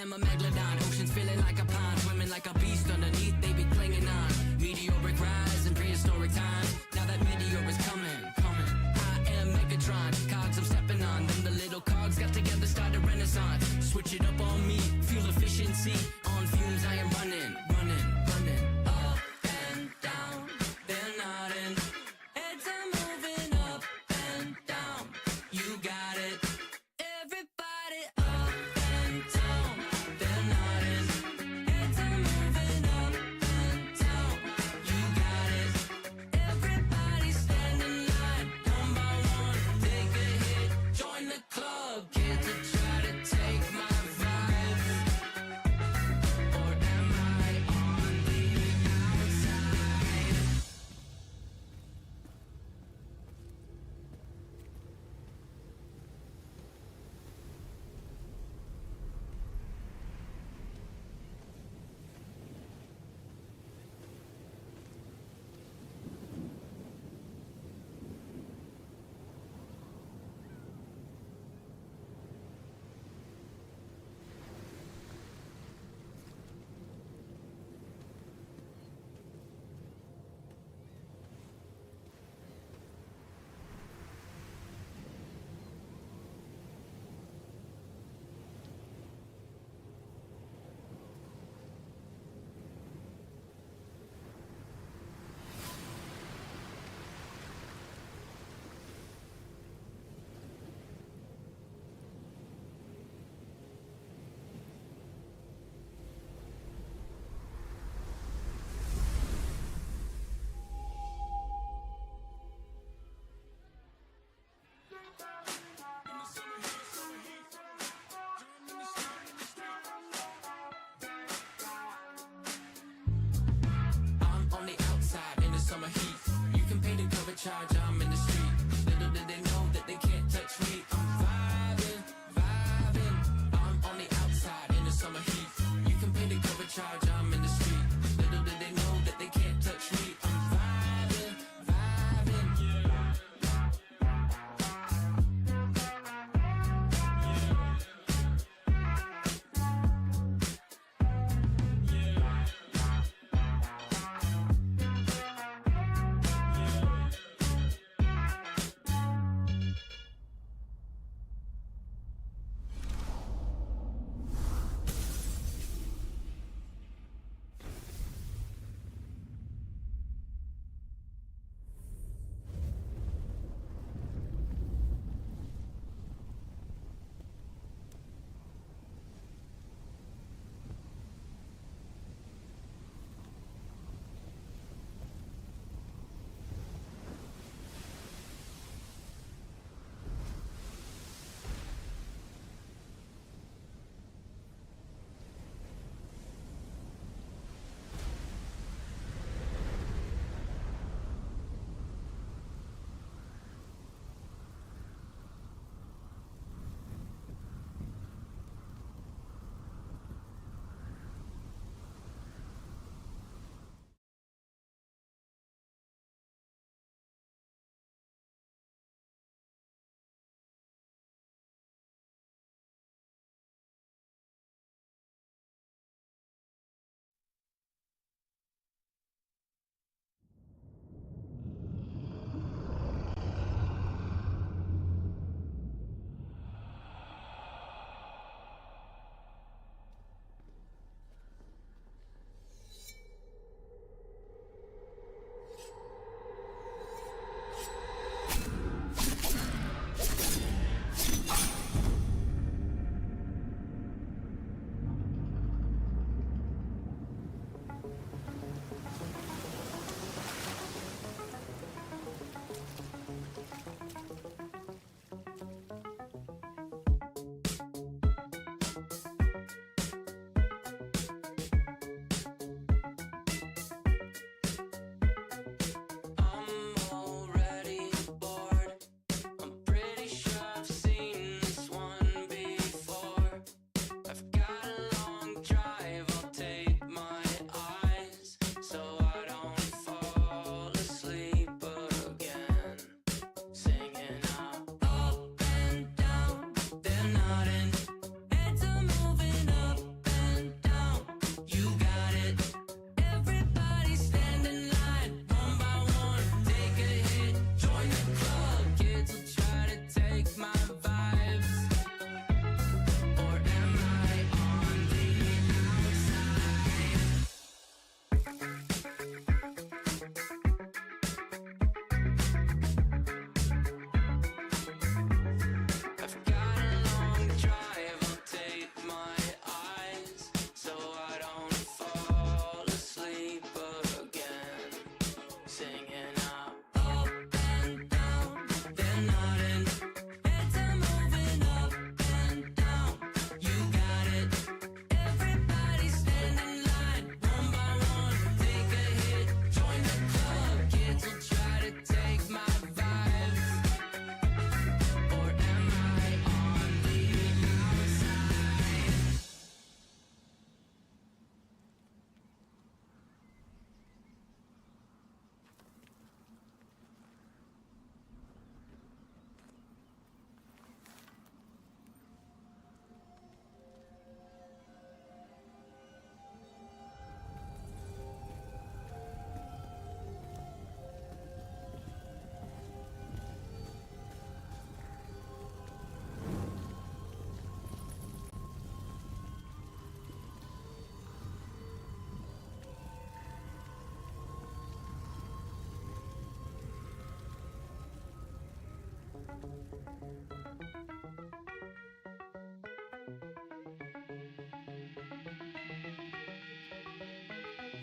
am a megalodon. Oceans feeling like a pond, swimming like a beast underneath. They be clinging on. Meteoric rise in prehistoric times. Now that meteor is coming. I am Megatron, cogs I'm stepping on. Then the little cogs got together, started Renaissance. Switch it up on me, fuel efficiency. On fumes I am running. Up and down, they're nodding. Heads are moving up and down. You got it. Everybody up and down, they're nodding. Heads are moving up and down. You got it. Everybody stand in line, one by one, take a hit. Join the club, kids are try to take my vibes. Or am I on the outside? I'm on the outside in the summer heat. You can pay the cover charge, I'm in the street. Little did they know that they can't touch me. I'm vibing. I'm on the outside in the summer heat. You can pay the cover charge, I'm in the street. Little did they know that they can't touch me. I'm vibing.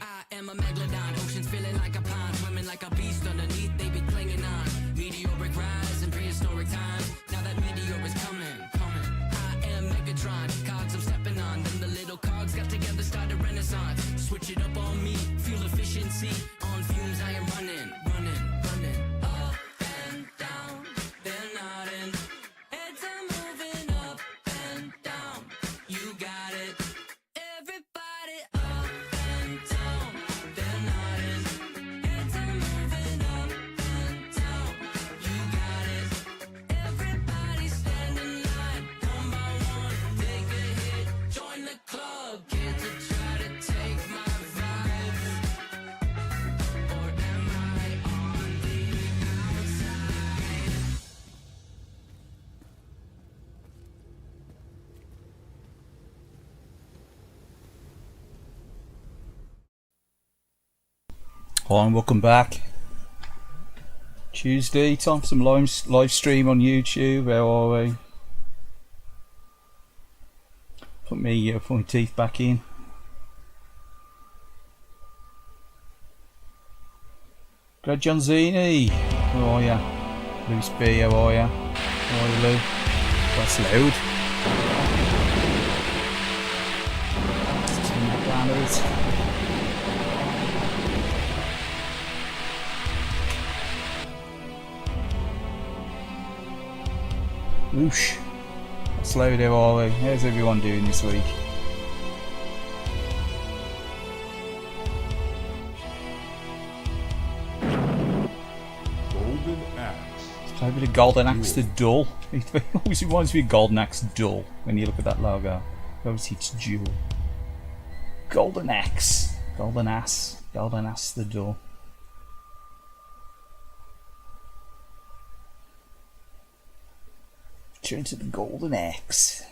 I am a megalodon, oceans feeling like a pond, swimming like a beast underneath, they be clinging on. Meteoric rise in prehistoric times, now that meteor is coming. I am Megatron, cogs I'm stepping on, then the little cogs got together, started renaissance. Switch it up on me, fuel efficiency, on fumes I am running. Up and down, they're nodding, heads are moving up and down, you got it. Everybody up and down, they're nodding, heads are moving up and down, you got it. Everybody stand in line, one by one, take a hit, join the club, kids are try to take my vibes, or am I on the outside? Hi and welcome back. Tuesday, time for some live stream on YouTube. How are we? Put my teeth back in. Greg Johnzini, how are ya? Luce B, how are ya? How are you, Lou? That's loud. Let's turn that down a bit. Whoosh. That's loud, how are we? How's everyone doing this week? Golden Axe. Let's play a bit of Golden Axe the Dull. It always reminds me of Golden Axe Dull when you look at that logo. Obviously it's dual. Golden Axe. Golden Ass. Golden Axe the Dull. Turn to the Golden Axe.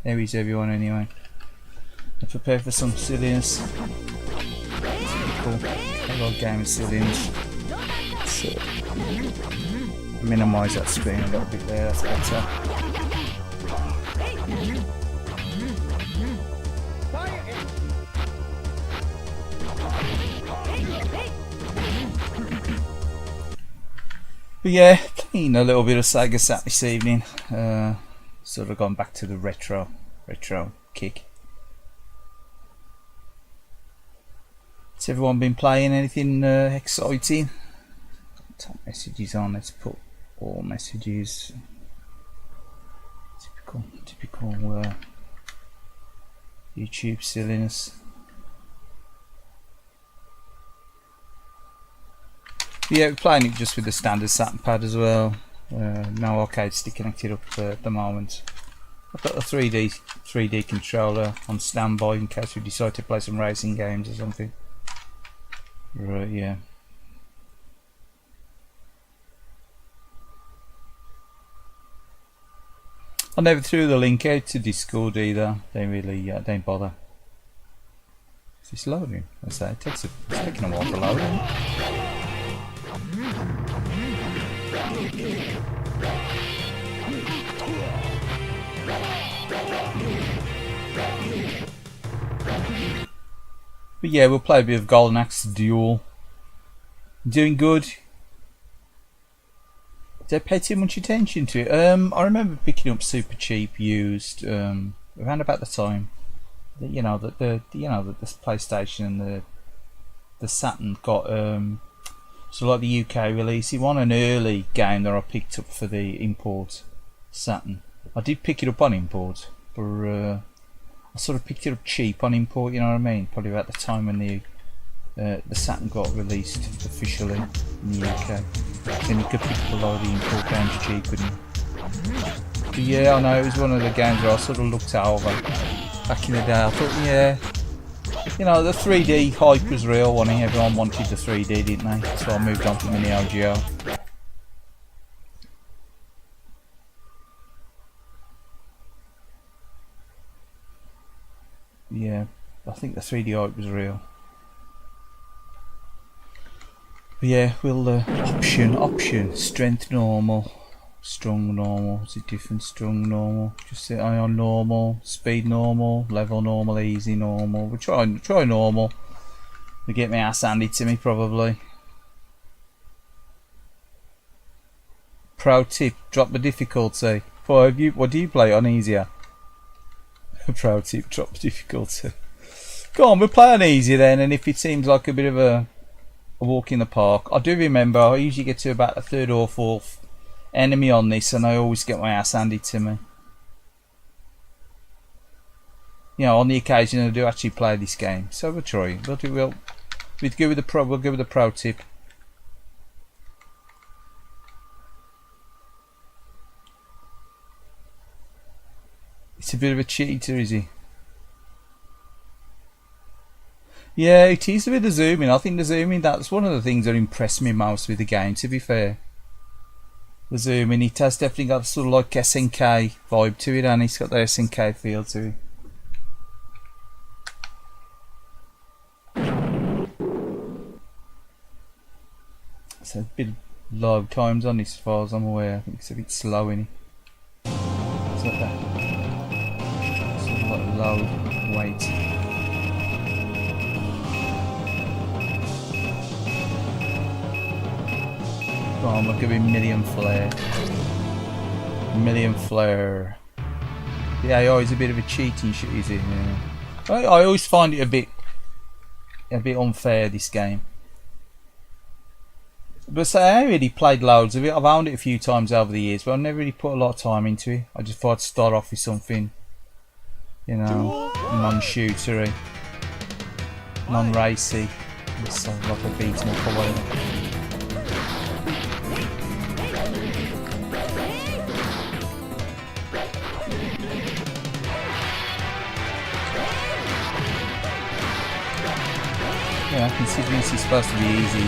There is everyone anyway. Let's prepare for some silliness. Typical hello game of silliness. So, minimise that screen a little bit there, that's better. But yeah, playing a little bit of Sega Saturn this evening. Sort of gone back to the retro kick. Has everyone been playing anything exciting? Top messages on. Let's put all messages. Typical YouTube silliness. Yeah, we're playing it just with the standard Saturn pad as well. No arcade stick connected up at the moment. I've got the 3D controller on standby in case we decide to play some racing games or something. Right, yeah. I never threw the link out to Discord either. Don't bother. Is this loading? It's taking a while to load. But yeah, we'll play a bit of Golden Axe Duel. Doing good. Did I pay too much attention to it? I remember picking up super cheap used around about the time that that the PlayStation and the Saturn got so like the UK release. It won an early game that I picked up for the import Saturn. I did pick it up on import, but I sort of picked it up cheap on import. You know what I mean? Probably about the time when the Saturn got released officially in the UK. Then you could pick up a lot of the import games cheap, couldn't you? But yeah, I know it was one of the games where I sort of looked over back in the day. I thought, yeah, the 3D hype was real. Everyone wanted the 3D, didn't they? So I moved on to the Neo Geo. Yeah, I think the 3D hype was real. But yeah, we'll option, strength normal. Strong, normal. Is it different? Strong, normal. Just sit on normal. Speed, normal. Level, normal. Easy, normal. We'll try normal. They get my ass handed to me probably. Pro tip: drop the difficulty. What do you play on easier? Pro tip: drop the difficulty. Go on, we'll play on easy then, and if it seems like a bit of a walk in the park. I do remember I usually get to about the 3rd or 4th enemy on this, and I always get my ass handed to me. You know, on the occasion I do actually play this game, so we'll try. We'll go with the pro tip. It's a bit of a cheater, is he? Yeah, it is with the zooming. I think the zooming, that's one of the things that impressed me most with the game, to be fair. The zooming, it has definitely got sort of like SNK vibe to it, and it's got the SNK feel to it. It's a bit low times on this as far as I'm aware. I think it's a bit slow in it. It's like that. Sort of like low weight. Oh, I'm gonna give him million flare. Million flare. The AI is a bit of a cheating shit, is it? Yeah. I always find it a bit unfair, this game. But so I really played loads of it. I've owned it a few times over the years, but I've never really put a lot of time into it. I just thought I'd start off with something, you know, non-shootery, non-racy. It's like a beat 'em up or whatever. Yeah, considering this is supposed to be easy,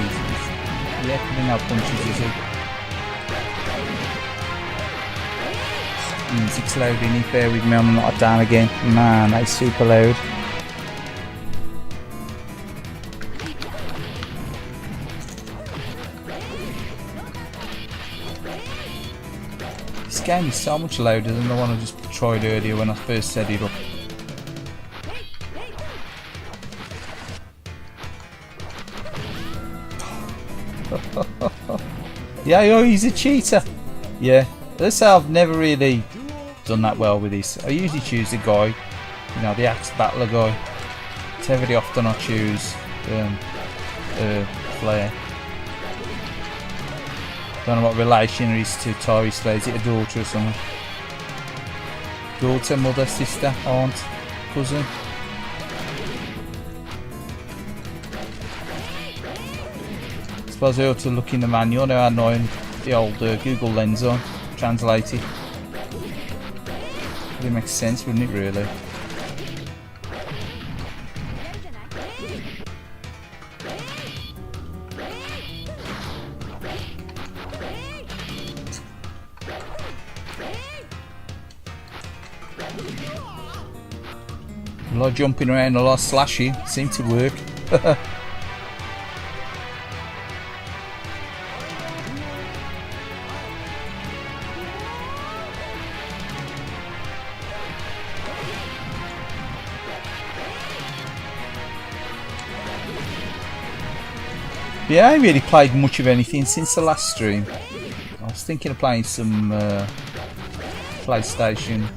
yeah, putting out punches, is it? Music's loud in it, bear with me, I'm not down again. Man, that's super loud. This game is so much louder than the one I just tried earlier when I first set it up. Yeah, he's a cheater. Yeah, let's say I've never really done that well with this. I usually choose the guy, you know, the axe battler guy. It's very often I choose Flare. Don't know what relation there is to Tari Slayer. Is it a daughter or something? Daughter, mother, sister, aunt, cousin? I suppose I ought to look in the manual now, and know the old Google Lens on, translate it. It makes sense, wouldn't it, really? A lot of jumping around, a lot of slashing, seemed to work. Yeah, I ain't really played much of anything since the last stream. I was thinking of playing some PlayStation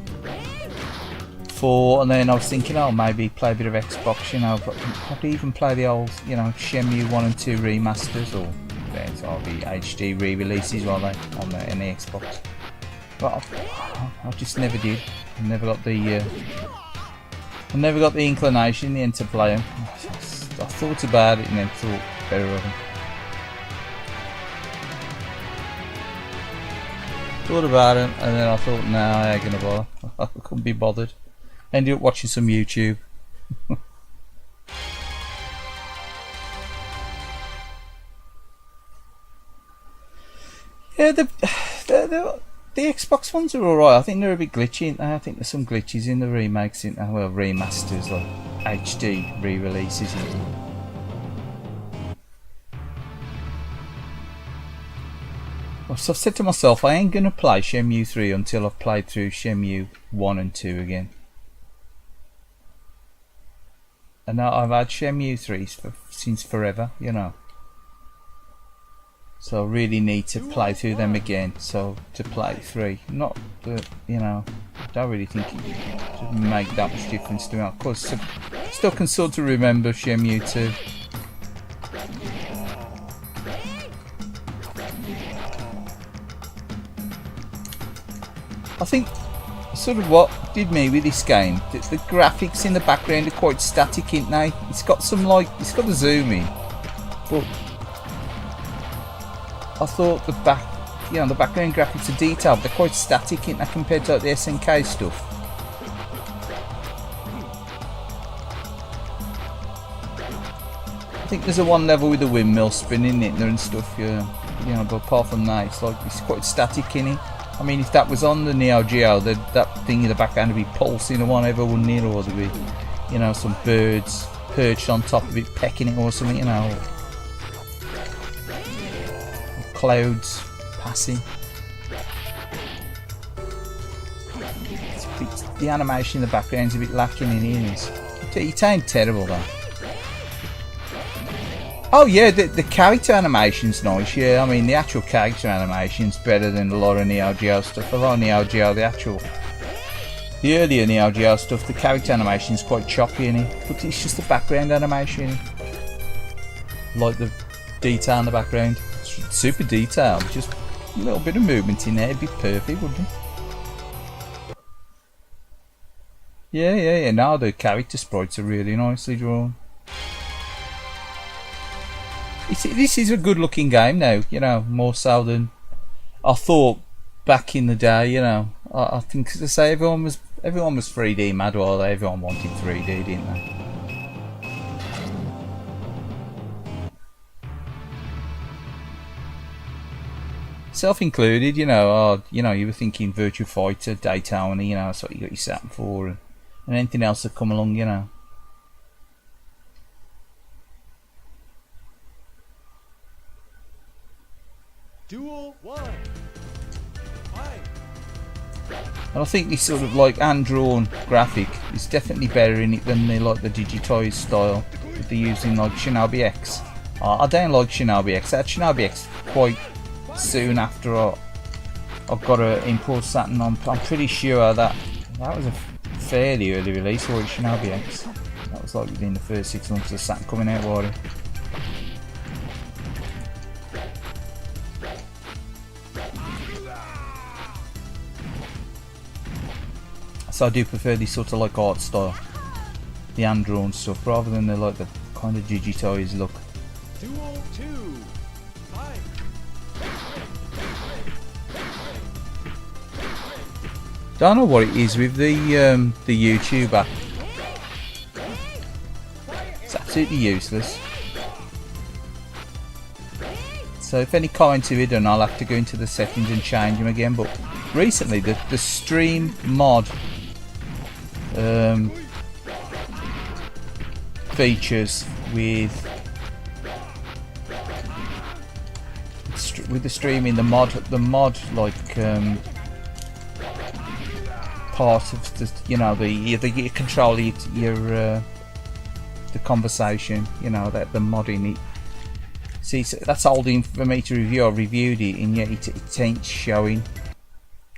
4, and then I was thinking, oh, maybe play a bit of Xbox, you know, but probably even play the old, you know, Shenmue 1 and 2 remasters, or the HD re-releases while they on the Xbox. But I just never did. I never got the inclination in the end to play them. I thought about it and then thought better of them. Thought about it, and then I thought, nah, I ain't gonna bother. I couldn't be bothered. Ended up watching some YouTube. Yeah, the Xbox ones are alright. I think they're a bit glitchy. I think there's some glitches in the remakes, well, remasters, like HD re-releases. So I've said to myself, I ain't gonna play Shenmue 3 until I've played through Shenmue 1 and 2 again. And now I've had Shenmue 3 since forever, you know. So I really need to play through them again. So to play 3, not that, you know, I don't really think it should make that much difference to me. Of course, still can sort of remember Shenmue 2. I think sort of what did me with this game, the graphics in the background are quite static, ain't they? It's got some like, it's got the zoom in, but I thought the background graphics are detailed, they're quite static, ain't they, compared to like, the SNK stuff. I think there's a one level with the windmill spinning in there and stuff, yeah. You know, but apart from that, it's like it's quite static in it. I mean, if that was on the Neo Geo, that thing in the background would be pulsing or whatever, wouldn't it? Or there'd be, you know, some birds perched on top of it, pecking it or something, you know. Or clouds passing. The animation in the background's a bit lacking in here. It ain't terrible though. Oh yeah, the character animation's nice, yeah. I mean, the actual character animation's better than a lot of Neo Geo stuff. A lot of Neo Geo, the earlier Neo Geo stuff, the character animation's quite choppy in it. But it's just the background animation. Like the detail in the background. It's super detailed, just a little bit of movement in there, it'd be perfect, wouldn't it? Yeah, now the character sprites are really nicely drawn. This is a good looking game now, you know, more so than I thought back in the day, you know. I think, as I say, everyone was 3D mad, while everyone wanted 3D, didn't they? Self included, you know. You were thinking Virtua Fighter, Daytona, you know, that's what you got your Saturn for, and anything else that come along, you know. Duel 1. Fight. And I think this sort of like hand-drawn graphic is definitely better in it than the digitized style that they're using like Shinobi X. I don't like Shinobi X. I had Shinobi X quite soon after I got an import Saturn. I'm pretty sure that was a fairly early release for Shinobi X. That was like within the first 6 months of Saturn coming out, wasn't it? So I do prefer this sort of like art style, the hand-drawn stuff, rather than the kind of digitized look. Duel 2. Fight. Don't know what it is with the YouTube app. It's absolutely useless. So if any comments are done, I'll have to go into the settings and change them again. But recently, the stream mod features with the streaming, the mod like part of the, you know, the control your the conversation, you know, that the modding it. See, so that's holding for me to review. I reviewed it and yet it ain't showing.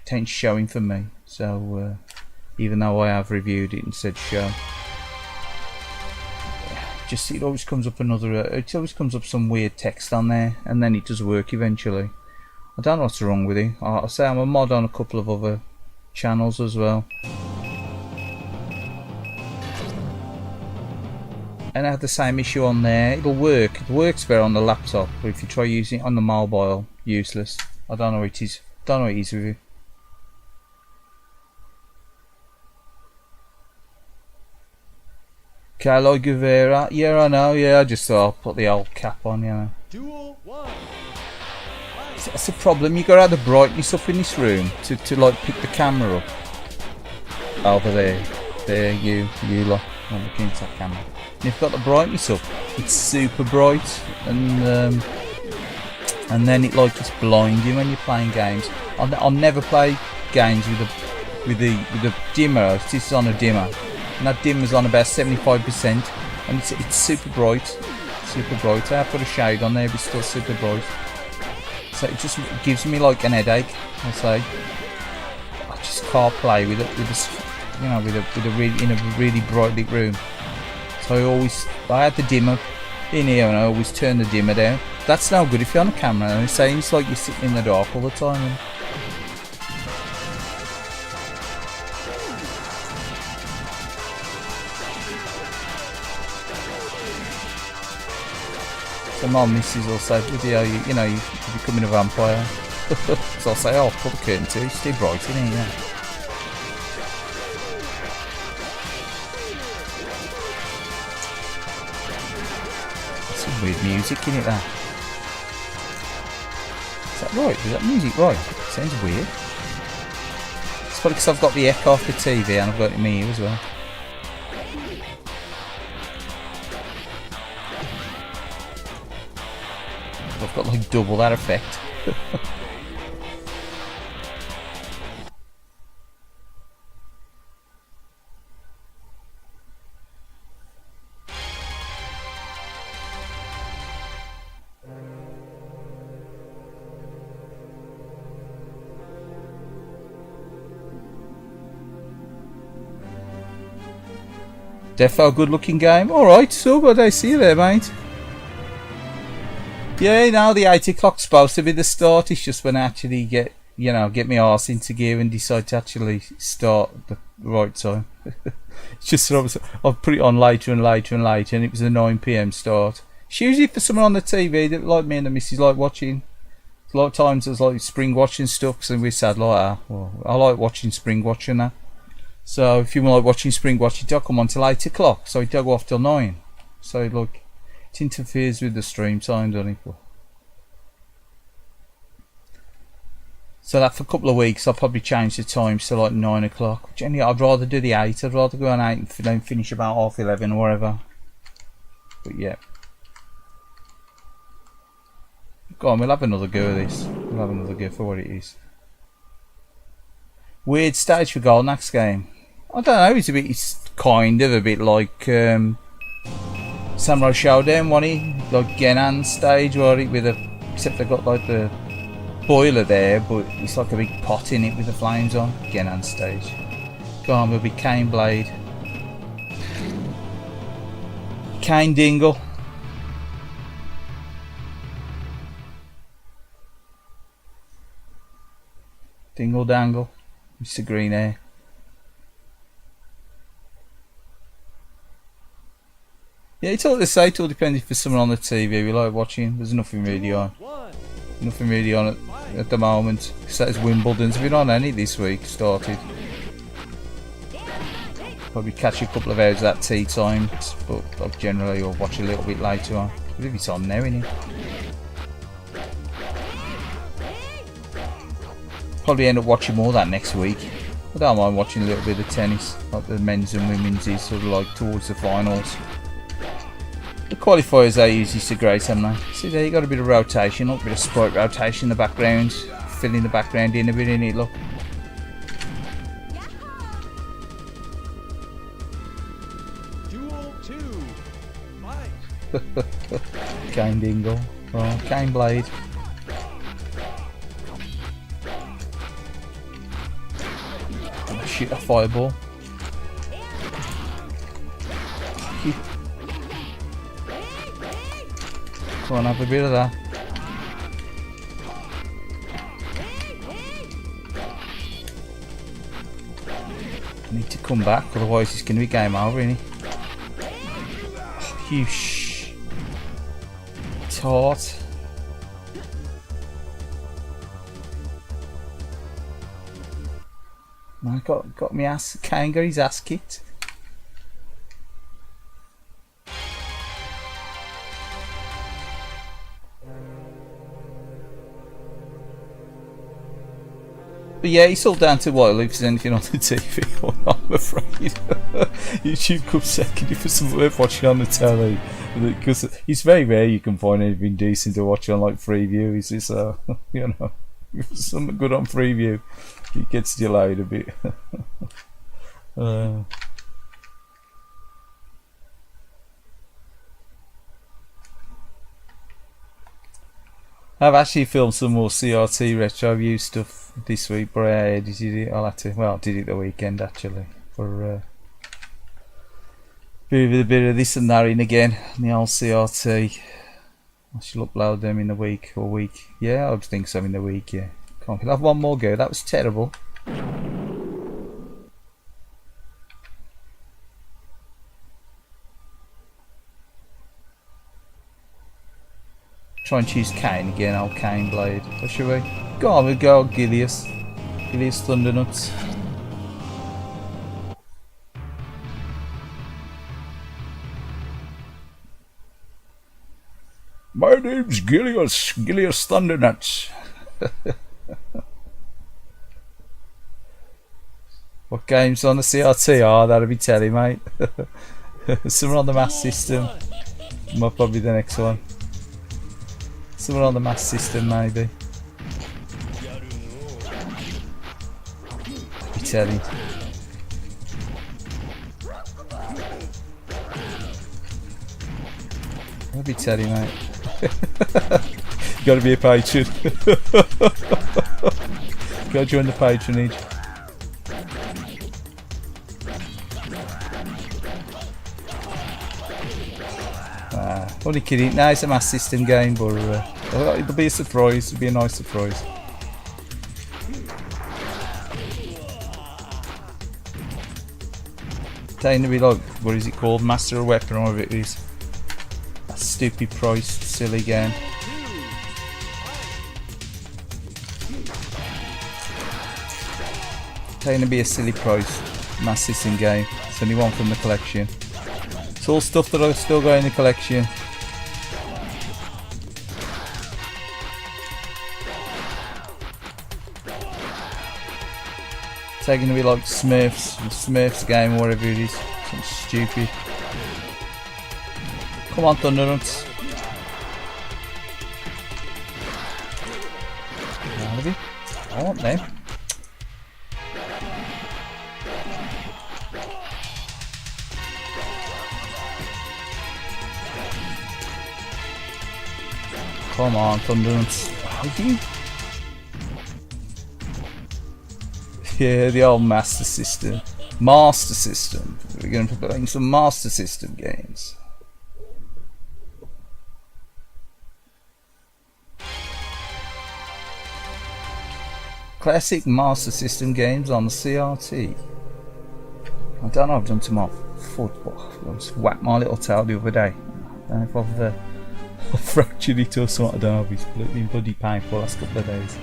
It ain't showing for me. So even though I have reviewed it and said show, just it always comes up it always comes up some weird text on there, and then it does work eventually. I don't know what's wrong with it. I'll say I'm a mod on a couple of other channels as well, and I had the same issue on there. It'll work. It works better on the laptop, but if you try using it on the mobile, useless. I don't know what it is. Don't know what it is with it. Kaylied Guevara, yeah, I know, yeah, I just thought I'll put the old cap on, you know. Duel 1. That's the problem, you got to have the brightness up in this room to like pick the camera up. Over there, you lot, I'm looking into that camera. And if you've got the brightness up, it's super bright, and and then it like just blinds you when you're playing games. I'll never play games with the dimmer. This is on a dimmer, and that dimmer's on about 75%, and it's super bright, super bright. I put a shade on there, but it's still super bright. So it just gives me like an headache. I'll say I just can't play with it with a really in a really bright lit room. So I had the dimmer in here, and I always turn the dimmer down. That's no good if you're on a camera. And it seems like you're sitting in the dark all the time. And so my missus will say, you're becoming a vampire. So I'll say, oh, put the curtain to, it's too bright in here. There's some weird music in it there. Is that right? Is that music right? It sounds weird. It's probably because I've got the echo off the TV and I've got it in my ear as well. I've got like double that effect. Defo, good looking game. Alright, so what I see you there, mate. Yeah, now the 8 o'clock's supposed to be the start. It's just when I actually get my arse into gear and decide to actually start the right time. It's just I've put it on later and later and later, and it was a 9 PM start. It's usually for someone on the TV that like me and the missus like watching. A lot of times there's like spring watching stuff, and we said like that. Well, I like watching spring watching that. So if you like watching spring watching, it'll come on till 8 o'clock. So it'll go off till 9. So look, it interferes with the stream time, doesn't it? So that for a couple of weeks I'll probably change the times to like 9 o'clock. Generally I'd rather do the 8. I'd rather go on 8 and then finish about 11:30 or whatever. But yeah. Go on, we'll have another go at this. We'll have another go for what it is. Weird stage for Golden Axe game. I don't know, it's kind of a bit like Samurai Showdown, wasn't it? Like Genan stage, except they've got like the boiler there, but it's like a big pot in it with the flames on. Genan stage. Go on, we'll be Cane Blade. Cane Dingle. Dingle Dangle. Mr. Green Hair. Yeah, it's all the same. It all depends if there's someone on the TV we like watching. There's nothing really on. Nothing really on at the moment. Except Wimbledon's been on any this week. Started. Probably catch a couple of hours at tea time, but like generally I'll watch a little bit later on. I believe it's on now, isn't it? Probably end up watching more of that next week. I don't mind watching a little bit of tennis, like the men's and women's is sort of like towards the finals. The qualifiers are usually so great, haven't they? See there, you got a bit of rotation, a bit of sprite rotation in the background, filling the background in a bit, in it, look. Duel 2. Fight. Cane Dingle, right, Cane Blade. Shoot a fireball. Come on, have a bit of that. I need to come back, otherwise it's going to be game over, isn't it? Oh, you tart. I got me ass. Kane got his ass kicked. But yeah, it's all down to what if there's anything on the TV. I'm afraid YouTube comes second if it's something worth watching on the telly. Because it's very rare you can find anything decent to watch on like Freeview. Is this you know, something good on Freeview, it gets delayed a bit. I've actually filmed some more CRT retro view stuff this week, but I edited it. I'll have to, well, I did it the weekend actually for a bit of this and that in again, the old CRT. I shall upload them in the week or week. Yeah, I would think so in the week. Yeah, can't have one more go. That was terrible. Try and choose Kane again, old Kane Blade. Or should we? Go on, we'll go Gilius. Gilius Thundernuts. My name's Gilius Thundernuts. What game's on the CRT? Oh, that'll be telly, mate. Somewhere on the Mass System. Might probably the next one. Somewhere on the Mass System, maybe. Be telly. I'll be telly, mate. Gotta be a patron. Gotta join the patronage. Only kidding. No, it's a Mass System game, but it'll be a surprise. It'll be a nice surprise. Trying to be like, what is it called? Master of Weapon or whatever it is. That stupid priced, silly game. Trying to be a silly priced Mass System game. It's only one from the collection. It's all stuff that I still got in the collection. Taking to be like Smurfs game or whatever it is. Something stupid. Come on, Thundernuts. I want them. Come on, Thundernuts. Yeah, the old Master System. Master System. We're going to be playing some Master System games. Classic Master System games on the CRT. I don't know, I've done to my foot, but I just whacked my little tail the other day. I don't know if I've fractured it or something. I don't know, it's been bloody painful the last couple of days.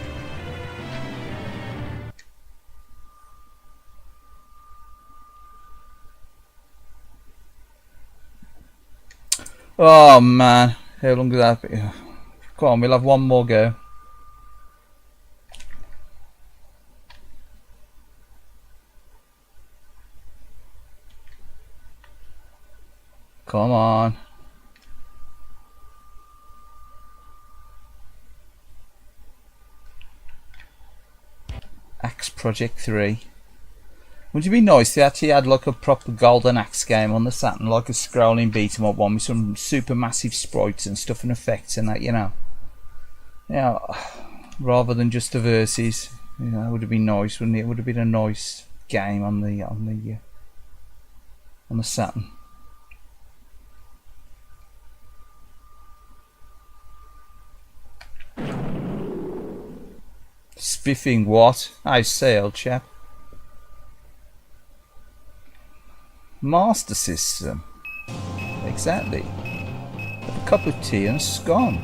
Oh man, how long did that be? Come on, we'll have one more go. Come on. Axe Project 3. Would it be nice if they actually had like a proper Golden Axe game on the Saturn, like a scrolling beat 'em up one with some super massive sprites and stuff and effects and that, you know. Yeah, rather than just the verses, you know, it would have been nice, wouldn't it? It would have been a nice game on the Saturn. Spiffing what? I say, old chap. Master System. Exactly. Have a cup of tea and a scone.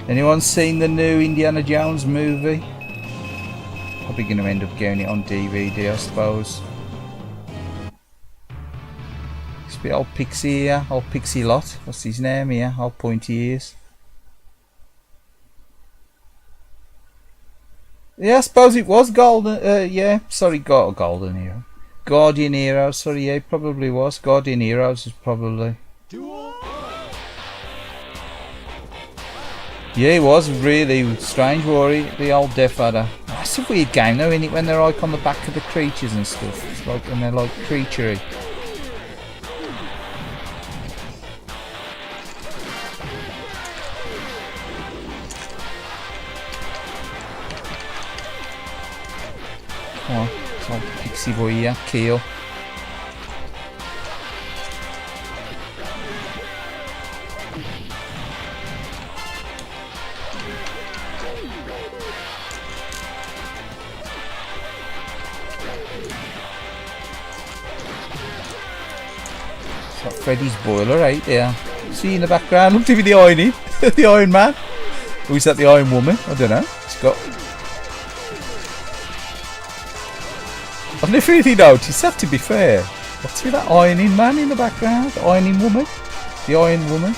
Anyone seen the new Indiana Jones movie? Probably going to end up getting it on DVD, I suppose. It's a bit old Pixie here, old Pixie Lot. What's his name here? Old pointy ears. Yeah, I suppose it was Golden. Yeah, sorry, Golden Hero. Guardian Heroes. Sorry, yeah, it probably was. Guardian Heroes was probably. Duel 1. Yeah, it was really strange, Rory. The old Death Adder. That's a weird game, though, isn't it? When they're like on the back of the creatures and stuff. It's like, and they're like creaturey. Come on, it's old Pixie Boy here, Keel. Got Freddy's boiler right there. See in the background, look at the ironing. The Iron Man. Or is that the Iron Woman? I don't know. It's got. I've never really noticed that, to be fair. What's with that ironing man in the background? The ironing woman? The Iron Woman?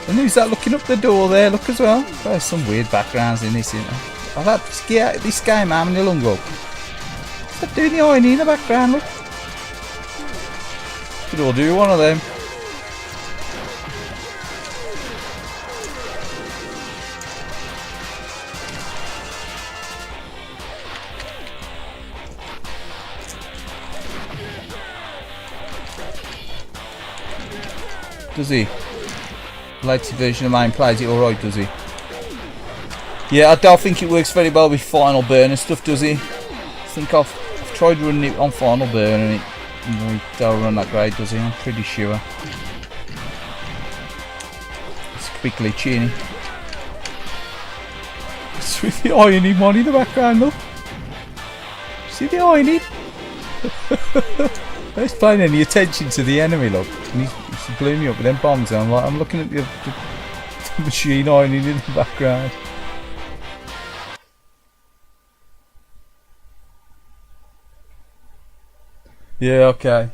And who's that looking up the door there? Look as well. There's some weird backgrounds in this, isn't there? I've had this game how many long ago? Is that doing the ironing in the background? Look. Could all do one of them. Does he? Latest version of mine plays it alright, does he? Yeah, I don't think it works very well with Final Burn and stuff, does he? I think I've tried running it on Final Burn and it don't run that great, does he? I'm pretty sure. It's quickly tuning. It's with the ironing one in the background, look. See the ironing? He's paying any attention to the enemy, look. And he's blew me up with them bombs. And I'm looking at the machine ironing in the background. Yeah, okay.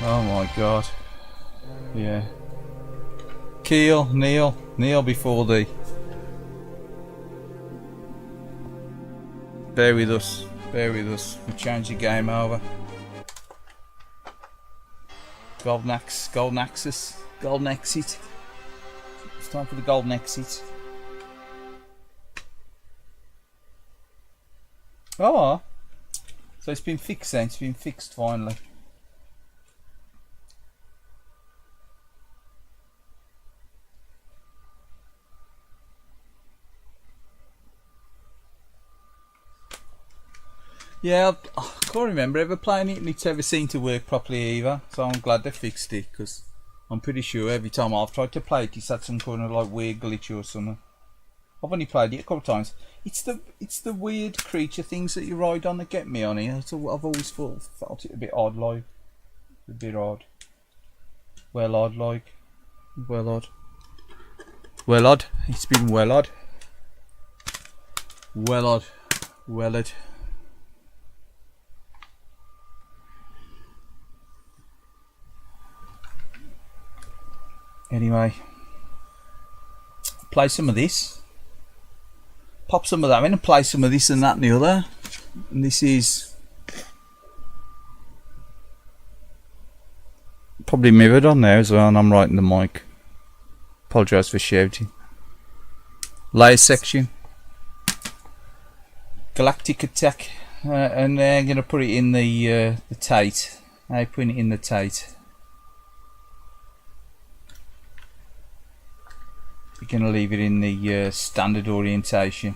Oh my god. Yeah. Kneel before thee. Bear with us. We change the game over. Golden Axis. Golden Exit. It's time for the Golden Exit. Oh. So it's been fixed then. It's been fixed finally. Yeah, I can't remember ever playing it and it's ever seemed to work properly either. So I'm glad they fixed it because I'm pretty sure every time I've tried to play it, it's had some kind of like weird glitch or something. I've only played it a couple of times. It's the weird creature things that you ride on that get me on it. I've always felt it a bit odd, like a bit odd. Well odd, like well odd. Well odd. It's been well odd. Well odd. Well odd. Anyway, play some of this. Pop some of that in and play some of this and that and the other. And this is probably mirrored on there as well, and I'm right in the mic. Apologise for shouting. Layer section. Galactic Attack. And I'm going to put it in the Tate. I'm putting it in the Tate. We're going to leave it in the standard orientation.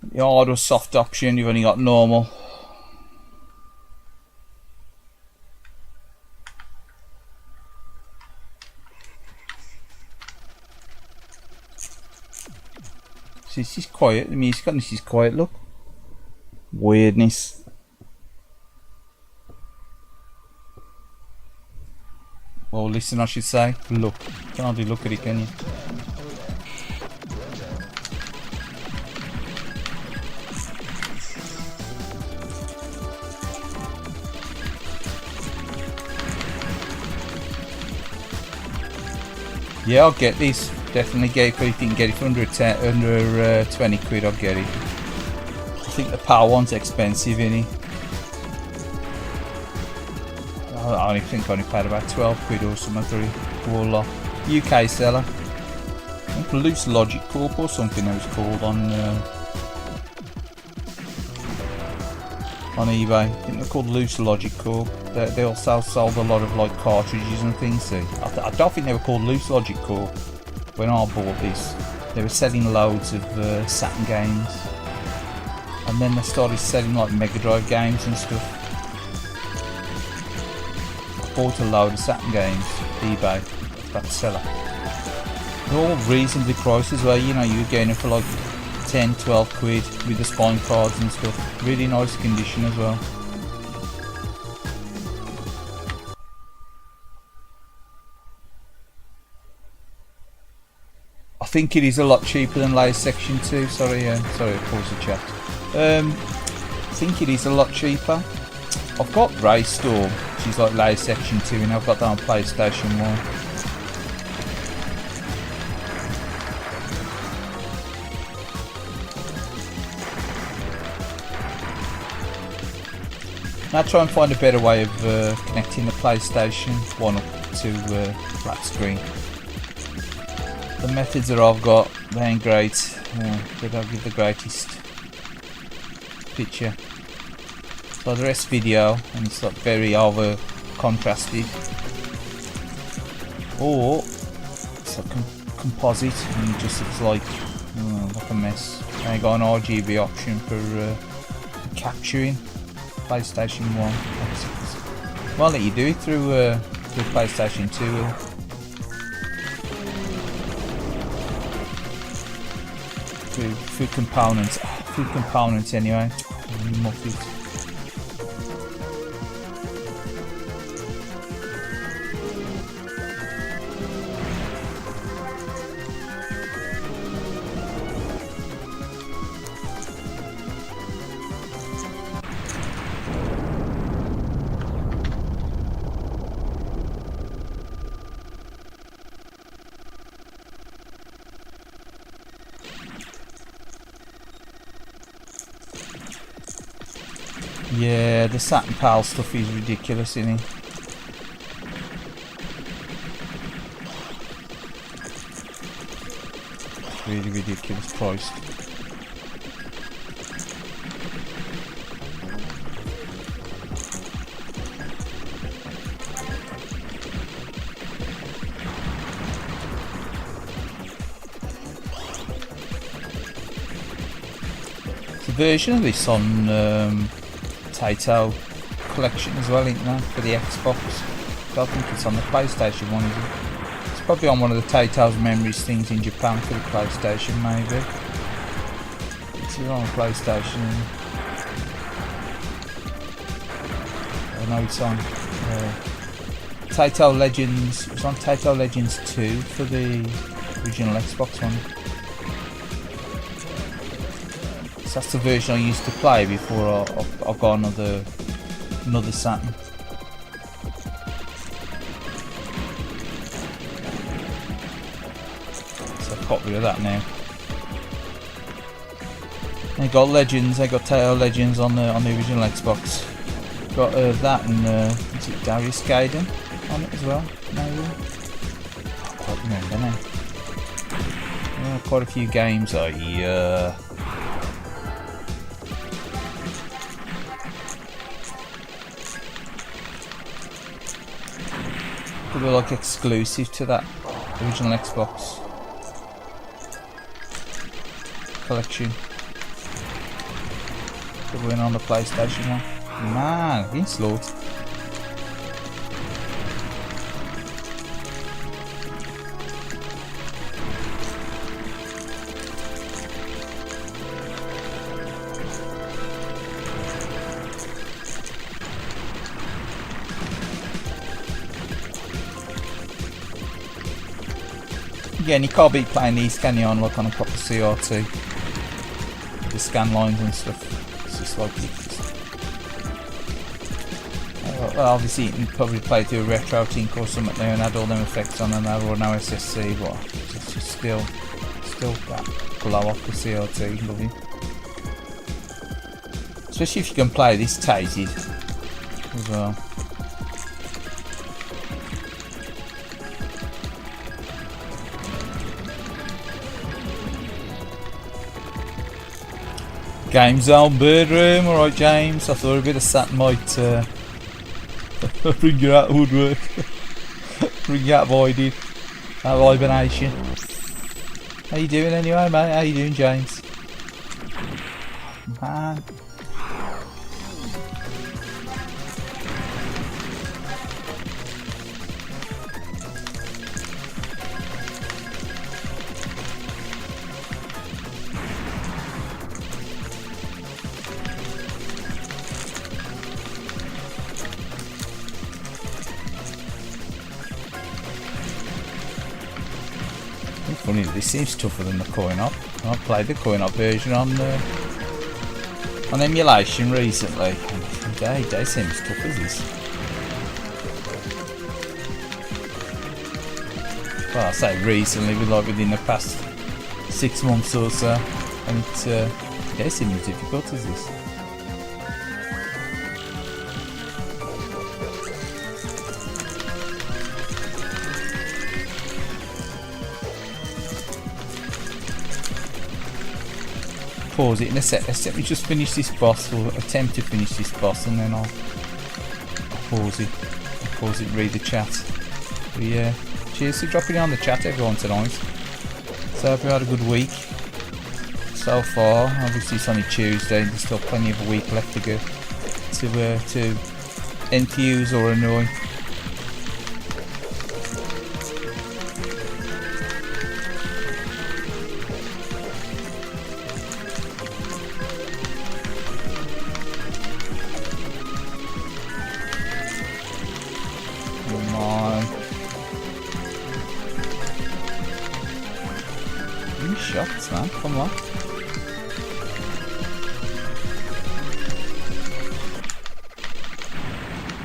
The hard or soft option, you've only got normal. So this is quiet, the music on this is quiet, look. Weirdness. Or listen, I should say. Look. Can't hardly look at it, can you? Yeah, I'll get this. Definitely get it, but if you can get it for under 20 quid, I'll get it. I think the PAL one's expensive, isn't it? I only think I only paid about 12 quid or something for it. All lot. UK seller. I think Loose Logic Corp or something it was called on eBay. I think they're called Loose Logic Corp. They also sold a lot of like cartridges and things. See, I don't think they were called Loose Logic Corp when I bought this. They were selling loads of Saturn games, and then they started selling like Mega Drive games and stuff. I bought a load of Saturn games, eBay, that seller. They're all reasonably priced as well. You know, you were getting it for like 10, 12 quid with the spine cards and stuff. Really nice condition as well. I think it is a lot cheaper than Layers Section 2. Sorry, I paused the chat. I think it is a lot cheaper. I've got Race Storm, which is like Layers Section 2, and I've got that on PlayStation 1. Now try and find a better way of connecting the PlayStation 1 up to flat screen. The methods that I've got, they ain't great. They don't give the greatest picture. So the rest video, and it's like very over contrasted, or it's like composite and it just looks like a mess. I got an RGB option for capturing PlayStation 1. Well, let you do it through PlayStation 2. Through components anyway. Muffled. Yeah, the Saturn PAL stuff is ridiculous, isn't it? Really ridiculous price. The version of this on Taito collection as well, isn't there, for the Xbox? I don't think it's on the PlayStation one, is it? It's probably on one of the Taito's Memories things in Japan for the PlayStation, maybe. It's on the PlayStation. I know it's on Taito Legends. It's on Taito Legends 2 for the original Xbox one. That's the version I used to play before I got another Saturn. So I've got rid of that now. I got Legends. I got Taito Legends on the original Xbox. Got that and is it Darius Gaiden on it as well? Maybe. I can't remember now. Yeah, quite a few games. Oh yeah. They were like exclusive to that original Xbox collection. They were on the PlayStation one. Man, been slaughtered. Yeah, and you can't beat playing these, can you, on like on a proper CRT? The scan lines and stuff. It's just like well, obviously you can probably play through a retro sync or something there and add all them effects on and that, or no SSC, but it's just still that blow off the CRT, love him. Especially if you can play this tasered as well. Game Zone Bird Room, alright James, I thought a bit of Saturn might bring you out of woodwork. Bring you out of hiding, out of hibernation. How you doing anyway, mate? How you doing, James? Man. Funny, this seems tougher than the coin-op. I've played the coin-op version on emulation recently, and they seem as tough as this. Well, I say recently, like within the past 6 months or so, and they seem as difficult as this. Pause it in a sec. Let me just finish this boss, or attempt to finish this boss, and then I'll pause it. Pause it, read the chat. But yeah, cheers for dropping on the chat, everyone, tonight. So I hope you had a good week so far. Obviously it's only Tuesday, there's still plenty of a week left to go to enthuse or annoy. Shots, man, come on.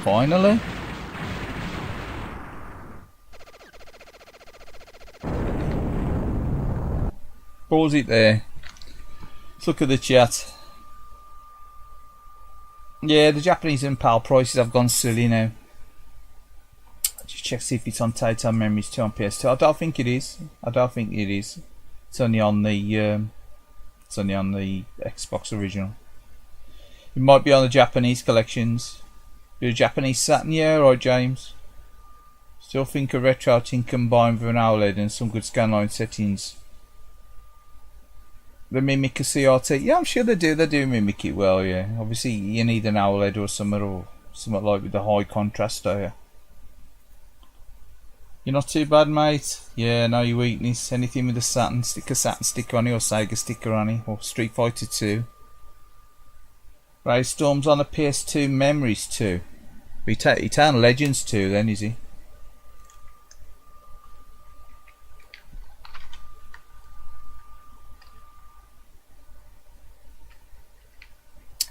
Finally. Pause it there. Let's look at the chat. Yeah, the Japanese and PAL prices have gone silly now. Just check see if it's on Titan Memories 2 on PS2. I don't think it is. It's only on the Xbox original. It might be on the Japanese collections. The Japanese Saturn, yeah, right, James. Still think a retro tin combined with an OLED and some good scanline settings. They mimic a CRT. Yeah, I'm sure they do. They do mimic it well. Yeah, obviously you need an OLED or something like with the high contrast there. You're not too bad, mate. Yeah, no, your weakness. Anything with a Saturn sticker on it, or Sega sticker on it, or Street Fighter 2. Brainstorm's on a PS2 Memories 2. Eternal Legends 2 then, is he?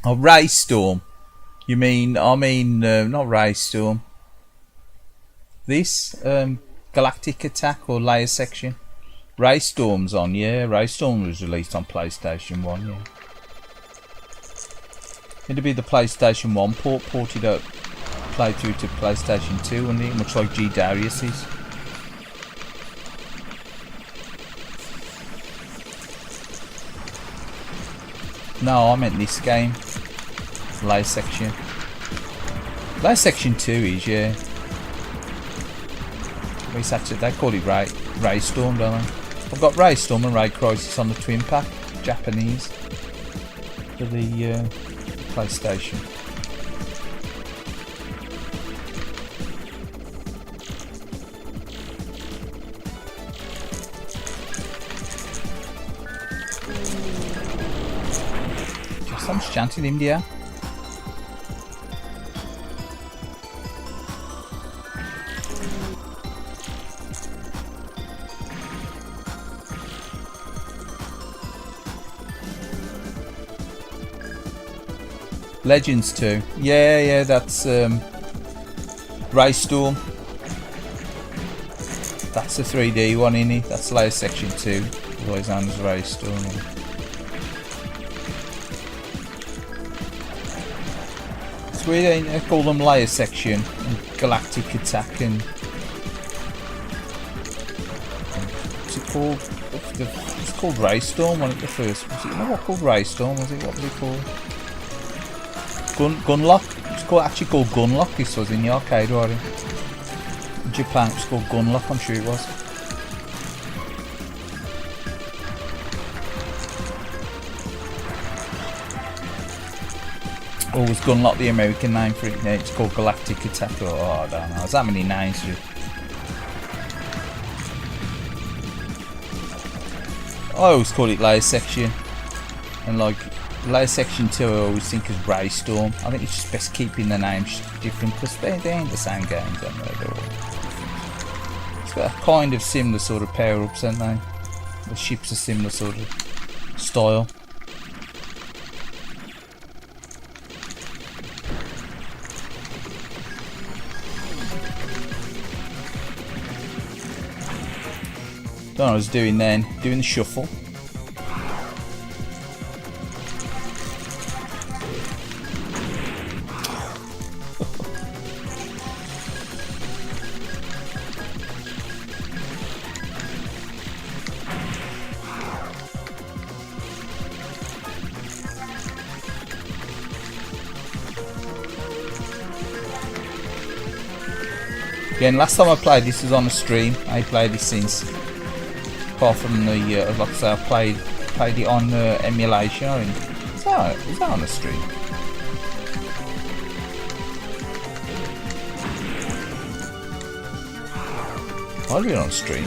Oh, Raystorm. You mean, not Raystorm. This Galactic Attack or Layer Section. Raystorm's on, yeah. Raystorm was released on PlayStation 1, yeah. It'd be the PlayStation 1 ported up, played through to PlayStation 2, wouldn't it? Much like G Darius is. No, I meant this game. Layer Section. Layer Section 2 is, yeah. They call it Raystorm, don't they? I've got Raystorm and Ray Crisis on the twin pack, Japanese, for the PlayStation. Someone's chanting India. Legends 2. Yeah, that's Raystorm. That's the 3D one in it. That's layer section 2. Otherwise known as Race Storm. It's weird, they call them layer section and galactic attack and what's it called? It's called Race Storm, wasn't it, the first? Was it not called Race Storm? Was it? What was it called? Gunlock. It's actually called Gunlock. This was in the arcade, wasn't it? In Japan, it's called Gunlock. I'm sure it was. Or was Gunlock the American name for it? No, it's called Galactic Attack. Oh, I don't know. There's that many names for it. I always call it layer section, and like layer section 2 I always think is Race Storm. I think it's just best keeping the names different because they ain't the same games, aren't they? They're all different. It's got a kind of similar sort of power ups, aren't they? The ships are similar sort of style. What I was doing then, doing the shuffle. Again, last time I played this was on a stream. I ain't played this since. Apart from the, like I say, I played it on emulation. I think. Is that on a stream? I'll be on stream.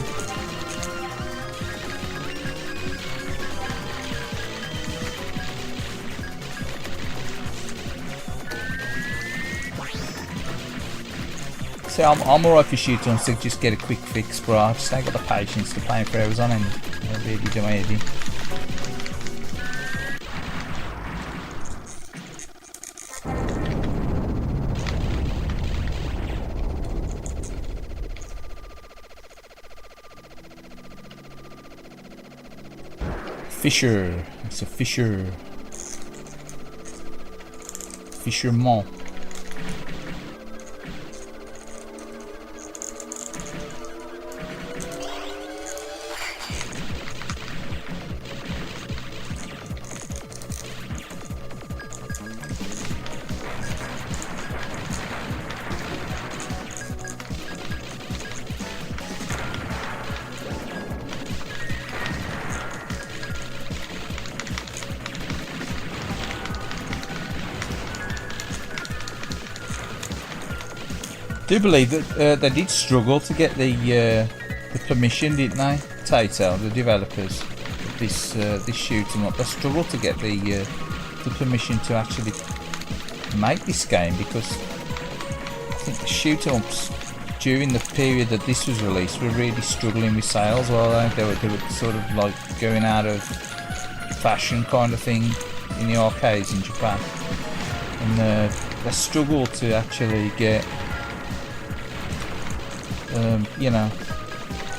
See, I'm alright for shooting on, so just get a quick fix, bro. I just ain't got the patience to play for hours on end. I really do my head in. Fisher. It's a fisher. Fisherman. I do believe that they did struggle to get the permission, didn't they? Taito, the developers, this shoot 'em up. They struggled to get the permission to actually make this game because I think the shoot 'em ups during the period that this was released were really struggling with sales. Well, they were sort of like going out of fashion kind of thing in the arcades in Japan, and they struggled to actually get. You know,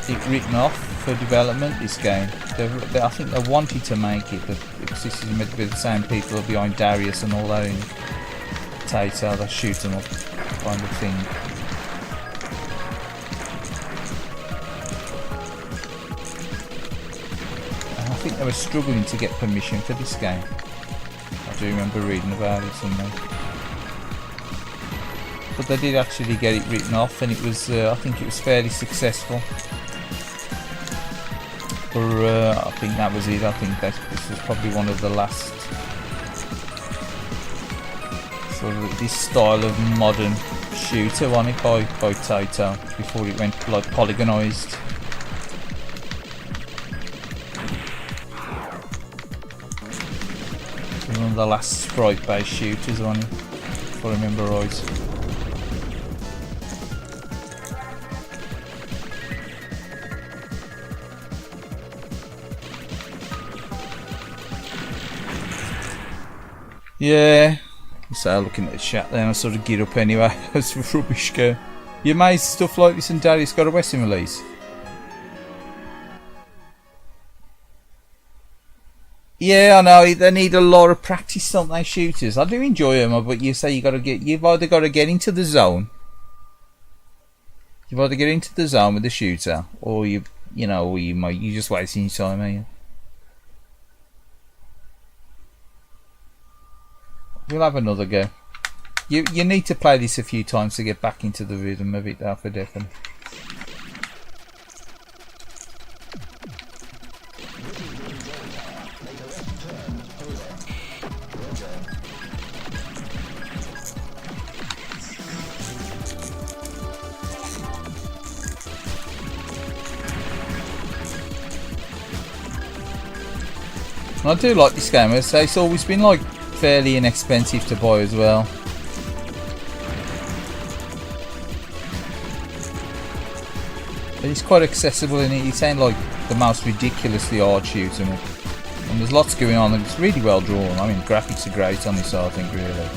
it written off for development. This game, I think they wanted to make it, but because this is meant to be the same people behind Darius and all that in Taito, they shoot them up kind of thing. And I think they were struggling to get permission for this game. I do remember reading about it somewhere. But they did actually get it written off, and it was I think it was fairly successful. I think that was it. I think this was probably one of the last sort of this style of modern shooter on it by Taito before it went like polygonized. It was one of the last sprite-based shooters on it, if I remember right. Yeah, so looking at the chat then, I sort of get up anyway as rubbish go. You made stuff like this and Darius got a Western release? Yeah, I know they need a lot of practice, don't they, shooters? I do enjoy them, but you say you've either got to get into the zone. You've either get into the zone with the shooter, or you just wasting your time, are you? We'll have another go. You need to play this a few times to get back into the rhythm of it, though, for definitely. I do like this game. I'd say it's always been like fairly inexpensive to buy as well. But it's quite accessible in it. It's ain't like the most ridiculously hard shooter, and there's lots going on, and it's really well drawn. I mean, graphics are great on this, I think, really.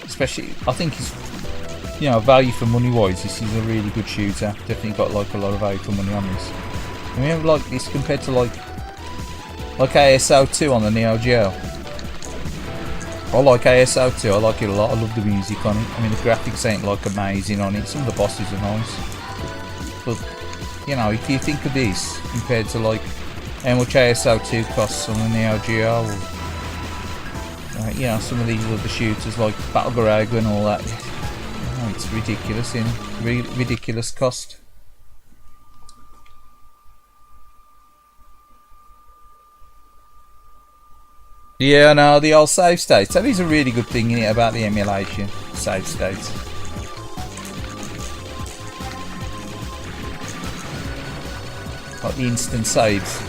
Especially, I think it's, value for money wise, this is a really good shooter. Definitely got like a lot of value for money on this. And we have like this compared to like ASO2 on the Neo Geo. I like ASO2, I like it a lot. I love the music on it. I mean, the graphics ain't like amazing on it. Some of the bosses are nice. But, if you think of this compared to like how much ASO2 costs on the Neo Geo, or, some of these other shooters like Battle Garaga and all that, it's ridiculous, ridiculous cost. Yeah, no, the old save states. That is a really good thing in it about the emulation save states. Like the instant saves.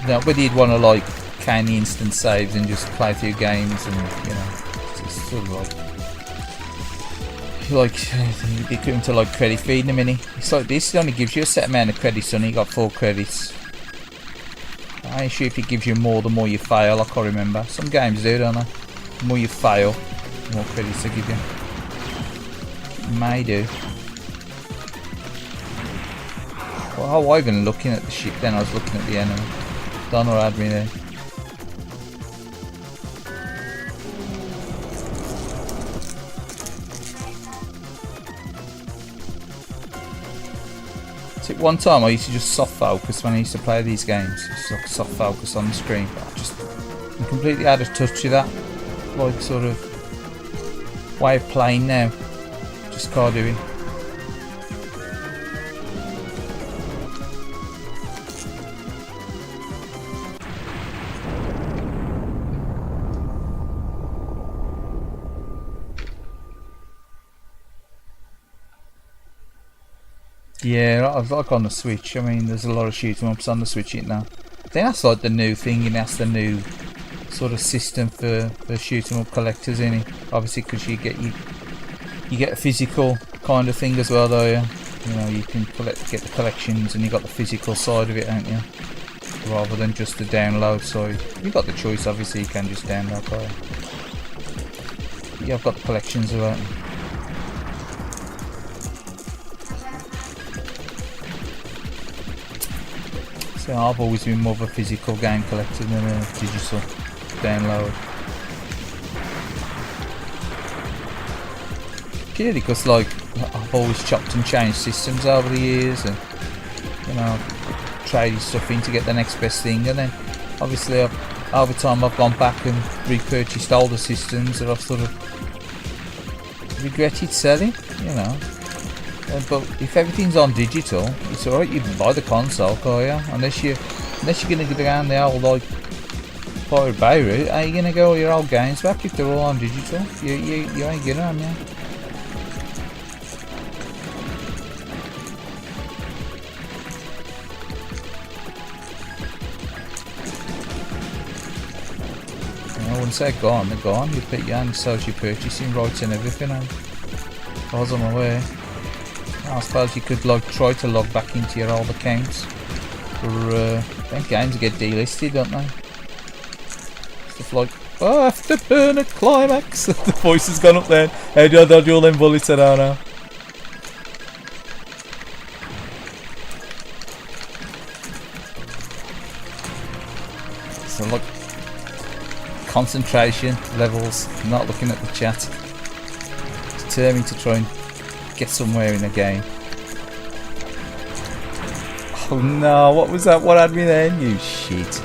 Now, whether you'd want to like can the instant saves and just play through games, and it's sort of like the equivalent to like credit feeding a mini. It's like this, it only gives you a set amount of credits, and you got 4 credits. I ain't sure if it gives you more the more you fail. I can't remember. Some games do, don't they? The more you fail, the more credits they give you. May do. Well, I wasn't even looking at the ship then, I was looking at the enemy. Don't know what had me there. So one time I used to just soft focus when I used to play these games. Just like soft focus on the screen. But I'm completely out of touch with that. Like sort of way of playing now. Just can't do it. Yeah, I like on the Switch. I mean, there's a lot of shooting ups on the Switch now. I think that's like the new thing, and that's the new sort of system for shooting up collectors, in it. Obviously, because you get a physical kind of thing as well, though. Yeah, you can get the collections, and you got the physical side of it, ain't you? Rather than just the download side. You got the choice, obviously. You can just download, but yeah, I've got the collections as well. So I've always been more of a physical game collector than a digital download. Purely because like I've always chopped and changed systems over the years, and traded stuff in to get the next best thing, and then obviously over time I've gone back and repurchased older systems that I've sort of regretted selling, But if everything's on digital, it's alright. You can buy the console, can't you? Unless you're gonna go down the old like Pirate Bay route, are you gonna go your old games back if they're all on digital? You ain't gonna, am you? I wouldn't say gone. They're gone. You put your own social purchasing rights and everything on. As far as I'm aware. I suppose you could like try to log back into your old accounts, or then games get delisted, don't they? Stuff like Afterburner climax. The voice has gone up there. How do I dodge all them bullets? I don't know. So look, concentration levels. Not looking at the chat. Determined to try and get somewhere in the game. Oh no! What was that? What had me then? You shit.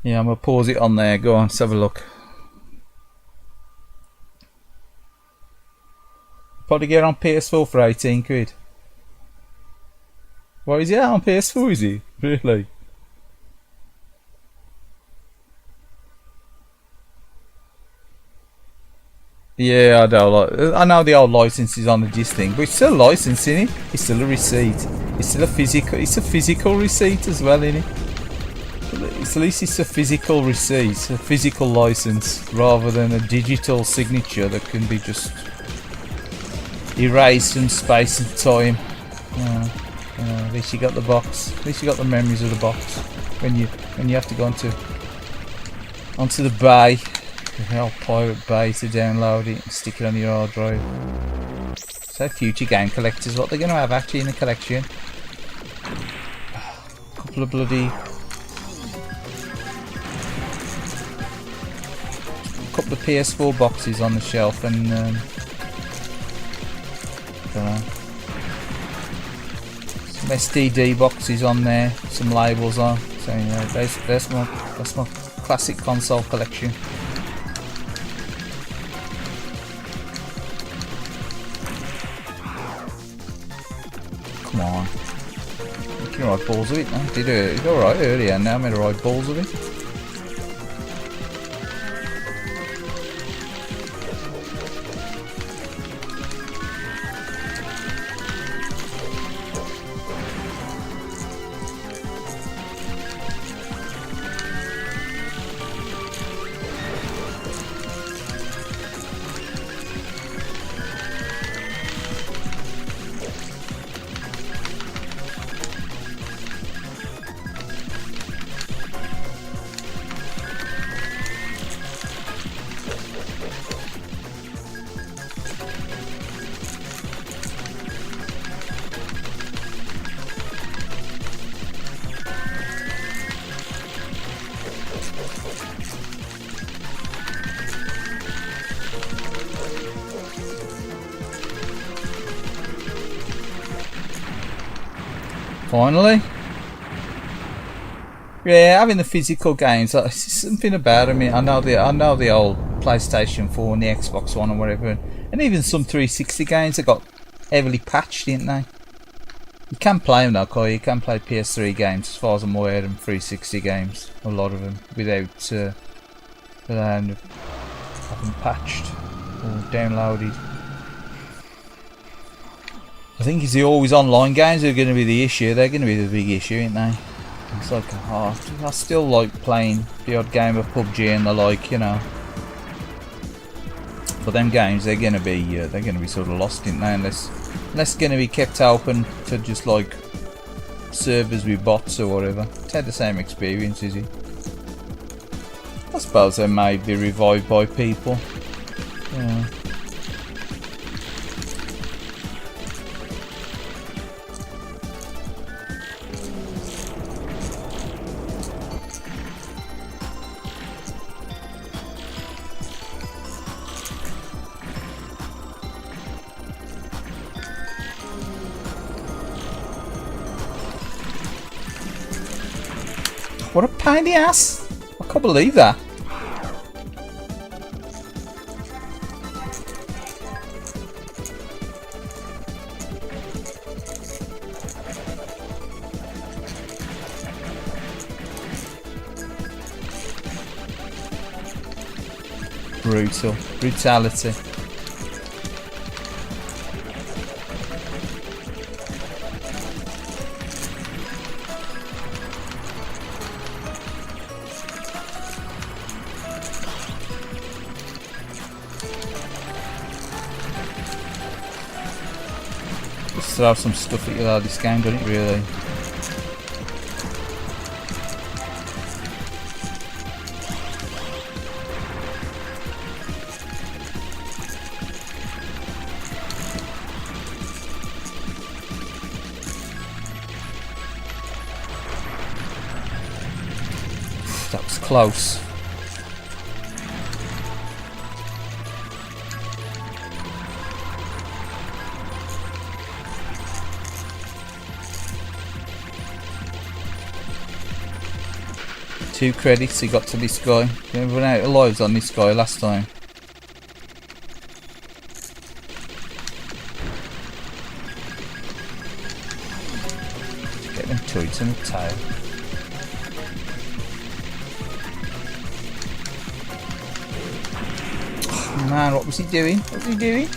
Yeah, I'm gonna pause it on there. Go on, let's have a look. Probably get on PS4 for 18 quid. What is it on PS4? Is he really? Yeah, I know. Like, I know the old license is on the disc thing, but it's still licensing it. It's still a receipt. It's still a physical. It's a physical receipt as well, isn't it? At least it's a physical receipt, a physical license, rather than a digital signature that can be just erased in space and time. At least you got the box. At least you got the memories of the box. When you have to go onto the bay, the old pirate bay, to download it and stick it on your hard drive. So future game collectors, what they're going to have actually in the collection? A couple of bloody. Couple of PS4 boxes on the shelf and some STD boxes on there, some labels on. So yeah, that's my classic console collection. Come on, making the right balls of it. I did it alright earlier. Now I made the right balls of it. Finally, yeah, having the physical games, like, something about them. I know the old PlayStation 4 and the Xbox One and whatever, and even some 360 games that got heavily patched, didn't they? You can play them now, Kyle. You can play PS3 games, as far as I'm aware, and 360 games, a lot of them, without having patched or downloaded. I think it's the always online games that are going to be the issue. They're going to be the big issue, aren't they? It's like, I still like playing the odd game of PUBG and the like, you know. But them games, they're going to be sort of lost, aren't they? Unless going to be kept open to just like servers with bots or whatever. It's had the same experience, is it? I suppose they may be revived by people. Yeah. What a pain in the ass! I can't believe that. Brutality. does throw some stuff at you though, this game, doesn't it really? That was close. Two credits he got to this guy. We ran out of lives on this guy last time. Get them turrets in the tail. Oh, man, what was he doing? What was he doing?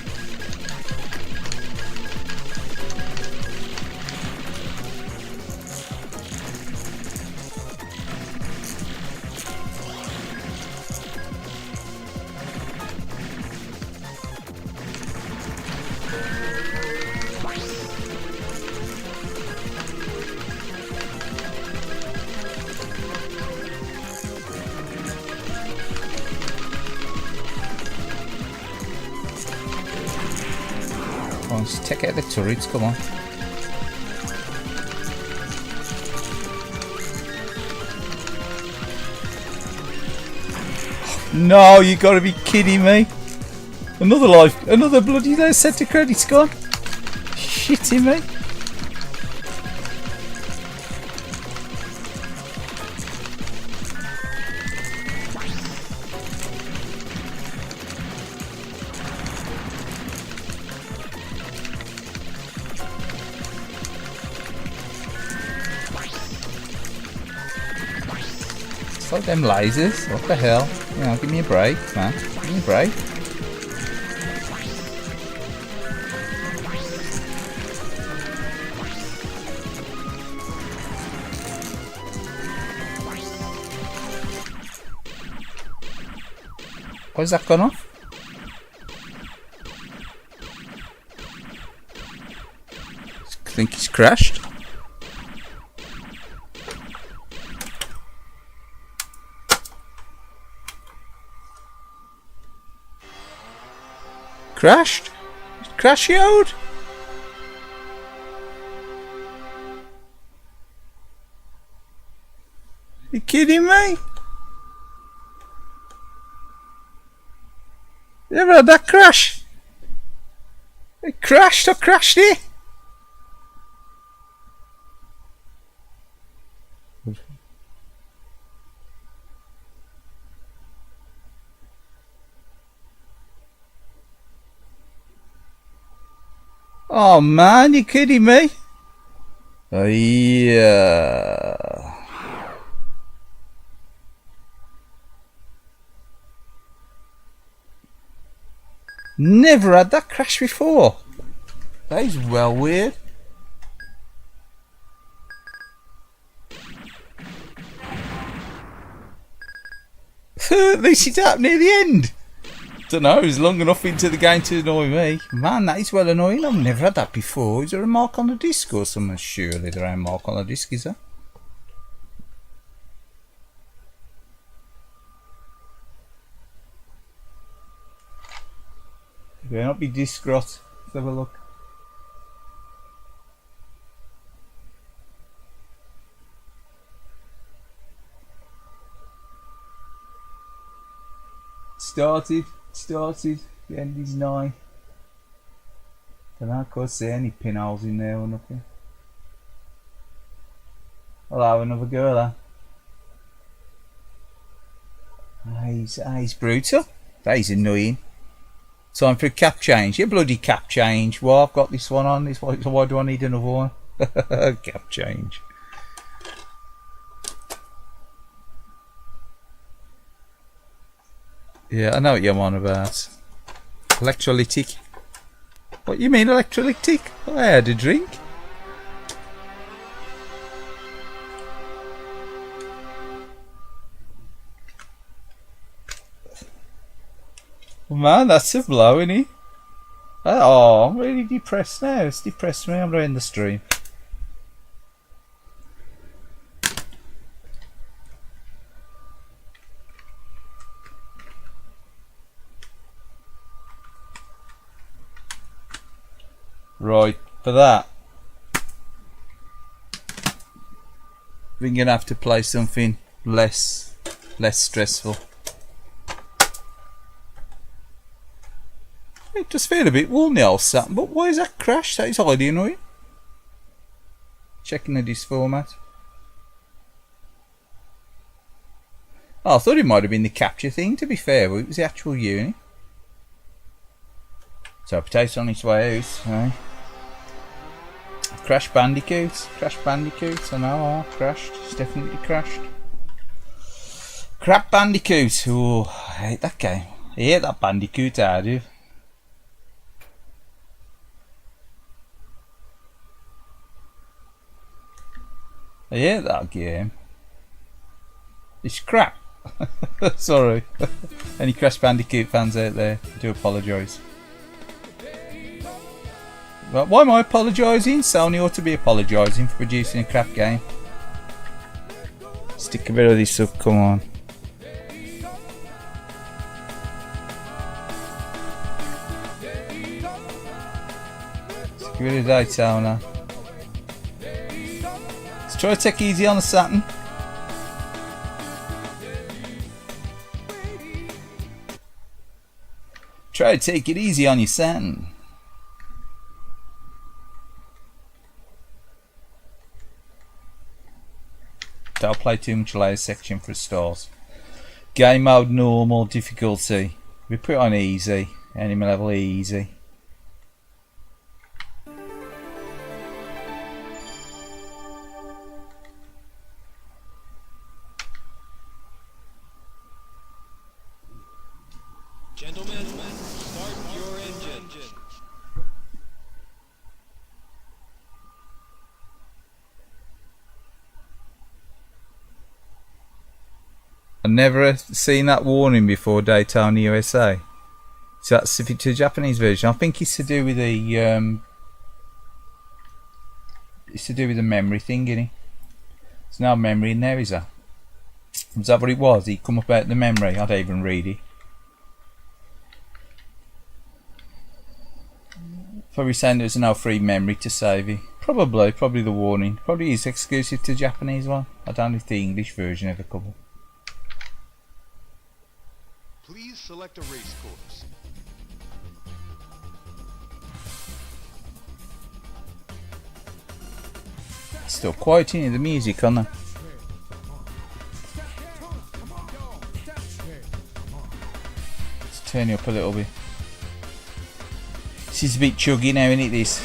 Let's take out the turrets, come on. No, you gotta be kidding me. Another life, another bloody set of credits gone. Shitting me. It's like them lasers. What the hell? You know, give me a break, man. Give me a break. Why's that gone off? I think he's crashed. Crashed? Crash yard? You kidding me? You ever had that crash? It crashed or crashed it? Oh man, you kidding me? Oh yeah. Never had that crash before. That is well weird. At least it's up near the end. Don't know, it was long enough into the game to annoy me. Man, that is well annoying. I've never had that before. Is there a mark on the disc or something? Surely there ain't a mark on the disc, is there? It may not be disc rot. Let's have a look. Started, the end is 9. I can't see any pinholes in there or nothing. I'll have another go at that. He's brutal. That is annoying. Time for a cap change. Yeah, bloody cap change. Well, I've got this one on. This one, so why do I need another one? Cap change. Yeah, I know what you're on about. Electrolytic. What you mean electrolytic? I had a drink. Man, that's a blow, isn't he? Oh, I'm really depressed now. It's depressed me. I'm going to end the stream. Right, for that, we're going to have to play something less stressful. It does feel a bit warm, the old Saturn, but why is that crash? That is highly annoying. Checking the disc format. Oh, I thought it might have been the capture thing, to be fair, but it was the actual unit. So, potato on its way out, right? Crash Bandicoots, I know, crashed, it's definitely crashed. Crap Bandicoot, oh, I hate that game. I hate that Bandicoot, I do. I hate that game. It's crap. Sorry. Any Crash Bandicoot fans out there, I do apologise. But why am I apologising? Sony ought to be apologising for producing a crap game. Stick a bit of this up, come on. Stick a bit of Daytona. Let's try to take it easy on the Saturn. Try to take it easy on your Saturn. Don't play too much later section for stars. Game mode normal difficulty. We put it on easy. Enemy level easy. Gentlemen, start your engine. I've never seen that warning before, Daytona USA. So that's specific to the Japanese version. I think it's to do with the memory thing, isn't it? There's no memory in there, is there? Was that what it was? He come up out the memory. I don't even read it. Probably saying there's no free memory to save it. Probably the warning. Probably is exclusive to the Japanese one. I don't know if the English version ever covered. Please select a race course. Still quiet in the music on there. Let's turn it up a little bit. This is a bit chuggy now, isn't it? This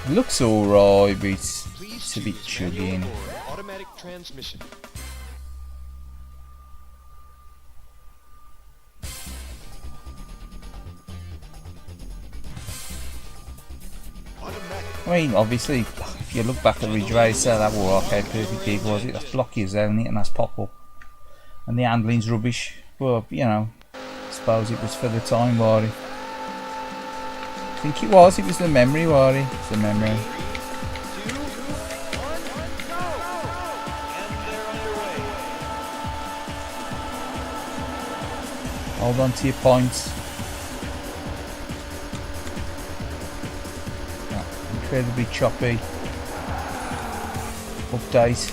it looks alright, but it's a bit chuggy. Innit? Automatic transmission. I mean, obviously, if you look back at Ridge Racer, that was arcade perfect gig, was it? That's blocky as hell, isn't it? And that's pop up. And the handling's rubbish. Well, you know, I suppose it was for the time, was it? I think it was the memory, was it? It's the memory. 3, 2, 1, go! And they're underway. Hold on to your points. Incredibly choppy. Update.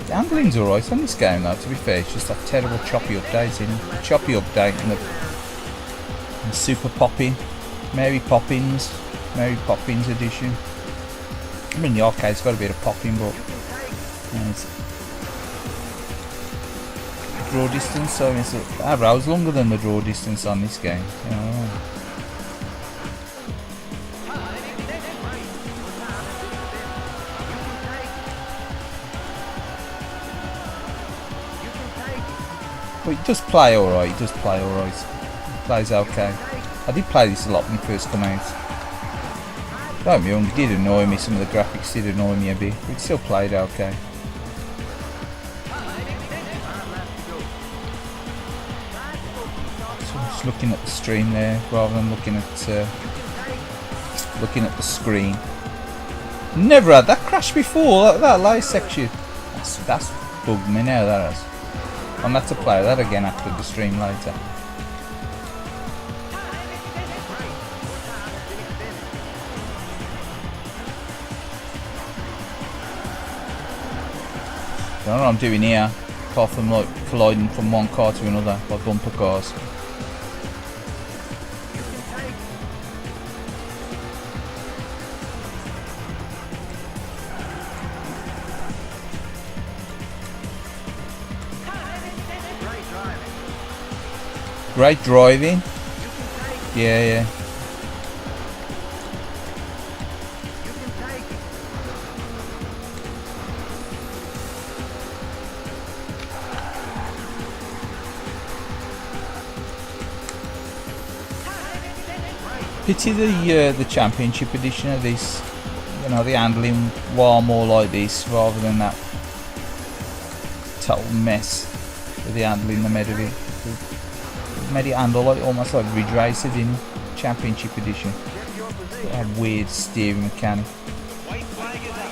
The handling's alright on this game though, to be fair. It's just that terrible choppy update, isn't it? The choppy update and the Super Poppin'. Mary Poppins edition. I mean, the arcade's got a bit of popping, but it's draw distance, so it's arrows longer than the draw distance on this game. You know. But it does play alright. It plays okay. I did play this a lot when it first came out. Don't be wrong, it did annoy me, some of the graphics did annoy me a bit, but it still played okay. So I'm just looking at the stream there, rather than looking at looking at the screen. Never had that crash before. That light section. That's bugged me now. That has. I'm gonna have to play that again after the stream later. I don't know what I'm doing here, apart from like colliding from one car to another, like bumper cars. Great driving. Yeah. Pity the championship edition of this. You know, the handling war more like this rather than that total mess with the handling. They made it handle like almost like Ridge Racer in championship edition. That weird steering mechanic. White flag is out.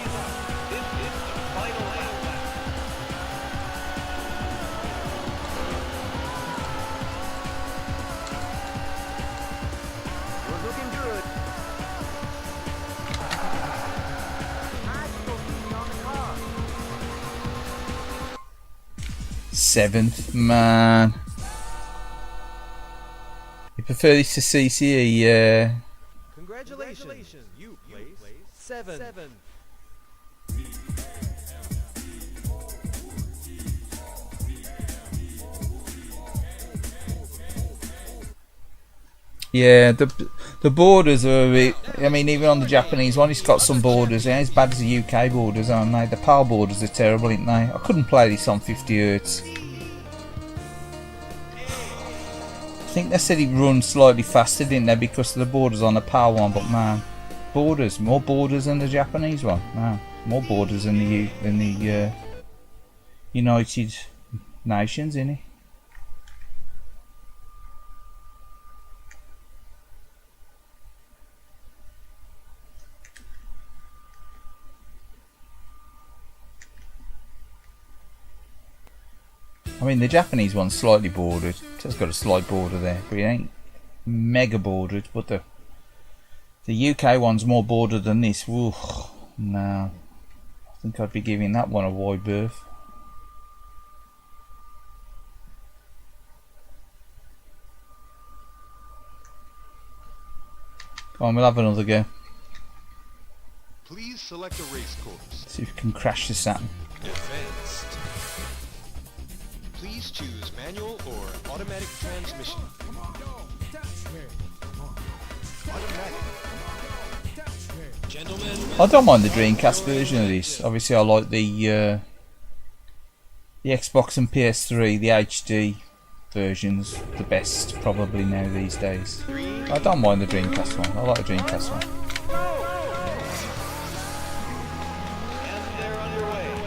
This is the final lap. We're looking good. Seventh, man. You prefer this to CCE? Congratulations. You place 7. Yeah, the borders are a bit. I mean, even on the Japanese one, it's got some borders. It ain't as bad as the UK borders, aren't they? The PAL borders are terrible, aren't they? I couldn't play this on 50 Hz. I think they said it runs slightly faster, didn't they, because of the borders on the PAL one. But man, more borders than the Japanese one. Man, more borders than the United Nations, innit? I mean, the Japanese one's slightly bordered. It's got a slight border there, but it ain't mega bordered. But the UK one's more bordered than this. Ooh, no, I think I'd be giving that one a wide berth. Come on, we'll have another go. Please select a race course. See if we can crash the Saturn. Advanced. Please choose manual or automatic transmission. Automatic. Gentlemen. I don't mind the Dreamcast version of this. Obviously, I like the Xbox and PS3, the HD versions, the best probably now these days. I don't mind the Dreamcast one. I like the Dreamcast one. And they're underway.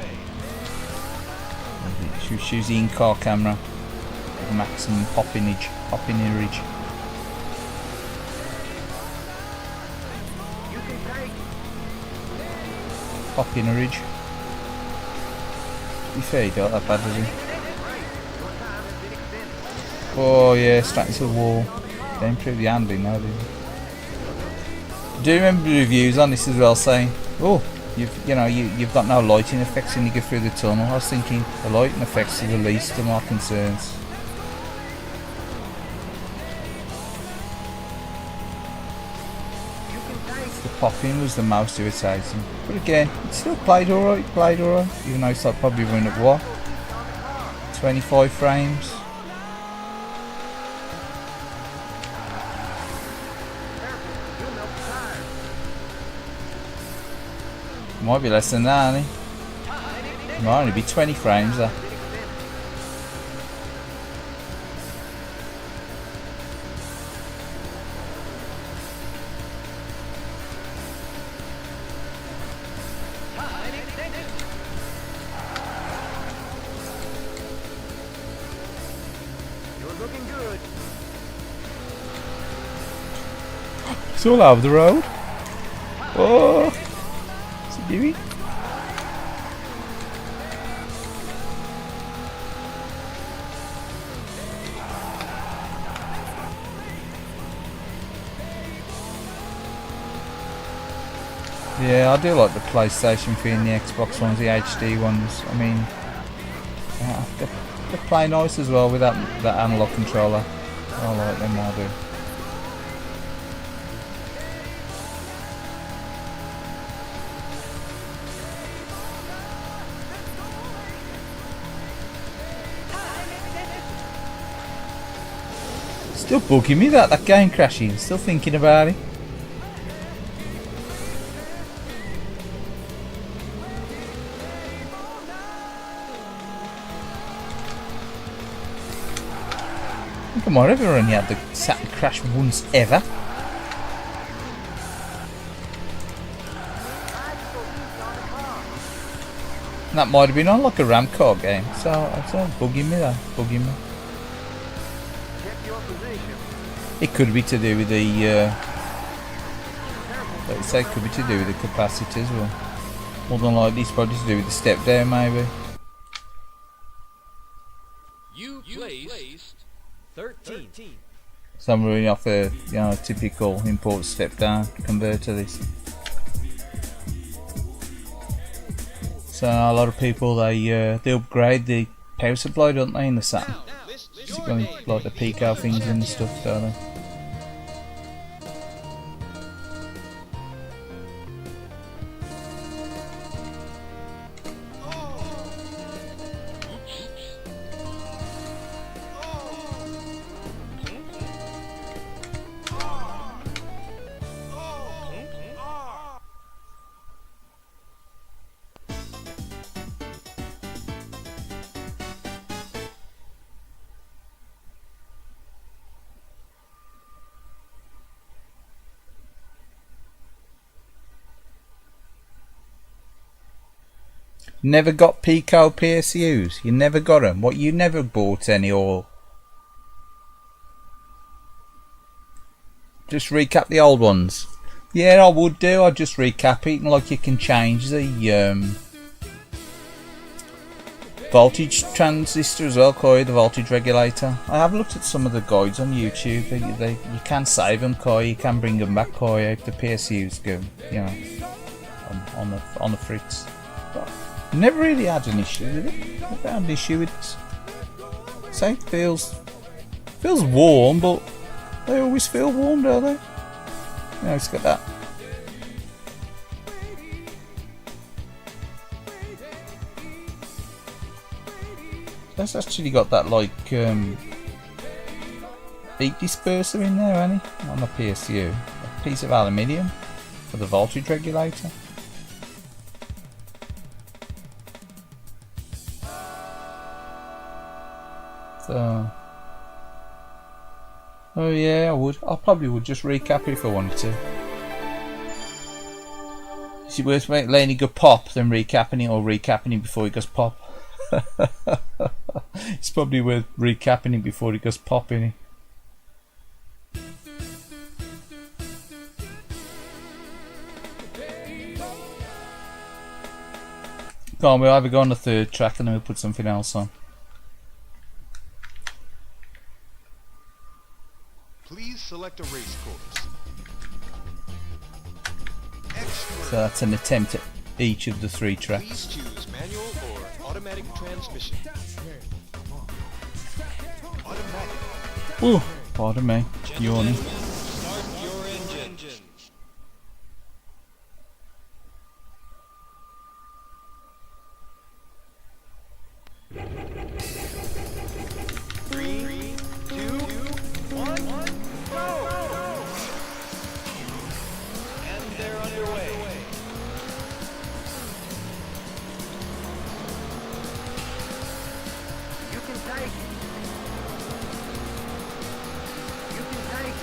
Should use the in-car camera, maximum poppinage. Poppinage. To be fair, you got that bad, does he? Oh yeah, straight into the wall. They improved the handling now, didn't they? I do remember the reviews on this as well saying, oh, you've got no lighting effects when you go through the tunnel. I was thinking the lighting effects are the least of my concerns. The popping was the most irritating. But again, it still played alright, even though it's like probably running at what? 25 frames? Might be less than that, ain't it? Might only be 20 frames there. You're looking good. It's all over the road. Oh, what's he doing? Yeah, I do like the PlayStation 3 and the Xbox ones, the HD ones. I mean, yeah, they play nice as well with that analog controller. I like them, I do. Still bugging me that game crashing. Still thinking about it. Come on, I've only had the Saturn crash once ever. And that might have been on like a ram car game, so it's bugging me there, bugging me. It could be to do with the, like I say, it could be to do with the capacity as well. More than likely, it's probably to do with the step down, maybe. You placed 13. So I'm running off a typical import step down converter. This. So a lot of people they upgrade the power supply, don't they, in the Saturn? Stick on like the Pico things and stuff, don't they? Never got Pico PSUs. You never got them. What? You never bought any, or just recap the old ones? Yeah, I would do. I'd just recap it, and like you can change the voltage transistor as well, Koi, the voltage regulator. I have looked at some of the guides on YouTube. You can save them, Koi. You can bring them back, Koi, if the PSUs go, on the fritz. But never really had an issue with it. Never had an issue with it. Say, it feels warm, but they always feel warm, don't they? It's got that. That's actually got that like heat disperser in there, hasn't it? On the PSU, a piece of aluminium for the voltage regulator. So, oh yeah, I would. I probably would just recap it if I wanted to. Is it worth letting it go pop than recapping it, or recapping it before it goes pop? It's probably worth recapping it before it goes pop, innit? Go on, we'll either go on the third track and then we'll put something else on. Please select a race course. So that's an attempt at each of the three tracks. Please choose manual or automatic transmission. Automatic. Oh, pardon me, yawning. Start your engine. 3, 2, 1, go! And they're underway. You can take it. You can take it.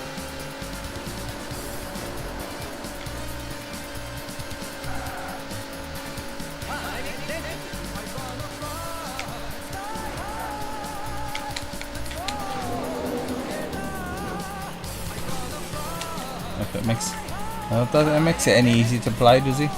If it makes That makes it any easier to play, does it?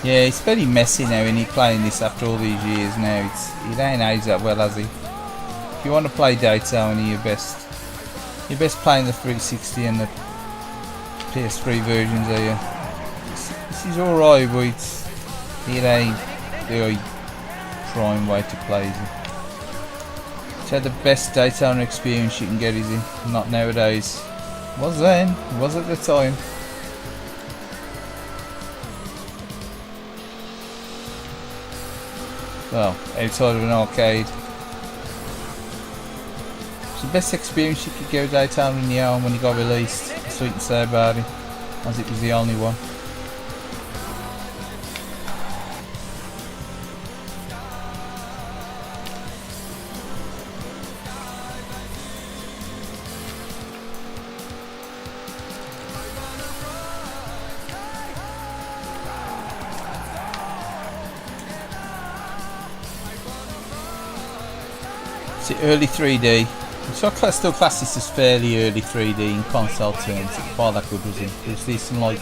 Yeah, it's very messy now when you're playing this after all these years now. It ain't aged that well, has it? If you want to play Daytona, you're best playing the 360 and the PS3 versions, are you? This is alright, but it ain't the prime way to play, is it? It's the best Daytona experience you can get, is it? Not nowadays. It was then, it was at the time. Well, outside of an arcade. It's the best experience you could get with Daytona in your own when it got released. That's what you can say about it, as it was the only one. See, early 3D. So I still class this as fairly early 3D in console terms. It's quite that good, was it? There's these some, like,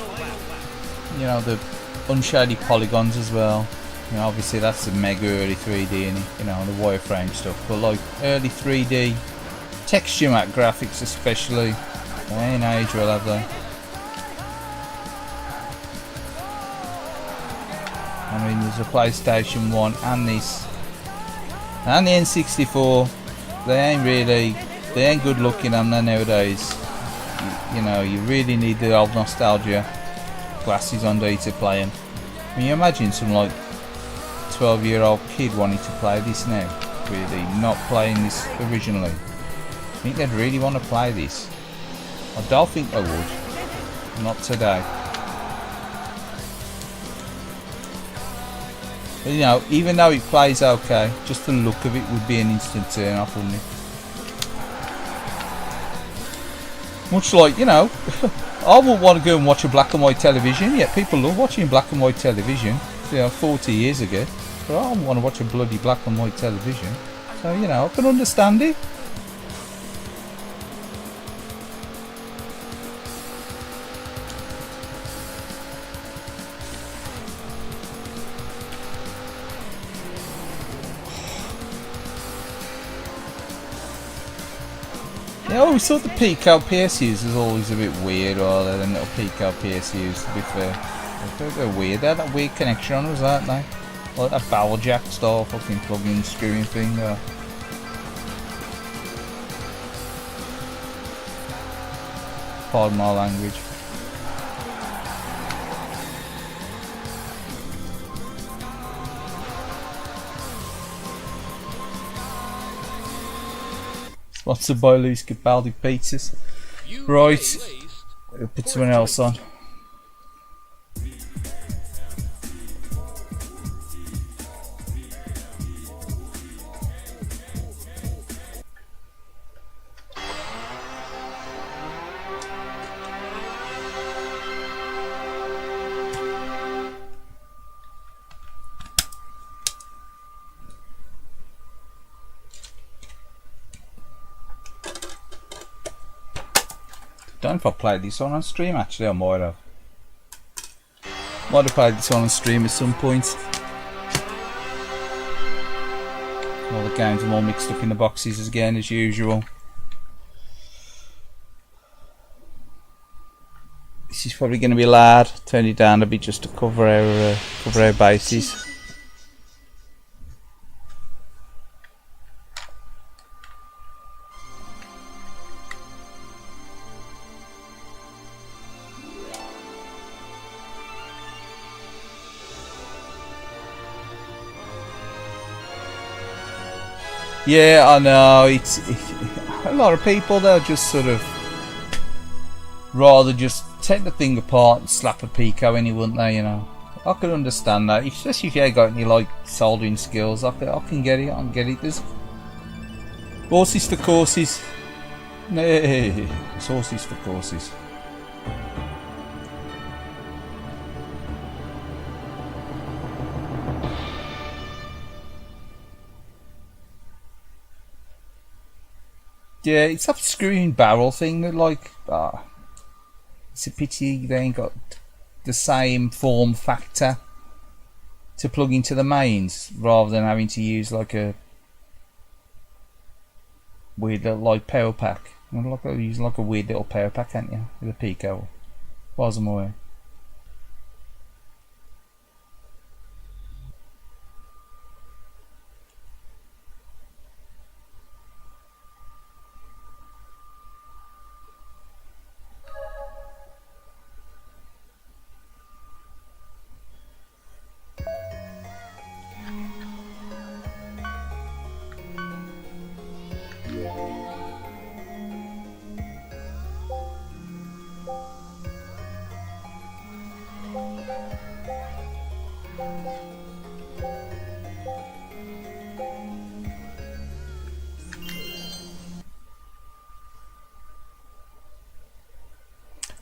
you know, the unshady polygons as well. You know, obviously that's the mega early 3D and, you know, the wireframe stuff. But like early 3D texture map graphics especially, they ain't age well, have they? I mean, there's a PlayStation 1 and this. And the N64, they ain't good looking on there nowadays. You know, you really need the old nostalgia glasses on to play them. I mean, you imagine some like 12-year-old kid wanting to play this now, really, not playing this originally. I think they'd really want to play this. I don't think they would. Not today. But, you know, even though it plays okay, just the look of it would be an instant turn off, wouldn't it? Much like, you know, I wouldn't want to go and watch a black and white television, yet people love watching black and white television, you know, 40 years ago. But I don't want to watch a bloody black and white television. So, you know, I can understand it. Yeah, I always thought the Pico PSUs was always a bit weird, or than little Pico PSUs, to be fair. They're weird. They had that weird connection on us, aren't they? Like that barrel jack style fucking plug-in screwing thing. Pardon my language. Sponsored by Loose Capaldi Pizzas. Right, we'll put something else on. Don't know if I played this one on stream, actually. I might have. Might have played this one on stream at some point. All the games are all mixed up in the boxes again, as usual. This is probably going to be loud. Turn it down a bit just to cover our bases. Yeah, I know. It's a lot of people. They'll just sort of rather just take the thing apart and slap a Pico in it, wouldn't they? You know, I can understand that, especially if you ain't got any like soldering skills. I can get it. I can get it. There's horses for courses. No, it's horses for courses. Yeah, it's that screwing barrel thing that, like, it's a pity they ain't got the same form factor to plug into the mains, rather than having to use like a weird little like power pack. Like use like a weird little power pack, can't you, with a Pico? As I'm aware.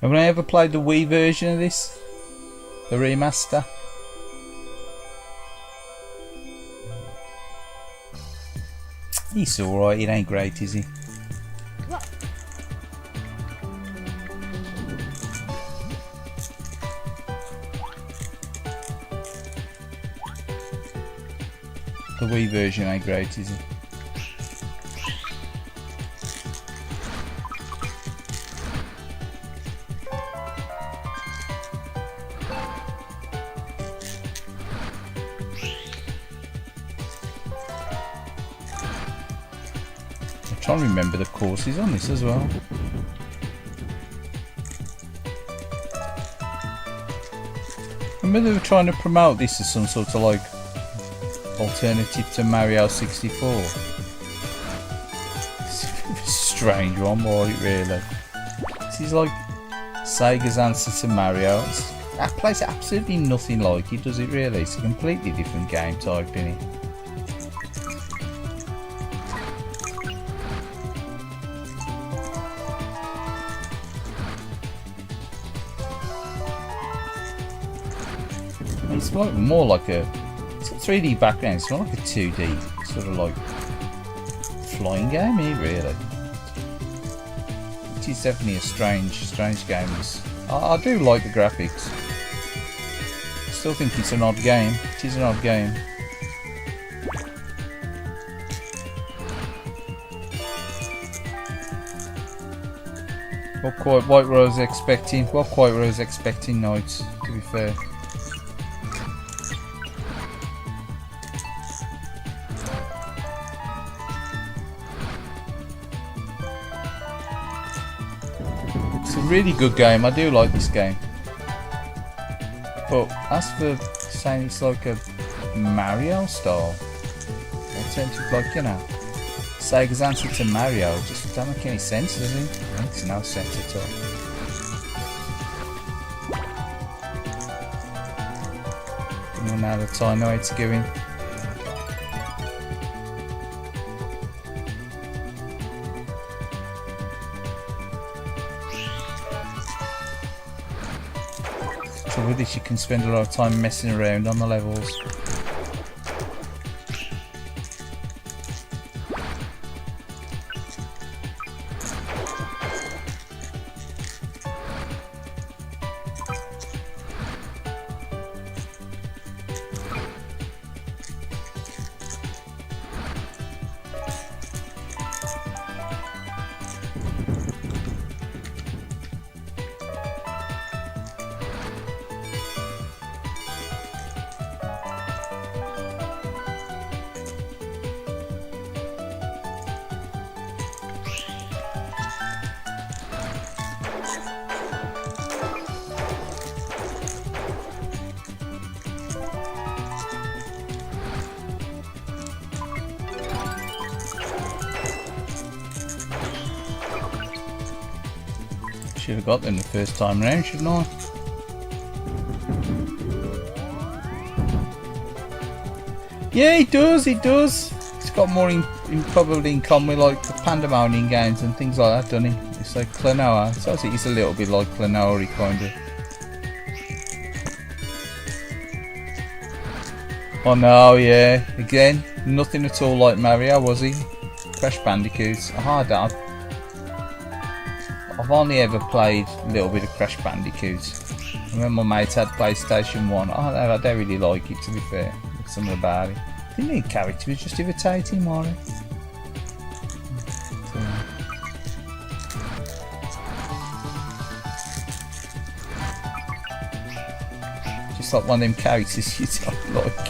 Have I ever played the Wii version of this? The remaster? He's alright, it ain't great, is he? The Wii version ain't great, is it? I'm trying to remember the courses on this as well. Remember they were trying to promote this as some sort of like alternative to Mario 64. It's a strange one, boy, really. This is like Sega's answer to Mario. That plays absolutely nothing like it, does it really? It's a completely different game type, isn't it? It's like more like a 3D background. It's not like a 2D sort of like flying game, is it, really? It is definitely a strange game. I do like the graphics. I still think it's an odd game. It is an odd game. Not quite what I was expecting. Not quite what I was expecting, Knights, to be fair. It's a really good game. I do like this game. But as for saying it's like a Mario style alternative, like, you know, Sega's answer to Mario, just don't make any sense, does it? It makes no sense at all. Come on, now that I know how it's going. So with this you can spend a lot of time messing around on the levels. Should have got them the first time round, shouldn't I? Yeah, it does, it does. It's got more probably in common with like the Pandemonium games and things like that, doesn't it? It's like Klonoa. So I think it's a little bit like Klonoa kind of. Oh no, yeah. Again, nothing at all like Mario, was he? Crash Bandicoots. Oh, I've only ever played a little bit of Crash Bandicoot. I remember my mate had PlayStation 1. I don't really like it, to be fair. Something about it. Didn't need character, it was just irritating, Mario. Just like one of them characters you don't like.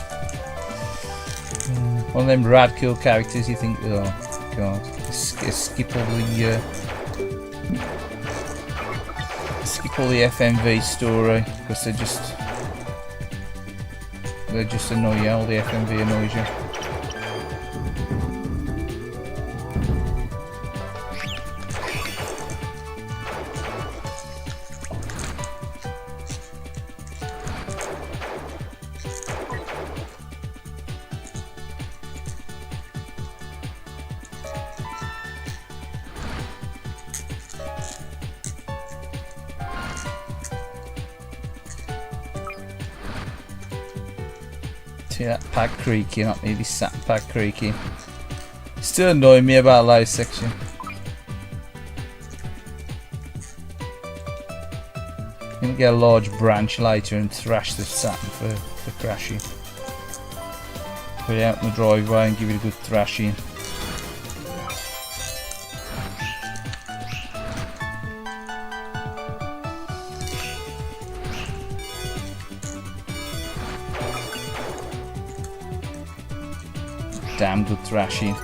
One of them rad cool characters you think, oh god, skip all the FMV story because they just annoy you. All the FMV annoys you. See that pad creaking, not nearly Saturn pad creaking. Still annoying me about low section. I'm gonna get a large branch later and thrash the Saturn for crashing. Put it out in the driveway and give it a good thrashing. Damn good thrashing.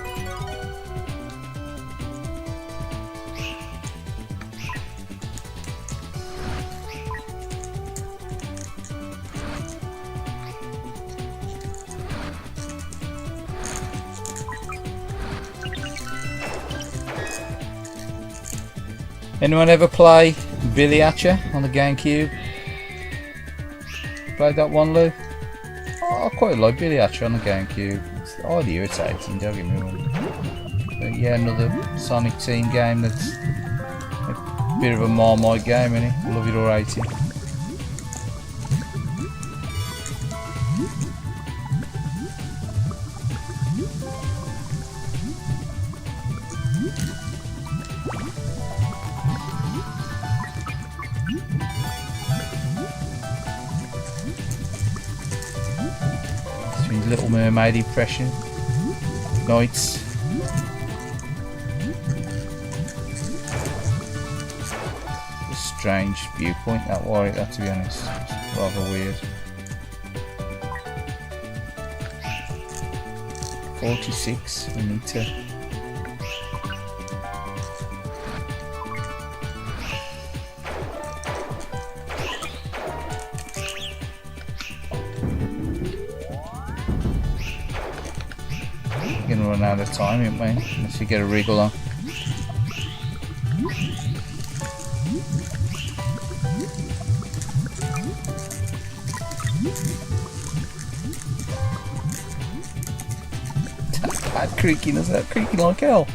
Anyone ever play Billy Hatcher on the GameCube? Played that one, Lou? Oh, I quite like Billy Hatcher on the GameCube. It's highly irritating, don't get me wrong. But yeah, another Sonic Team game that's a bit of a Marmite game, isn't it? Love it or hate it. Little Mermaid impression. Nights. A strange viewpoint that warrior, to be honest. It's rather weird. 46, we need to. Gonna run out of time, ain't we? Unless you get a wriggle on. That creaking, is that creaking like hell?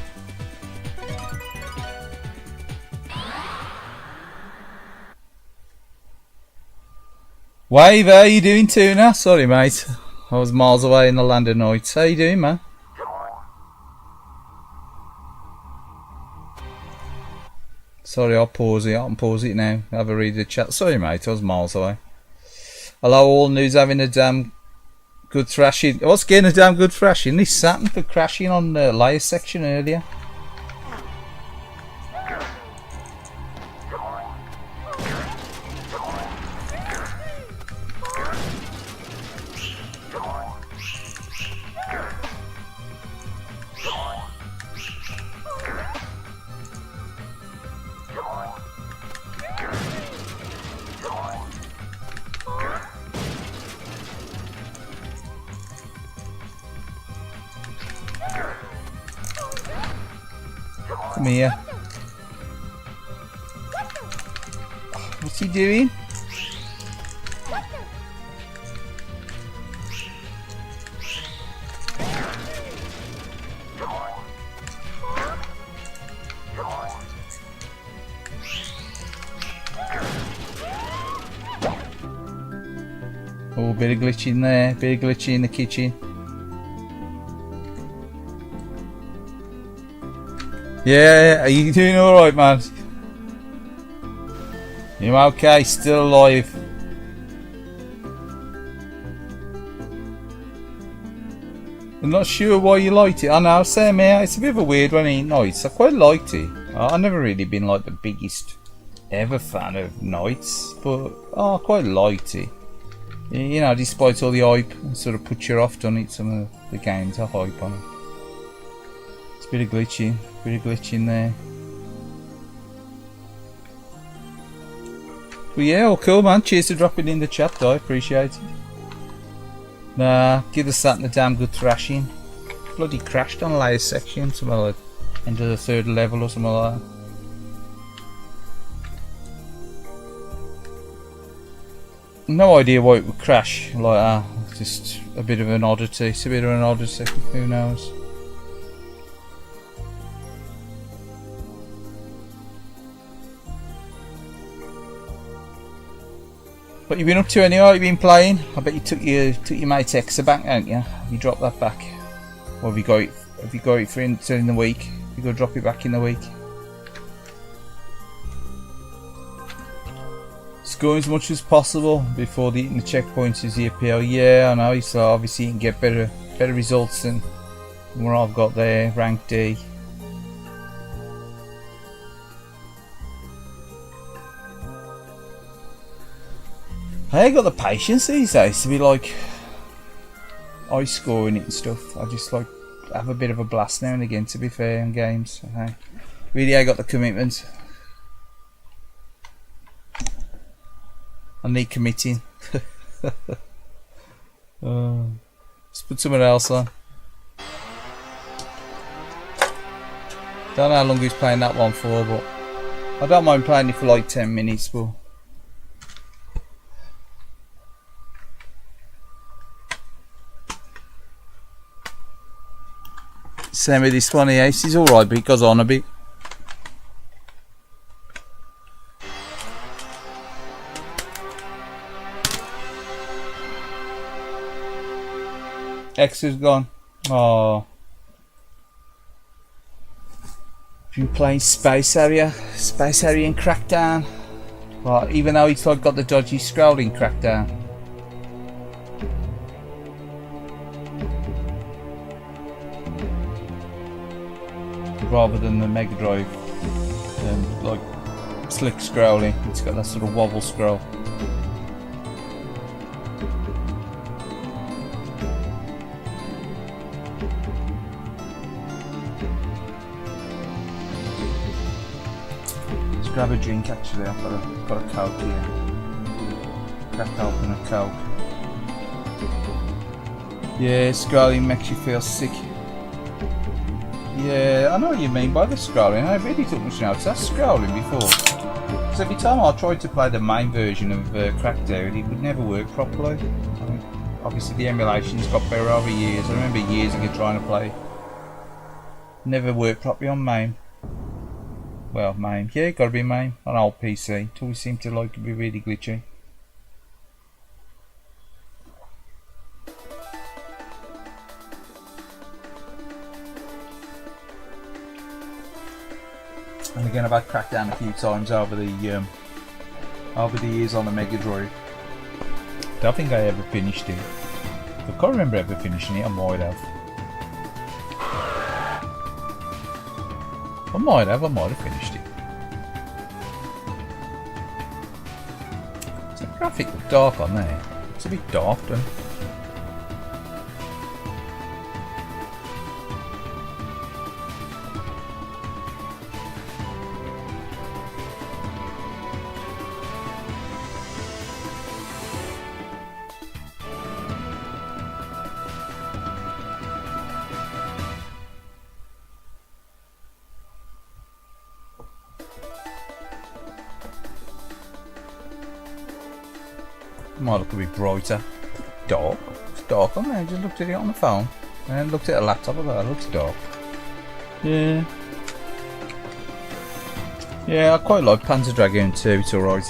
Wave, how you doing, Tuna? Sorry, mate. I was miles away in the land of nights. How you doing, man? Sorry, I'll pause it now. Have a read of the chat. Sorry, mate, I was miles away. Hello, all. News having a damn good thrashing. What's getting a damn good thrashing? This Saturn for crashing on the layer section earlier. Come here. What's he doing? Oh, bit of glitching there, bit of glitching in the kitchen. Yeah, are you doing alright, man? You okay? Still alive? I'm not sure why you liked it. I know, same here. It's a bit of a weird one, ain't Nights. I quite liked it. I've never really been like the biggest ever fan of Nights, but I quite liked it. You know, despite all the hype, it sort of puts you off, doesn't it? Some of the games are hype on it. It's a bit of glitching there. But yeah, all cool, man. Cheers for dropping in the chat, though. I appreciate it. Nah, give the Saturn a damn good thrashing. Bloody crashed on the latest section, something like into the 3rd level or something like that. No idea why it would crash like that. It's just a bit of an oddity. It's a bit of an oddity. Who knows? What you been up to anyway? What you been playing? I bet you took your mate's Exa back, haven't you? Have you dropped that back? Or have you got it for in the week? You go drop it back in the week. Score as much as possible before hitting the checkpoints is the appeal. Yeah, I know. So obviously you can get better results than what I've got there. Rank D. I ain't got the patience these days to be like high scoring it and stuff. I just like have a bit of a blast now and again, to be fair, in games. Really, I got the commitment. I need committing. Let's put someone else on. Don't know how long he's playing that one for, but I don't mind playing it for like 10 minutes, but same with this one here. He's alright, but he goes on a bit. X is gone. Oh. Been playing Space Area and Crackdown. Well, even though he's like got the dodgy scrolling Crackdown. Rather than the Mega Drive, like slick scrolling, it's got that sort of wobble scroll. Let's grab a drink. Actually, I've got a Coke here. Cracked open a Coke. Yeah, scrolling makes you feel sick. Yeah, I know what you mean by the scrolling. I really took much notice. That's scrolling before. Because every time I tried to play the main version of Crackdown, it would never work properly. I mean, obviously the emulation's got better over years. I remember years ago trying to play. Never worked properly on MAME. Well, MAME. Yeah, gotta be MAME. On old PC. It always seemed to like to be really glitchy. And again, I've had Crackdown a few times over the years on the Mega Drive. Don't think I ever finished it. I can't remember ever finishing it. I might have. I might have finished it. It's a graphic dark on there. It's a bit dark, though. Might look a bit brighter. Dark. It's dark on there. I just looked at it on the phone. And then looked at a laptop. I thought it looks dark. Yeah. Yeah, I quite like Panzer Dragoon 2. It's alright.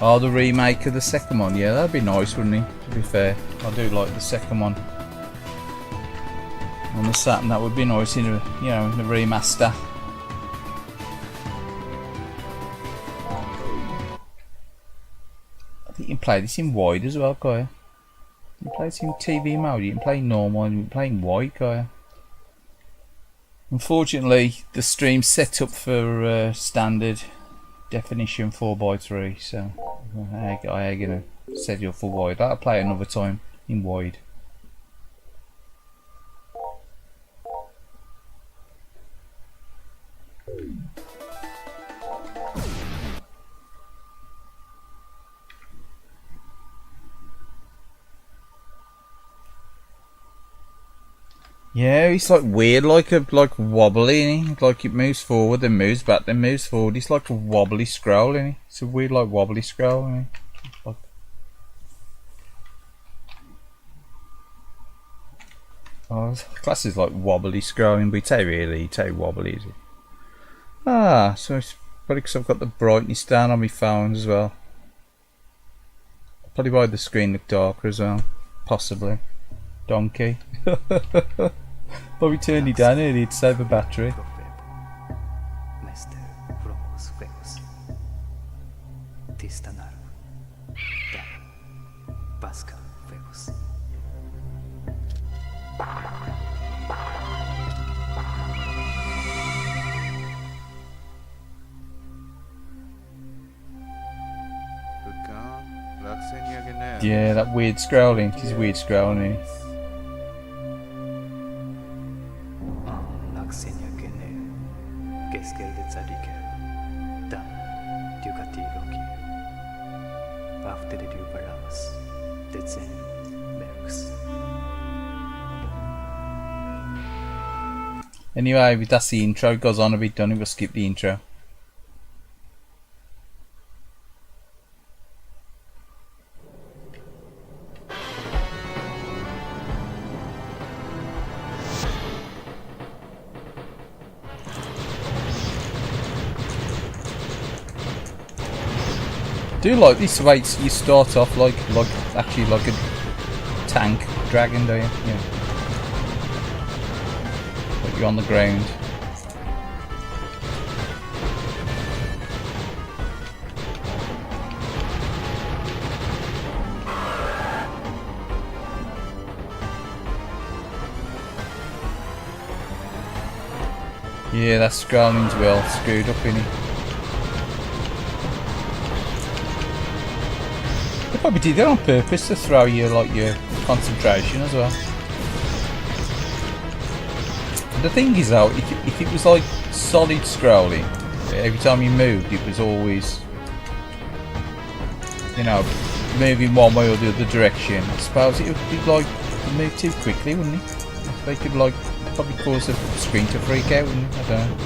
Oh, the remake of the second one. Yeah, that'd be nice, wouldn't it? To be fair. I do like the second one. On the Saturn. That would be nice in a, you know, in a remaster. I think you can play this in wide as well, Kaya. You can play this in TV mode. You can play normal. You can play in wide, Kaya. Unfortunately, the stream's set up for standard definition 4:3, so I ain't gonna set it up for wide. I'll play it another time in wide. Yeah, it's like weird, like wobbly, isn't it? Like it moves forward, then moves back, then moves forward. It's like a wobbly scroll, isn't it? It's a weird, like wobbly scroll, isn't it? Like... Oh, class is like wobbly scrolling, but it's really wobbly, is it? Ah, so it's probably because I've got the brightness down on my phone as well. Probably why the screen looked darker as well, possibly. Donkey. Probably turned it down early to save a battery. Yeah, that weird scrolling. It is weird scrolling. Anyway, that's the intro. It goes on a bit, done it. We'll skip the intro. I do like this way you start off like actually like a tank dragon, do you? Yeah. But you're on the ground. Yeah, that scrolling's well screwed up, innit? They probably did it on purpose to throw you like your concentration as well. The thing is though, if it was like solid scrolling, every time you moved it was always, you know, moving one way or the other direction. I suppose it would be like move too quickly, wouldn't it? They could like probably cause the screen to freak out, wouldn't it? I don't know.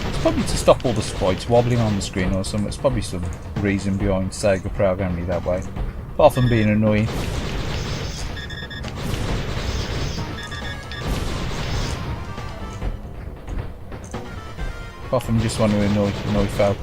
It's probably to stop all the sprites wobbling on the screen or something. It's probably some reason behind Sega programming it that way. Apart from being annoying. Apart from just want to annoy folk.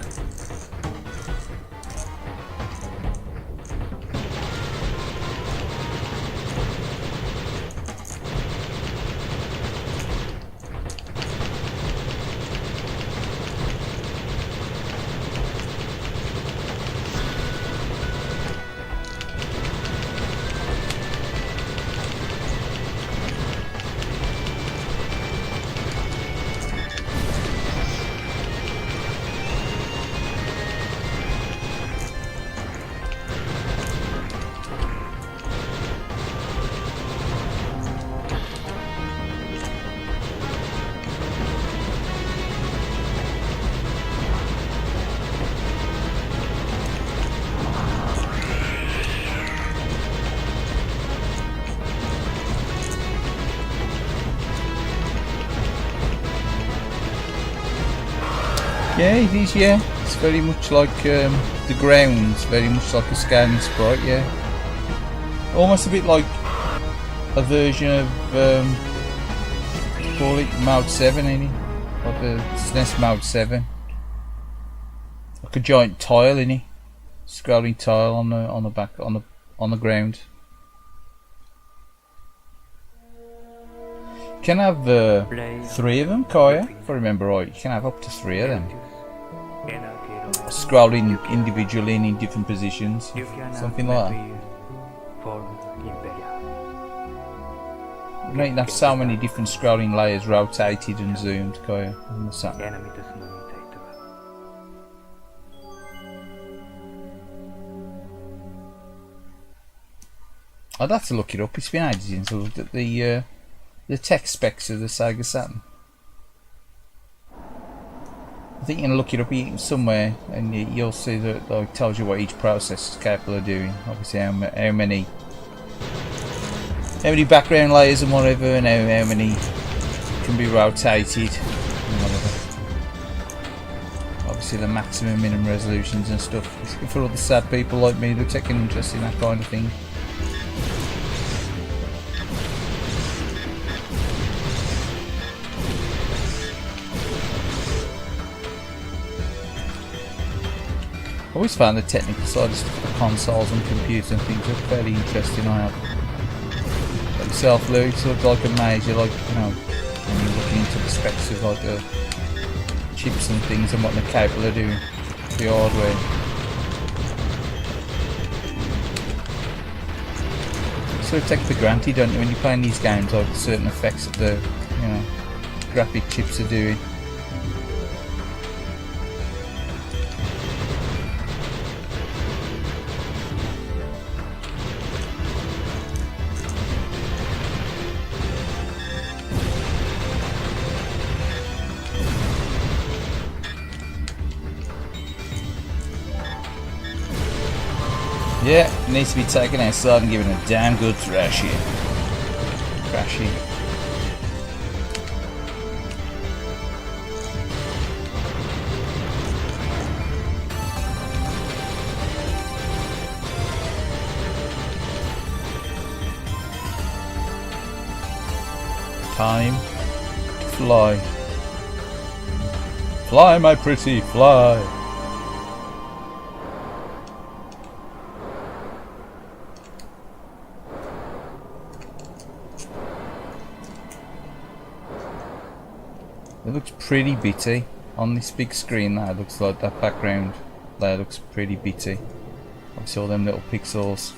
Yeah, it is, yeah. It's very much like the ground's very much like a scaling sprite, yeah. Almost a bit like a version of, call it Mode 7, ain't it? Like the SNES Mode 7. Like a giant tile, ain't it? Scrolling tile on the back, on the ground. Can have 3 of them, Kaya, if I remember right. You can have up to 3 of them. Scrolling individually in different positions, something like that. You don't have so many different scrolling layers rotated and zoomed, Kaya, on the Saturn. I'd have to look it up. It's been ages since I looked at the tech specs of the Sega Saturn. I think you can look it up somewhere, and you'll see that it tells you what each process is capable of doing. Obviously, how many background layers and whatever, and how many can be rotated and whatever. Obviously, the maximum, minimum resolutions and stuff. For all the sad people like me that take an interest in that kind of thing. I always found the technical side of stuff, the consoles and computers and things, are fairly interesting. I have. Like yourself, Lou, you look like a major, like, you know, when you're looking into the specs of like the chips and things and what they're capable of doing, the hardware. You sort of take for granted, don't you, when you're playing these games, like certain effects that the, you know, graphic chips are doing. Yeah, it needs to be taken outside and given a damn good thrashing. Time to fly. Fly, my pretty, fly. It looks pretty bitty on this big screen. That looks like that background there looks pretty bitty. Obviously all them little pixels.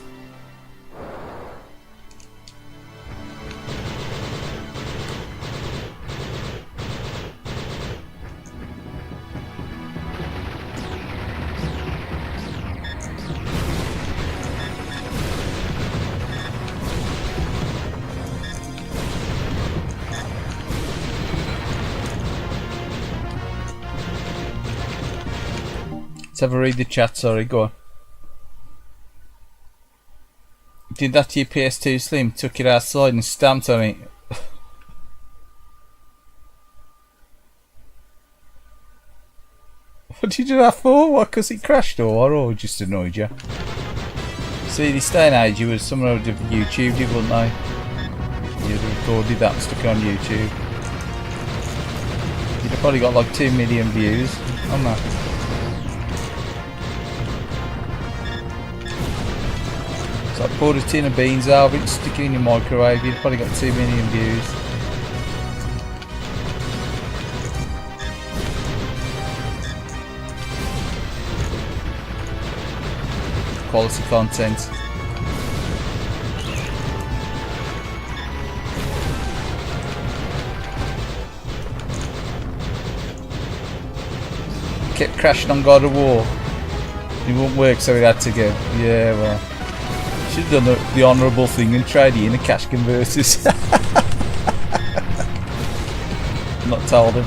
Let's have a read the chat, sorry, go on. Did that to your PS2 Slim, took it outside and stamped on it. What did you do that for? What, because it crashed or just annoyed you? See, this day and age, you was someone who would have YouTubed it, wouldn't they? You'd have recorded that and stuck it on YouTube. You'd have probably got like 2 million views on that. So I poured a tin of beans out of it, stick it in your microwave, you've probably got 2 million views. Quality content. Kept crashing on God of War. It wouldn't work, so it had to go. Yeah, well. Should have done the honourable thing and tried it in the cash converters. Not told him.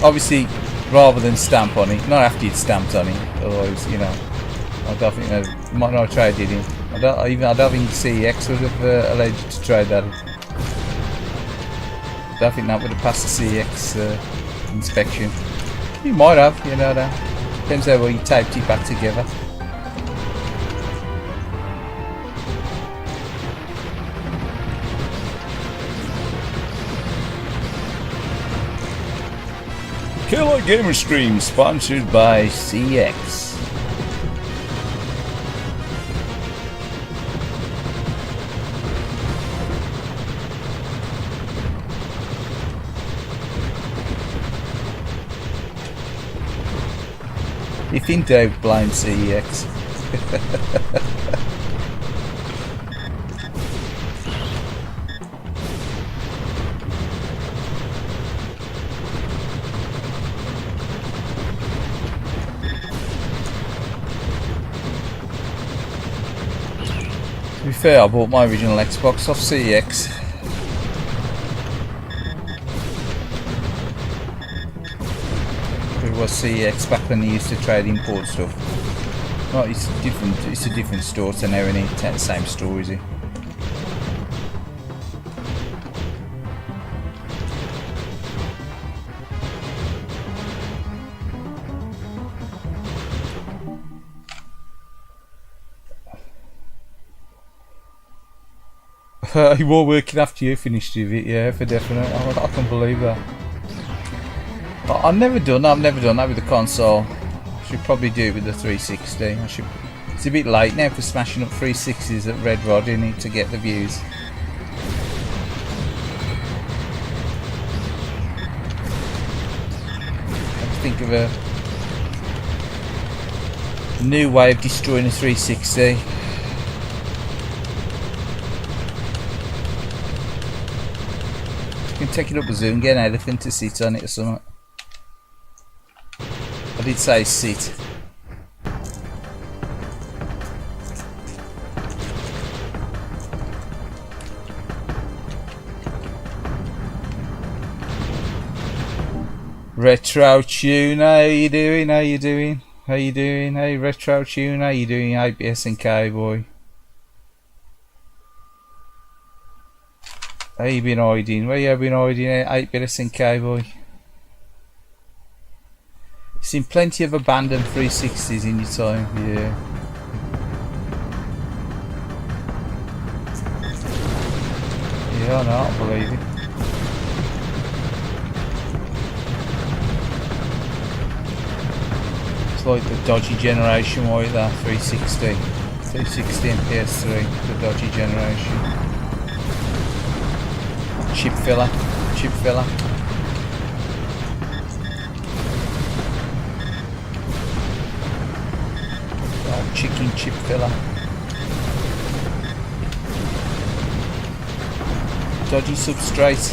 Obviously, rather than stamp on it, not after you'd stamped on it, otherwise, you know, I don't think I might not have tried it in. I don't think CEX would have alleged to try that. I don't think that would have passed the CEX inspection. You might have, you know that. Depends how well you taped it back together. Kaylied Gamer Stream, sponsored by CX. If in doubt, blame CEX. To be fair, I bought my original Xbox off CEX. It was CEX back when they used to trade import stuff. Well, it's different. It's a different store to now, and it's the same store, is it? You were working after you finished with it, yeah, for definite. I can believe that. I've never done that with the console. I should probably do it with the 360. It's a bit late now for smashing up 360s at Red Rod, in it, to get the views. I think of a new way of destroying a 360. You can take it up a zoom, get an elephant to sit on it or something. I did say sit. Retro Tune, how you doing? How you doing? How you doing? Hey Retro Tune, how you doing? ABS and Cowboy. How you been hiding? Where you been hiding? 8-bit and Cowboy. Seen plenty of abandoned 360s in your time, yeah. Yeah, I know, I believe it. It's like the dodgy generation, why that 360 and PS3, the dodgy generation. Chip filler. Chicken chip filler. Dodgy substrate.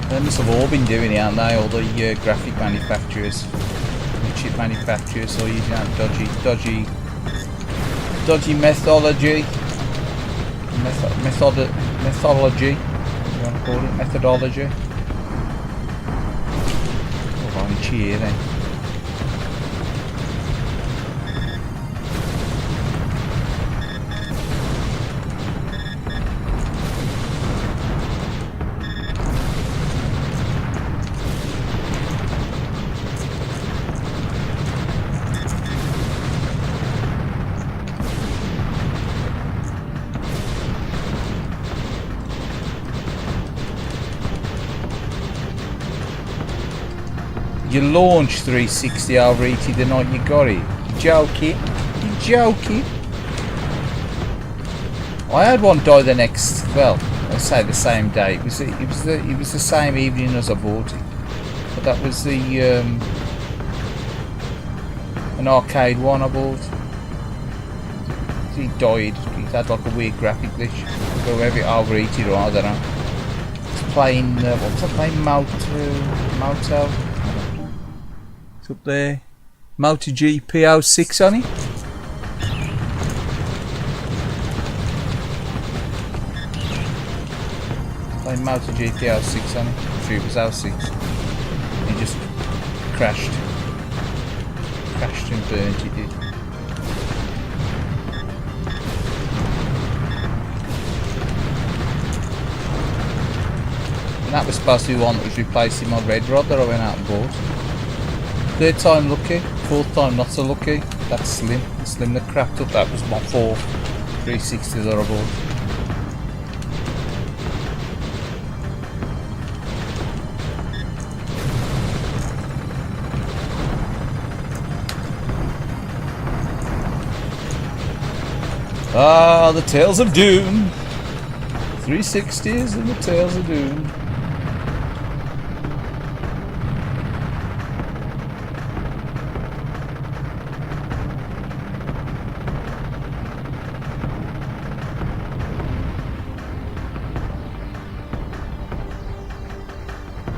They must have all been doing it, haven't they? All the graphic manufacturers, the chip manufacturers, all using that dodgy methodology. Methodology. You want to call it methodology? Oh, only cheer then. You launched 360 overheated the night you got it. You joking? You joking? I had one die the next, well, I'll say the same day. It was the same evening as I bought it. But that was the an arcade one I bought. He died. He had like a weird graphic glitch. Or whether it overheated or I don't know. It's playing what's that playing? Moto. It's up there. MotoGP 06 on it. Playing MotoGP 06 on it. I'm sure it was 06. He just crashed. Crashed and burned, he did. And that was supposed to be one that was replacing my red rod that I went out and bought. Third time lucky, Fourth time not so lucky. That's Slim. Slim that crapped up. That was my fourth 360 that I bought. Ah, the Tales of Doom. 360s and the Tales of Doom.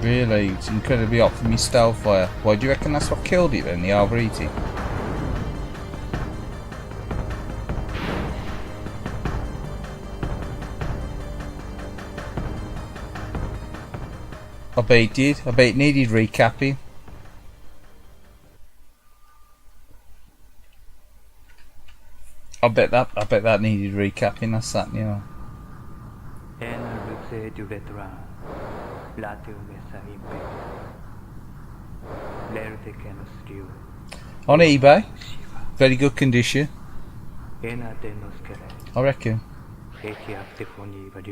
Really, it's incredibly hot for me stove fire. Why do you reckon that's what killed it then, the overheating? I bet it did. I bet it needed recapping. I bet that needed recapping. That's that, you know. On eBay, very good condition. I reckon.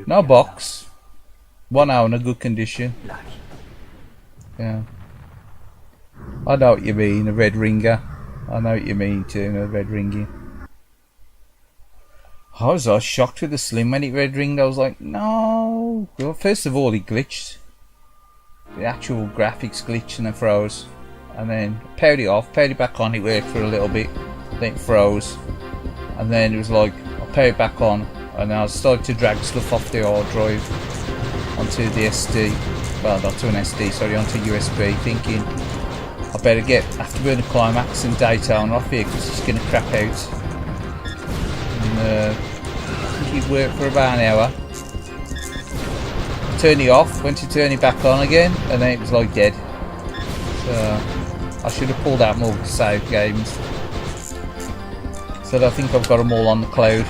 No box. 1 hour in a good condition. Yeah. I know what you mean, a red ringer. I know what you mean too, a red ringing. I was shocked with the Slim when it red ringed. I was like, no. Well, first of all, it glitched. The actual graphics glitched and then froze. And then powered it off, powered it back on, it worked for a little bit. Then it froze. And then it was like, I powered it back on. And then I started to drag stuff off the hard drive onto the SD. Well, not to an SD, sorry, onto USB. Thinking, I better get Afterburner Climax and Daytona off here because it's going to crap out. And I think it worked for about an hour. Turned it off, went to turn it back on again, and then it was like dead. So I should have pulled out more save games. So I think I've got them all on the cloud.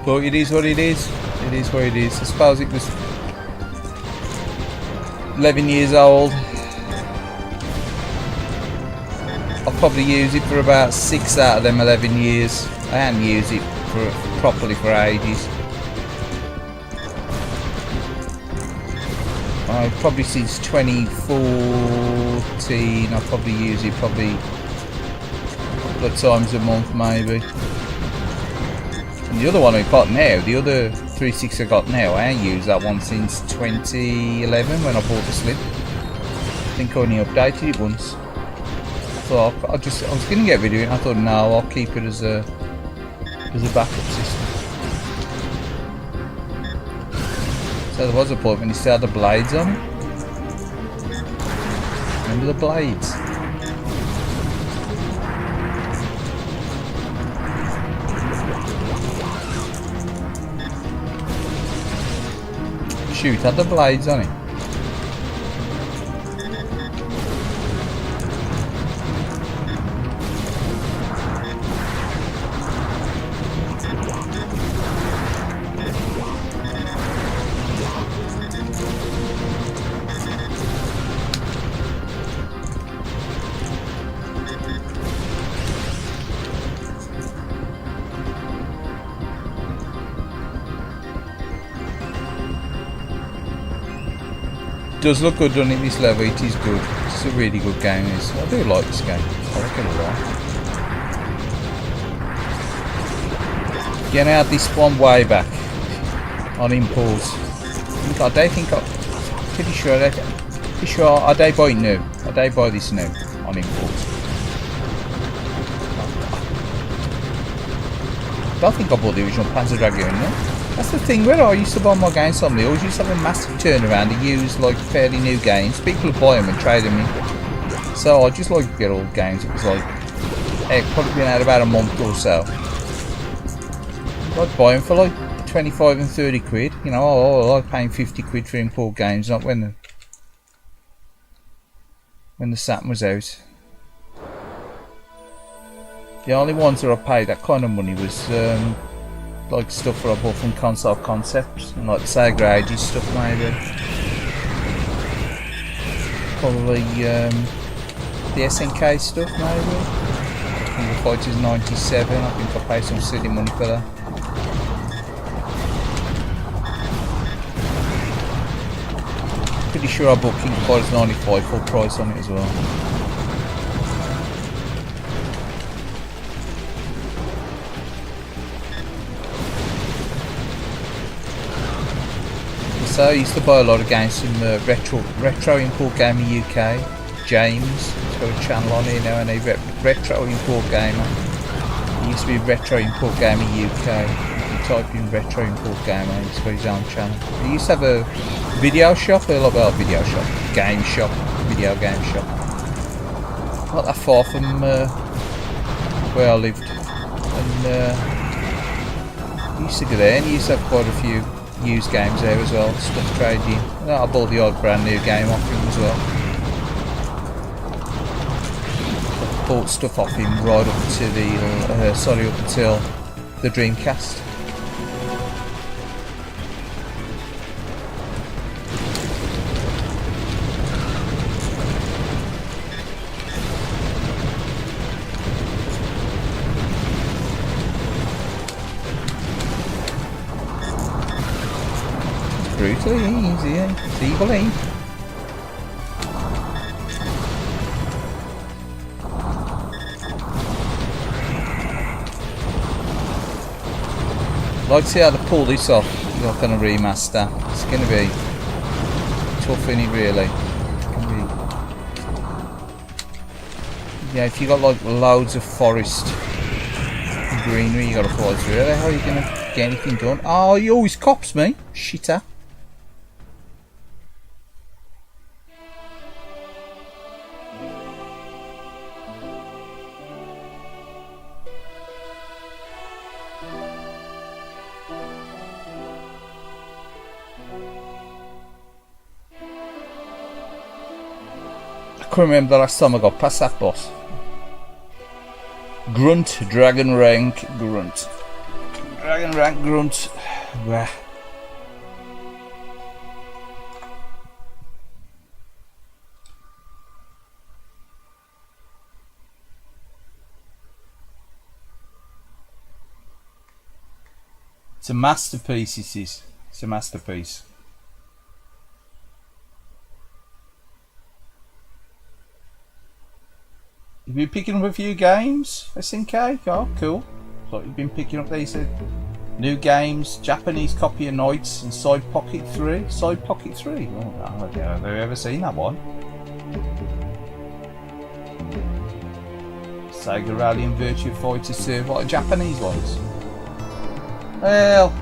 But it is what it is. It is what it is. I suppose it was 11 years old. I'll probably use it for about 6 out of them 11 years. I haven't used it properly for ages. Probably since 2014. I'll probably use it probably a couple of times a month maybe. And the other one I got now, the other 360 I got now, I ain't used that one since 2011 when I bought the Slim. I think I only updated it once. So I was going to get rid of it. I thought, no, I'll keep it as a backup system. So there was a point when you still had the blades on it. Remember the blades? Shoot, had the blades on it. Does look good on it, this level. It is good. It's a really good game. I do like this game. I reckon a lot. Yeah, I had this one way back on impulse. I'm pretty sure I did buy it new. I did buy this new on impulse. I don't think I bought the original Panzer Dragoon now. That's the thing, where I used to buy my games on, they always used to have a massive turnaround to use like fairly new games. People would buy them and trade them in. So I just like to get old games. It was like, it probably been out about a month or so. I'd buy them for like 25 and 30 quid. You know, I like paying 50 quid for import games, not when the Saturn was out. The only ones that I paid that kind of money was like stuff that I bought from Console Concepts, and like the Sega Ages stuff maybe. Probably the SNK stuff maybe. King of Fighters 97, I think I paid some silly money for that. Pretty sure I bought King of Fighters 95 full price on it as well. So I used to buy a lot of games from Retro Import Gamer UK. James, he's got a channel on here now, and a Retro Import Gamer. He used to be Retro Import Gamer UK. If you type in Retro Import Gamer, he's got his own channel. He used to have a video shop, video shop, video game shop. Not that far from where I lived. And he used to go there, and he used to have quite a few used games there as well, stuff trading. I bought the odd brand new game off him as well. I bought stuff off him right up to the up until the Dreamcast. Brutally easy, eh? It's evil, eh? I'd like to see how to pull this off, like on a remaster. It's going to be tough, isn't it, really? Yeah, if you got like loads of forest and greenery you got to fly through, how are you going to get anything done? Oh, he always cops me, shitter. I can't remember the last time I got past that boss. Grunt, Dragon Rank, Grunt. Dragon Rank, Grunt. Bah. It's a masterpiece, it is. It's a masterpiece. You've been picking up a few games, SNK? Oh, cool. Like you've been picking up these new games, Japanese copy of Knights and Side Pocket 3. Side Pocket 3? Oh, no, I've never ever seen that one. Sega Rally and Virtua Fighter 2. What are Japanese ones? Well,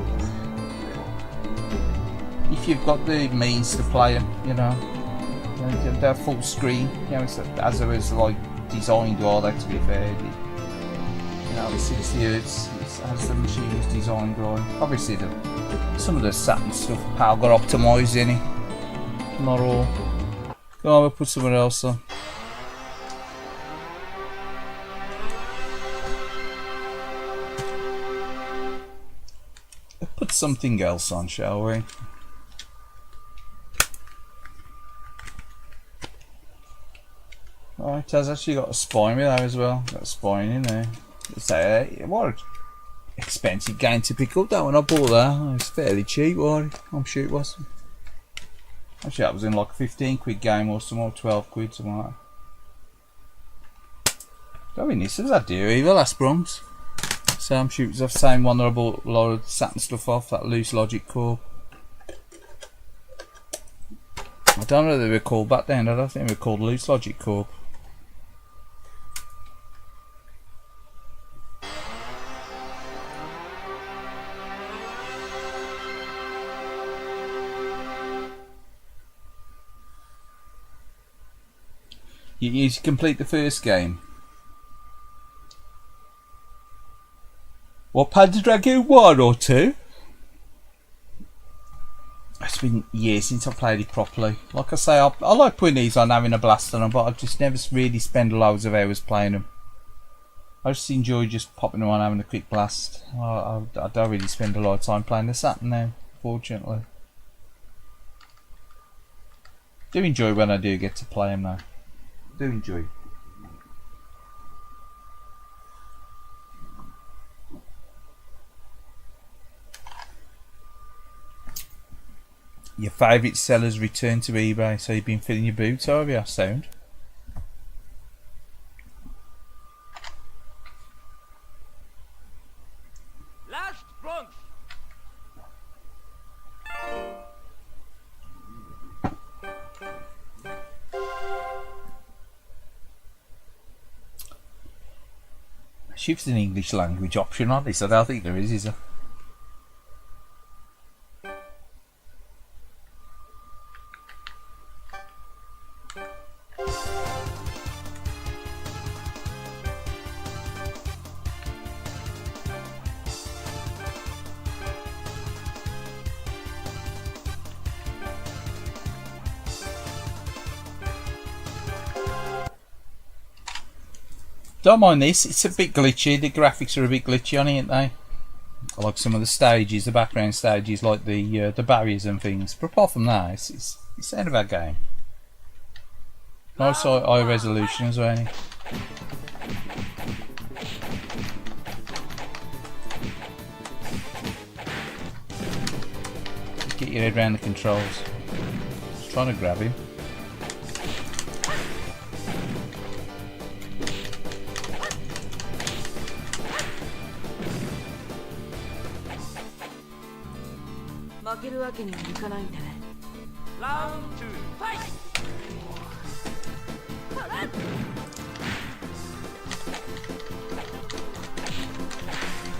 if you've got the means to play them, you know, they're full screen, you know, as it was like designed all that, to be fair. You know, the 60 Hz as the machine was designed, right? Obviously some of the Saturn stuff power got optimised in it. Not all. Go on, we'll put somewhere else on. We'll put something else on, shall we? Right, it has actually got a spine with that as well. Got a spine in there. It's what an expensive game to pick up that when I bought that. It's fairly cheap, wasn't it? I'm sure it was. Actually, that was in like a 15 quid game or something, or 12 quid, something like that. Very nice. Is that Dear Evil? That's Bronx. So I'm sure it was the same one that I bought a lot of Saturn stuff off, that Loose Logic Core. I don't know what they were called back then. I don't think they were called Loose Logic Core. You need to complete the first game. What, Panzer Dragoon 1 or 2? It's been years since I played it properly. Like I say, I like putting these on, having a blast on them, but I just never really spend loads of hours playing them. I just enjoy just popping on, having a quick blast. I don't really spend a lot of time playing the Saturn now, fortunately. Do enjoy when I do get to play them though. Do enjoy. Your favourite sellers return to eBay, so you've been filling your boots, have you? Sound. Last Bronx. Shift an English language option on this. I don't think there is there? Don't mind this, it's a bit glitchy, the graphics are a bit glitchy on it, aren't they? I like some of the stages, the background stages, like the barriers and things. But apart from that, it's the end of our game. Nice high resolution as well. Get your head around the controls. Just trying to grab him. Round 2. Fight.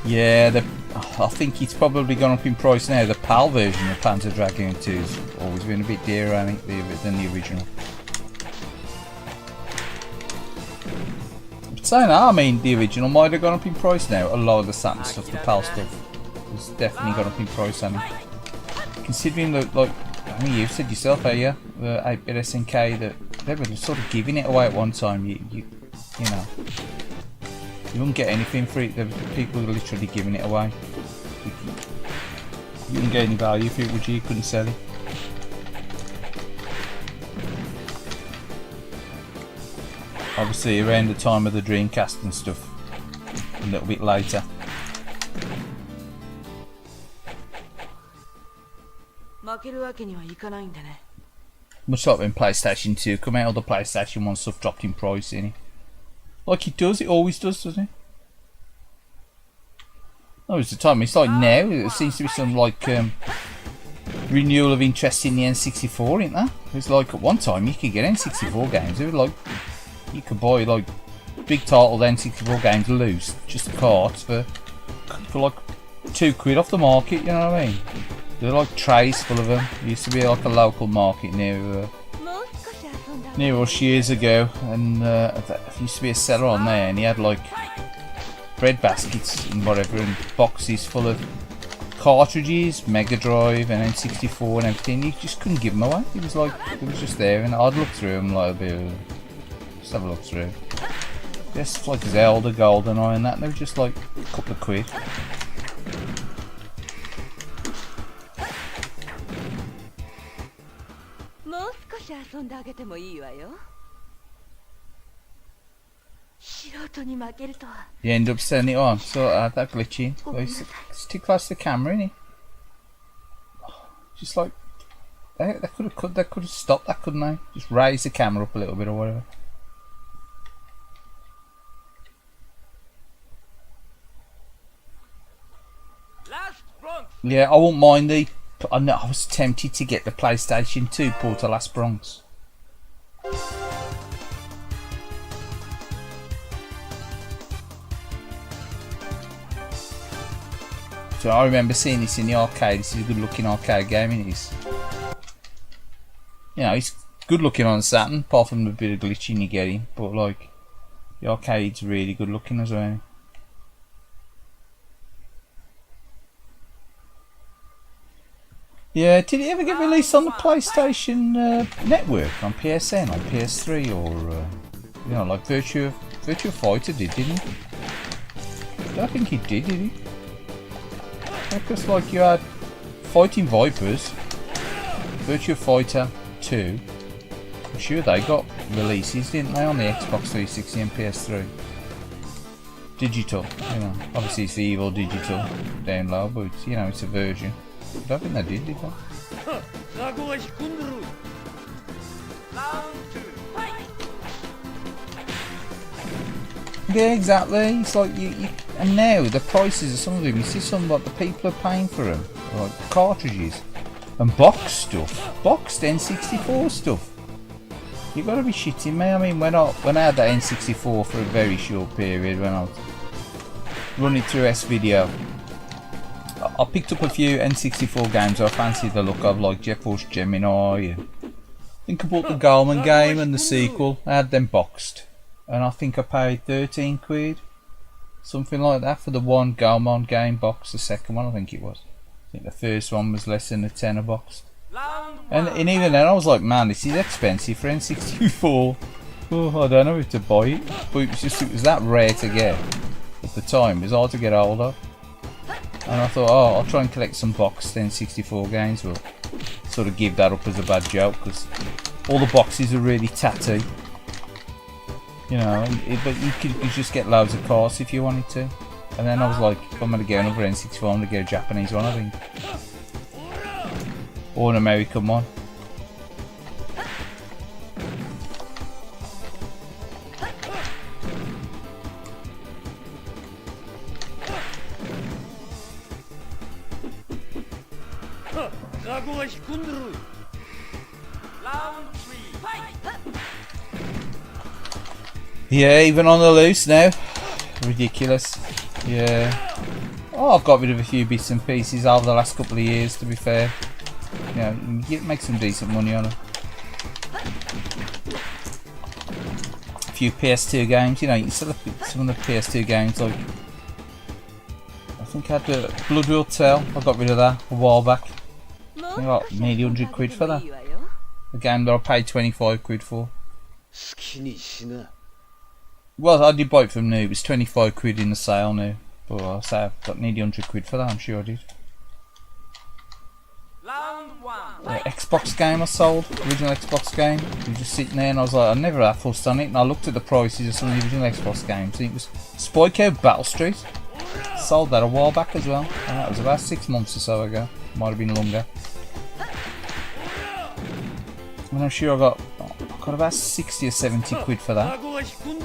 Yeah, I think it's probably gone up in price now. The PAL version of Panzer Dragoon 2 has always been a bit dearer, I think, than the original. But saying that, I mean, the original might have gone up in price now. A lot of the Saturn stuff, the PAL stuff, has definitely gone up in price, I think. Considering that, like, I mean, you've said yourself earlier, the 8-bit SNK, that they were sort of giving it away at one time. You know, you wouldn't get anything for it. There were people literally giving it away. You wouldn't get any value for it, would you? You couldn't sell it. Obviously, around the time of the Dreamcast and stuff, a little bit later. Much like when PlayStation 2 come out, all the PlayStation 1 stuff dropped in price, innit? Like it does, it always does, doesn't it? Oh, it's the time, it's like now, there seems to be some like renewal of interest in the N64, isn't there? It's like at one time you could get N64 games, it was like, you could buy like big title N64 games loose, just the carts for like £2 off the market, you know what I mean? They're like trays full of them. There used to be like a local market near us years ago, and there used to be a seller on there, and he had like bread baskets and whatever, and boxes full of cartridges, Mega Drive and N64 and everything. You just couldn't give them away. It was like, it was just there, and I'd look through them like a bit. Just have a look through. Just like Zelda, GoldenEye and that, and they were just like a couple of quid. You end up setting it on, so that glitching. It's too close to the camera, isn't it? Just like they could have stopped that, couldn't they? Just raise the camera up a little bit or whatever. Yeah, I won't mind the. I was tempted to get the PlayStation 2 port to Last Bronx. So I remember seeing this in the arcade. This is a good looking arcade game, it is. You know, it's good looking on the Saturn, apart from the bit of glitching you're getting, but like, the arcade's really good looking as well. Yeah, did it ever get released on the PlayStation Network, on PSN, on PS3, or you know, like Virtua Fighter did, didn't it? I don't think he did he? Because like you had Fighting Vipers, Virtua Fighter 2. I'm sure they got releases, didn't they, on the Xbox 360 and PS3? Digital, you know. Obviously it's the evil digital download, but it's, you know, it's a version. I don't think they did they? Yeah, exactly. It's like you and now the prices of some of them, you see some like the people are paying for them, like cartridges and box stuff, boxed N64 stuff. You gotta be shitting me. I mean, when I had that N64 for a very short period, when I was running through S-Video, I picked up a few N64 games I fancied the look of, like Jet Force Gemini. And I think I bought the Goldman game and the sequel. I had them boxed. And I think I paid 13 quid, something like that, for the one Goemon game box. The second one, I think it was. I think the first one was less than a tenner box. And even then I was like, man, this is expensive for N64. Oh, I don't know if to buy it. But it was that rare to get at the time. It was hard to get hold of. And I thought, oh, I'll try and collect some boxed N64 games. But sort of give that up as a bad joke, because all the boxes are really tatty. You know, but you could just get loads of cards if you wanted to. And then I was like, if I'm going to get another N64, I'm going to get a Japanese one, I think. Or an American one. Yeah, even on the loose now. Ridiculous. Yeah. Oh, I've got rid of a few bits and pieces over the last couple of years, to be fair. Yeah, you make some decent money on them. A few PS2 games, you know, you can sell some of the PS2 games, like I think I had the Blood Will Tell. I got rid of that a while back. I think I got nearly 100 quid for that. A game that I paid 25 quid for. Well, I did buy it from new. It was 25 quid in the sale now. But I say I got nearly 100 quid for that, I'm sure I did. Xbox game I sold, original Xbox game. It was just sitting there and I was like, I never had fussed on it, and I looked at the prices of some of the original Xbox games. And it was Spyco Battle Street. Sold that a while back as well. And that was about 6 months or so ago. Might have been longer. And I'm sure I got about 60 or 70 quid for that.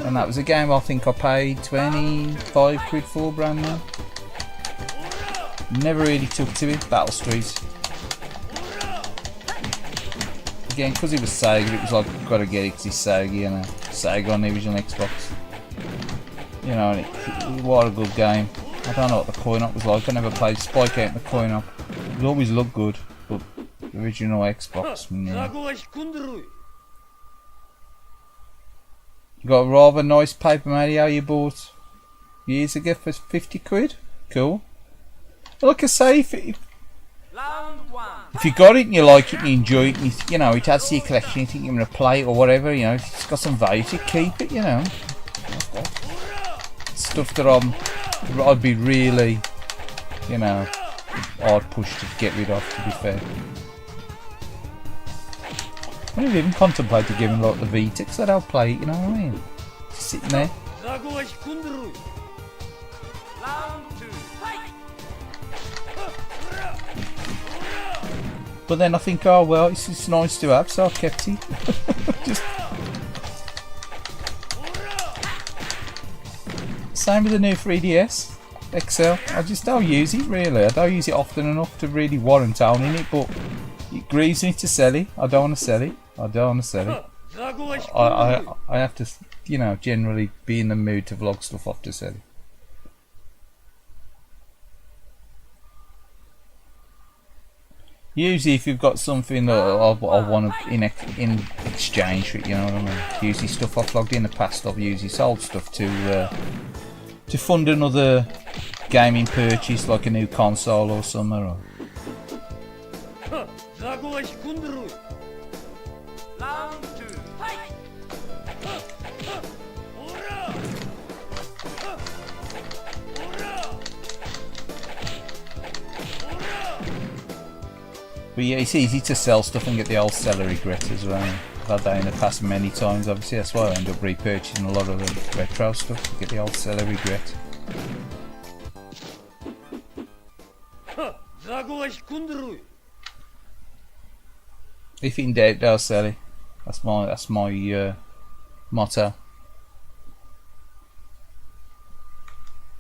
And that was a game I think I paid 25 quid for, brand new. Never really took to it, Battle Street. Again, because it was Sega, it was like, gotta get it because it's Sega, you know. Sega on the original Xbox. You know, and it was a good game. I don't know what the coin-op was like. I never played Spike Out in the coin-op. It always looked good, but the original Xbox, yeah. Got a rather nice Paper Mario you bought years ago for 50 quid. Cool. Like I say, if you got it and you like it and you enjoy it, and you know, it adds to your collection, you think you're going to play it or whatever, you know, if it's got some value to keep it, you know. Stuff that I'd be really, you know, hard pushed to get rid of, to be fair. I never even contemplated giving like the Vita, because I don't play it, you know what I mean? Just sitting there. But then I think, oh well, it's nice to have, so I kept it. Just same with the new 3DS XL. I just don't use it really. I don't use it often enough to really warrant owning it, but it grieves me to sell it. I don't want to sell it. I don't want to sell it. I have to, you know, generally be in the mood to vlog stuff off to sell it. Usually if you've got something that I want to in exchange for it, you know what I mean. Usually stuff I've vlogged in the past, I've usually sold stuff to fund another gaming purchase, like a new console or something. Or But yeah, it's easy to sell stuff and get the old celery grit as well. I've had that in the past many times, obviously. That's why I end up repurchasing a lot of the retro stuff to get the old celery grit. If in doubt, they'll sell it. That's my motto.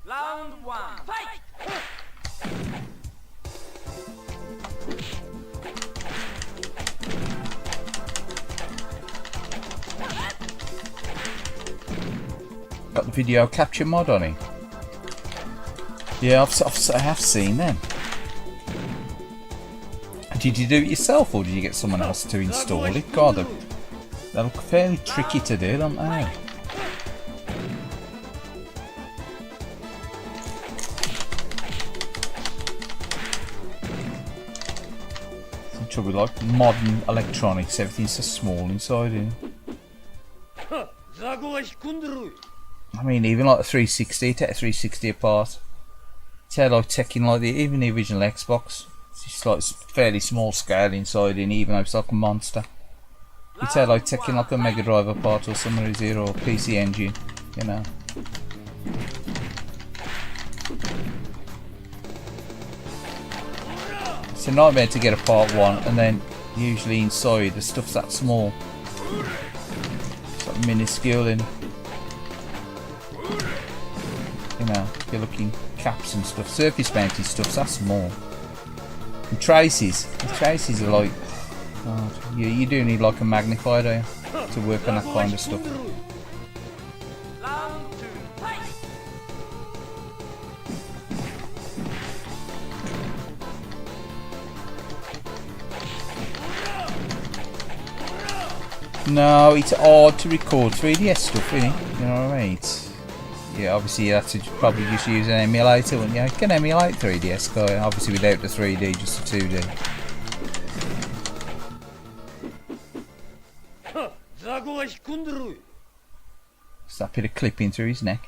Round one, fight! Got the video capture mod on it. Yeah, I have seen them. Did you do it yourself or did you get someone else to install it? God, they look fairly tricky to do, don't they? Some trouble with like modern electronics, everything's so small inside here. I mean, even like the 360, take the 360 apart. It's how like taking like even the original Xbox. It's just like fairly small scale inside in, even though it's like a monster. It's how like taking like a Mega Drive apart or something is here, or a PC Engine, you know. It's a nightmare to get apart one, and then usually inside the stuff's that small. It's like minuscule in. You know, you're looking caps and stuff, surface mounted stuff's that small. And traces, the traces are like, God, you do need like a magnifier there to work on that kind of stuff. No, it's hard to record 3DS stuff, really. You know what I mean? Yeah, obviously you have to probably just use an emulator, wouldn't you? You can emulate 3DS, guy, obviously without the 3D, just the 2D. Just that bit of clipping through his neck.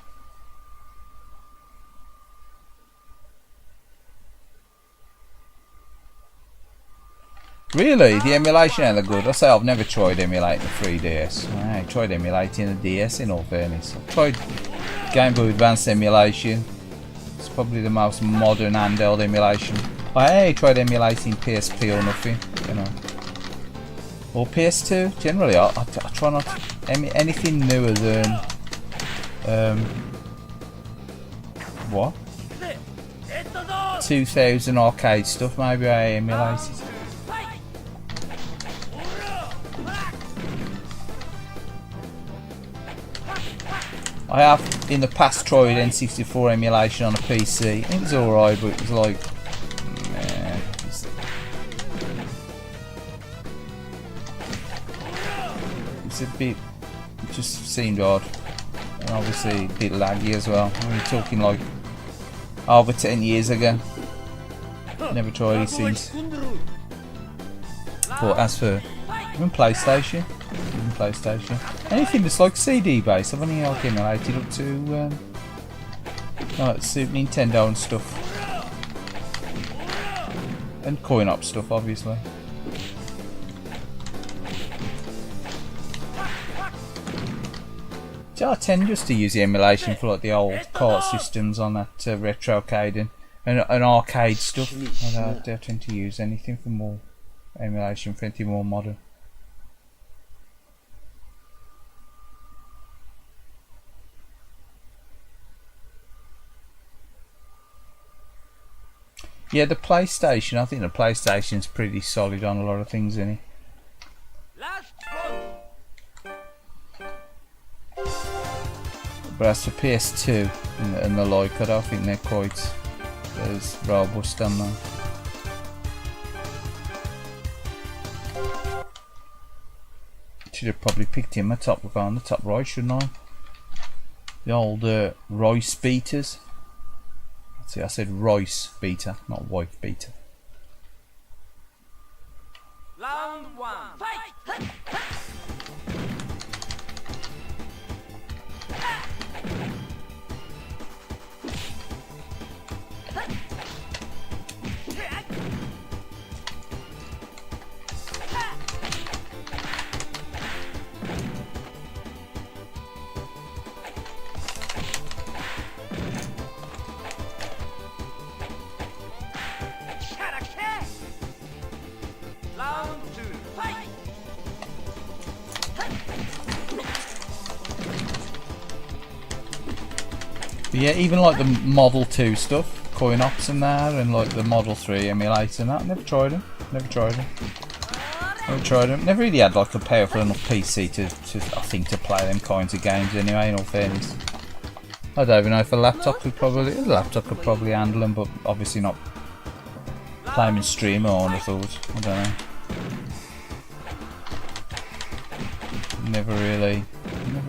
Really? The emulation ain't that good? I say I've never tried emulating the 3DS. I tried emulating the DS in all fairness. I've tried Game Boy Advance emulation. It's probably the most modern handheld emulation. I tried emulating PSP or nothing, you know. Or PS2. Generally, I try not to anything newer than what? 2000 arcade stuff. Maybe I emulate it. I have in the past tried N64 emulation on a PC. It was alright, but it was like, man, it's a bit, it just seemed odd, and obviously a bit laggy as well. We're talking like over 10 years ago. Never tried these things. But as for even PlayStation, anything that's like CD based, I've only like emulated up to like Super Nintendo and stuff, and coin-op stuff, obviously. So I tend just to use the emulation for like the old kart systems on that retrocade and arcade stuff. I don't tend to use anything for more emulation for anything more modern. Yeah, the PlayStation, I think the PlayStation's pretty solid on a lot of things, isn't it? But as for PS2 and the like, I don't think they're quite as robust on that. Should have probably picked him on the top right, shouldn't I? The old Royce beaters. See, I said Royce beater, not wife beater. Round one, fight! But yeah, even like the Model 2 stuff, coin ops and that, and like the Model 3 emulator and that, never tried them. Never really had like a powerful enough PC to I think to play them kinds of games anyway, in all fairness. I don't even know if a laptop could probably handle them, but obviously not play them in stream, I would have thought. I don't know. Never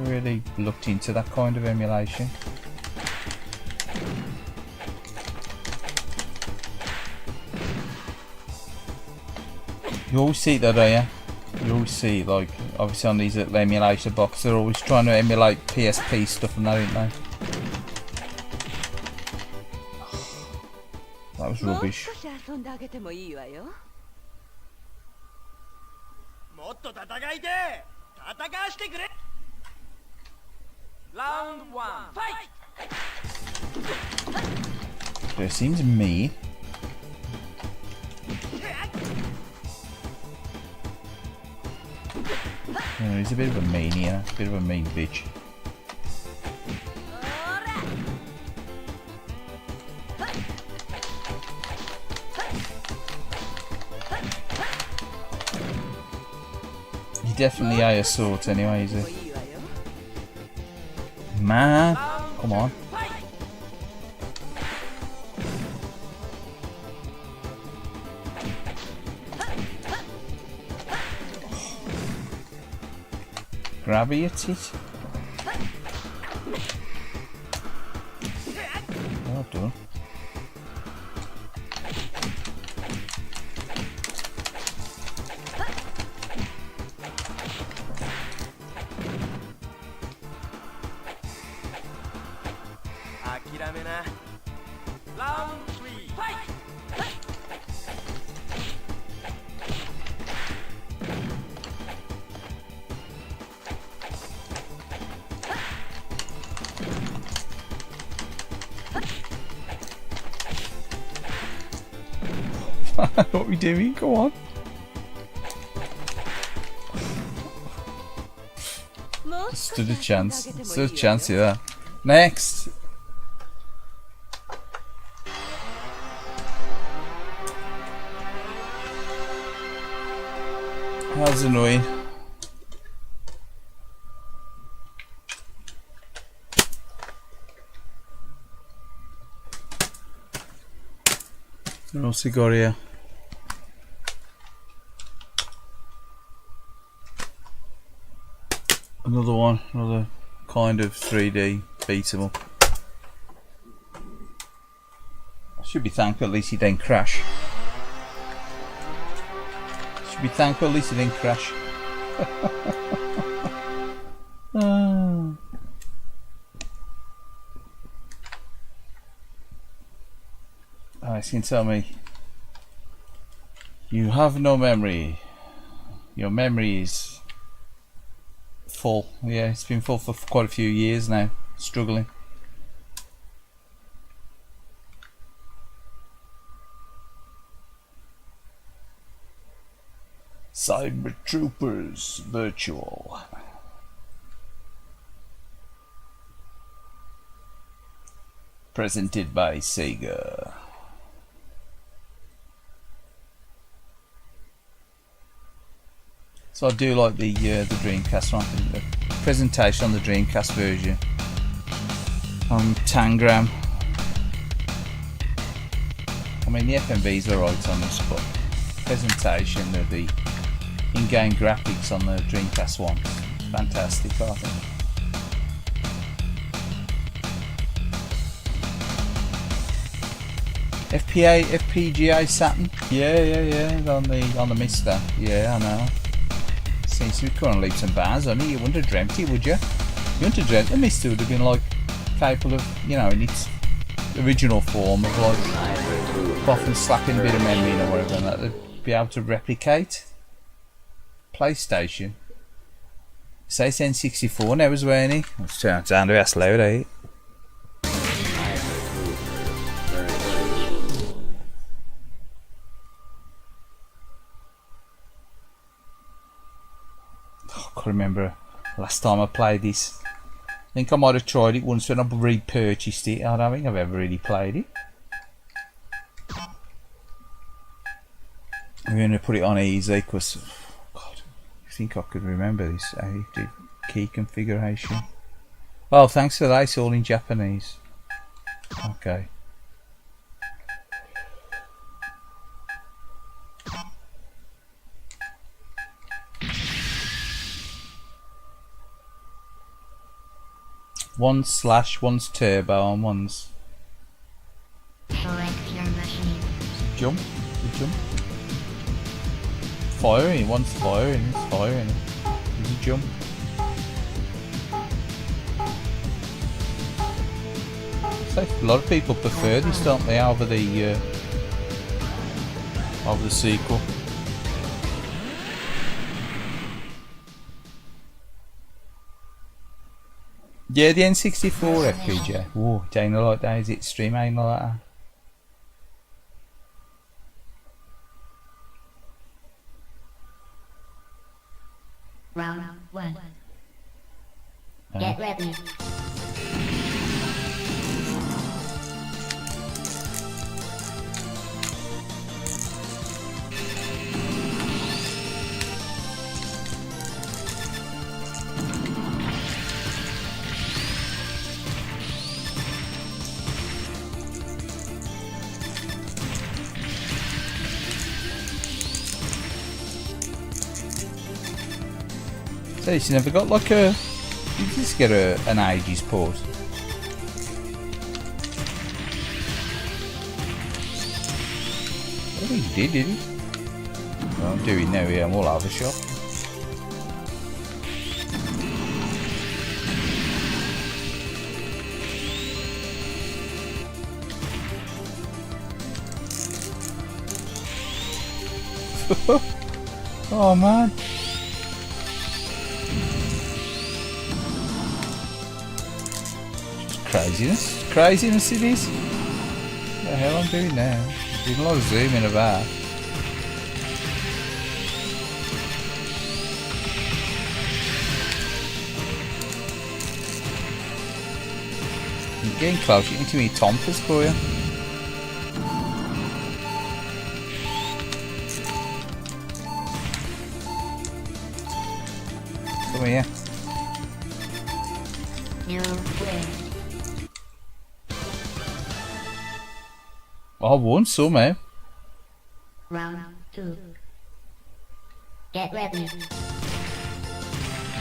really looked into that kind of emulation. You always see that, don't you? You always see, like, obviously on these little emulation boxes, they're always trying to emulate PSP stuff and that, aren't they? That was rubbish. Round 1, fight! It seems mean. Yeah, he's a bit of a mania, a bit of a mean bitch. He definitely a sort anyway, is he? Man, come on. Grab your tit. Well done. Round 3, fight! What are we doing? Go on. Stood a chance. Stood a chance here. Next. That's annoying. What else we got here? Another one, another kind of 3D beat 'em up. I should be thankful at least he didn't crash. Should be thankful at least he didn't crash. Alright, you can tell me. You have no memory. Your memory is full. Yeah, it's been full for quite a few years now. Struggling. Cyber Troopers Virtual. Presented by Sega. So I do like the Dreamcast one. The presentation on the Dreamcast version on Tangram. I mean the FMVs are right on this, but presentation of the in-game graphics on the Dreamcast one, fantastic, I think. FPGA Saturn, yeah, on the Mister, yeah, I know. Seems to be current leaps and bounds on it. You wouldn't have dreamt it, would you? You wouldn't have dreamt the Mister would have been like capable of, you know, in its original form of like often slapping a bit of memory or whatever, and that they'd be able to replicate PlayStation. Say it's N64 now as well, ain't it? Let's turn it down to that loud, eh? I can't remember last time I played this. think I might have tried it once when I repurchased it. I don't think I've ever really played it. I'm going to put it on easy because, God, I think I could remember this. How you do key configuration. Oh, thanks for that. It's all in Japanese. Okay. One's slash, one's turbo, and one's Select your machine. jump. The jump. Firing. One's firing. It's firing. There's a jump. So a lot of people prefer this, don't they, over the sequel. Yeah, the N64 FPJ. Whoa, it ain't like that, is it? Stream ain't like that. Round 1. Get ready. So you never got like a... You just get an Aegis port. I think he did he? Well, I'm doing now here, I'm all over the shop. Oh man. Craziness it is. What the hell I'm doing now? I'm doing a lot of zooming about. I'm getting close, you need too many tompas for you. Come here. You win. I won some, eh? Round 2. Get ready.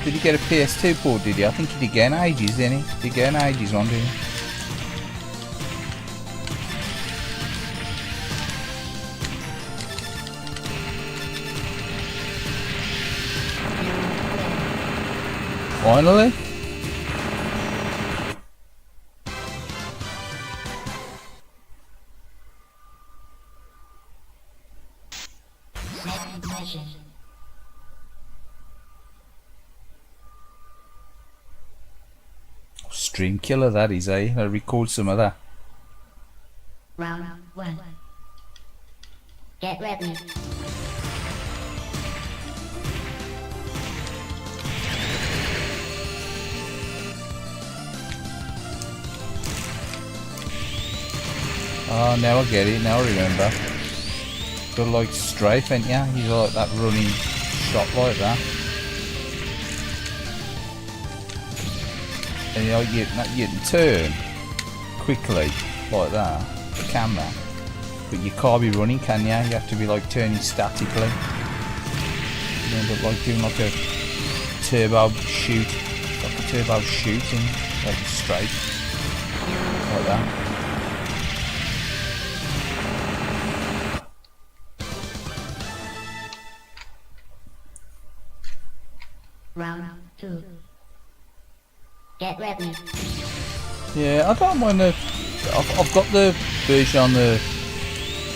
Did he get a PS2 port, did he? I think he did get an Aegis, didn't he? Did he get an Aegis one, didn't he? Finally? Next mission. Stream killer that is, eh? I'll record some of that. Round 1. Get ready. Oh, now I get it, now I remember. Got like strafe, ain't ya? He's like that running shot like that. And you can turn quickly like that, the camera. But you can't be running, can ya? You have to be like turning statically. You end up like doing like a turbo shoot. Like a turbo shooting, like straight. Like that. Round 2. Get ready. Yeah, I don't mind the... I've got the version on the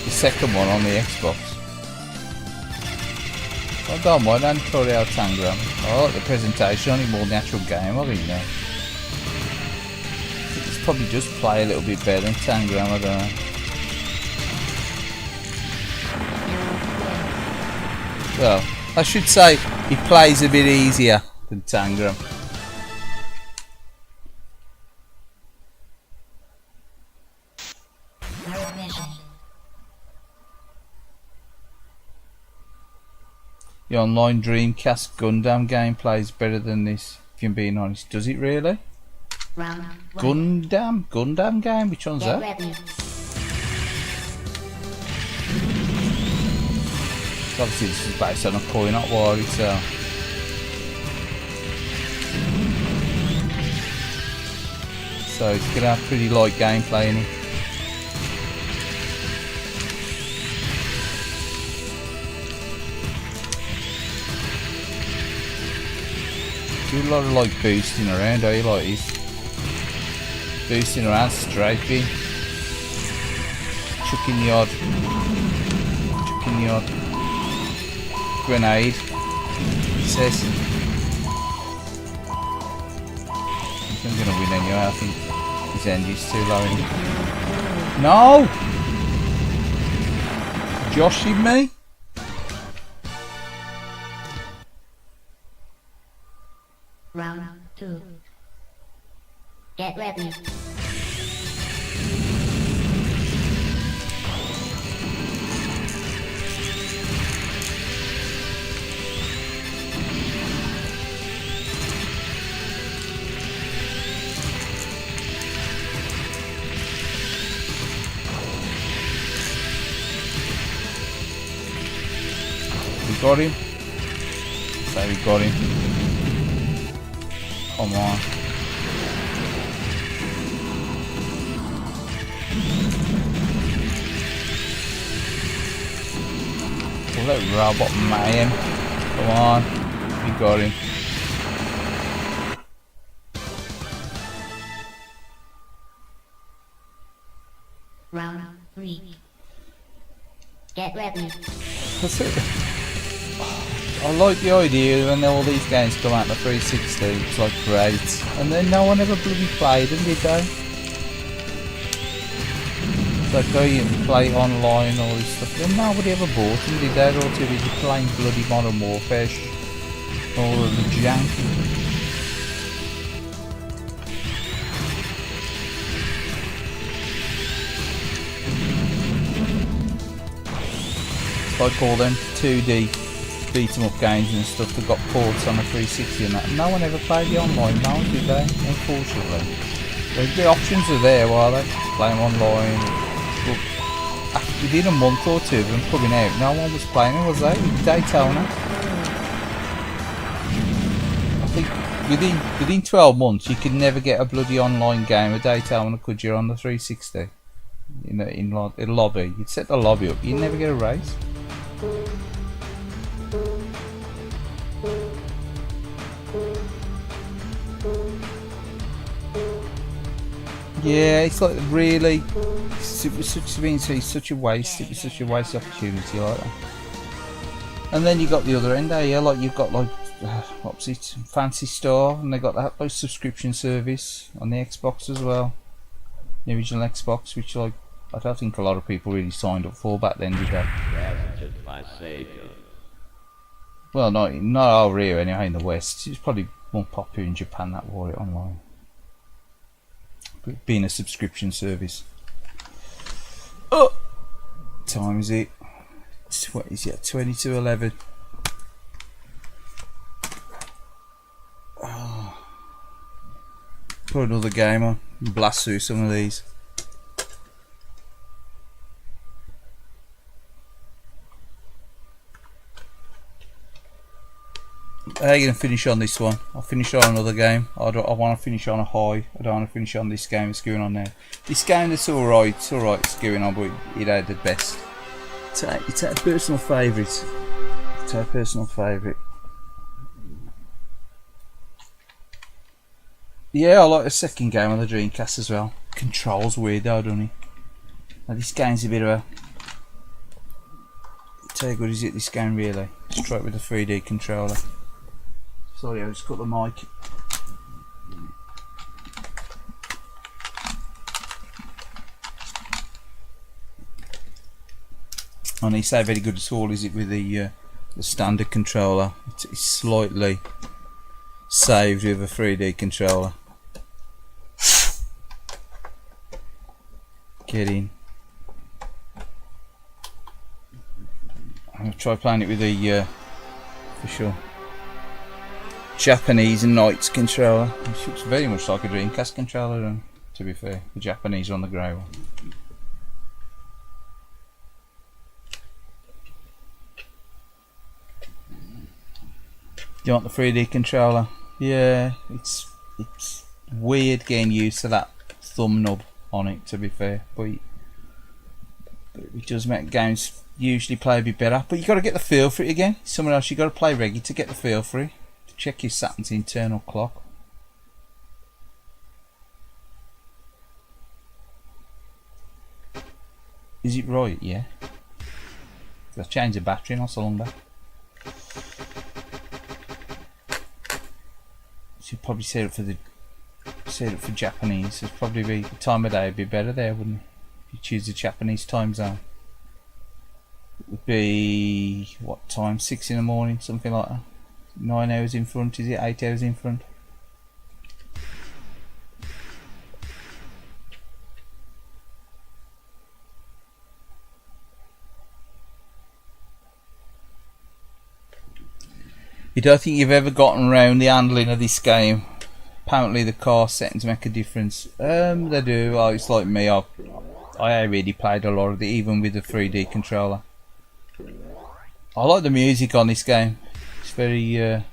second one on the Xbox. I don't mind Tutorial Tangram. I like the presentation on it more than the actual game, I think, now. It's probably just play a little bit better than Tangram, I don't know. Well, I should say it plays a bit easier than Tangram. The online Dreamcast Gundam gameplay is better than this, if you're being honest. Does it really? Round one. Gundam game? Which one's Get that? ready. Obviously this is based on a coin-op war, so... So it's gonna have pretty light gameplay in it. Do a lot of like boosting around, are you, like this? Boosting around, strafing, chucking the odd grenade. It says. I'm gonna win anyway, I think his engine's too low in. No! Joshing me? Round two. Get ready. We got him. So we got him. Come on. All that robot mayhem. Come on. We got him. Round three. Get ready. That's it. I like the idea when all these games come out on the 360, it's like great. And then no one ever bloody played them, did they? It's like, oh, you can play online, all this stuff. Then nobody ever bought them, did they? They're all too busy playing bloody Modern Warfare. All of the jank. Like all them 2D beat 'em up games and stuff that got ports on the 360 and that. No one ever played the online now, did they? Unfortunately. The options are there while they play them online. But after, within a month or two of them coming out, no one was playing them, was they? With Daytona. I think within 12 months you could never get a bloody online game of Daytona, could you, on the 360? In a lobby. You'd set the lobby up, you'd never get a race. Yeah, it's like really, it was such a waste. It was such a waste opportunity like that. And then you got the other end there, yeah, like you've got like what was it, Fancy Star, and they got that like subscription service on the Xbox as well, the original Xbox, which like I don't think a lot of people really signed up for back then, did they? Well, not over here anyway, in the West. It's probably more popular in Japan that wore it online. Being a subscription service. Oh! Time is it? What is it? 20 to 11. Oh. Put another game on. Blast through some of these. How are you going to finish on this one? I'll finish on another game. I want to finish on a high. I don't want to finish on this game that's going on now. This game that's alright, it's going on, but it ain't the best. It's a personal favourite. It's a personal favourite. Yeah, I like the second game on the Dreamcast as well. Controls weird though, doesn't it? Now this game's a bit of a... How good is it, this game really? Let's try it with a 3D controller. Sorry, I just cut the mic. And it's not very good at all, is it, with the standard controller? It's slightly saved with a 3D controller. Get in. I'm gonna try playing it with the for sure. Japanese and Knights controller. It looks very much like a Dreamcast controller, to be fair. The Japanese on the grey one. Do you want the 3D controller? Yeah, it's weird getting used to that thumb nub on it, to be fair, but it does make games usually play a bit better. But you got to get the feel for it again. Somewhere else you got to play regular to get the feel for it. To check your Saturn's internal clock. Is it right? Yeah. I changed the battery not so long back. Should probably set it for Japanese. It'd probably be the time of day would be better there, wouldn't it? If you choose the Japanese time zone. It would be what time? 6 in the morning, something like that. 9 hours in front, is it? 8 hours in front? You don't think you've ever gotten around the handling of this game? Apparently the car settings make a difference. They do. Oh, it's like me. I already played a lot of it, even with the 3D controller. I like the music on this game. It's very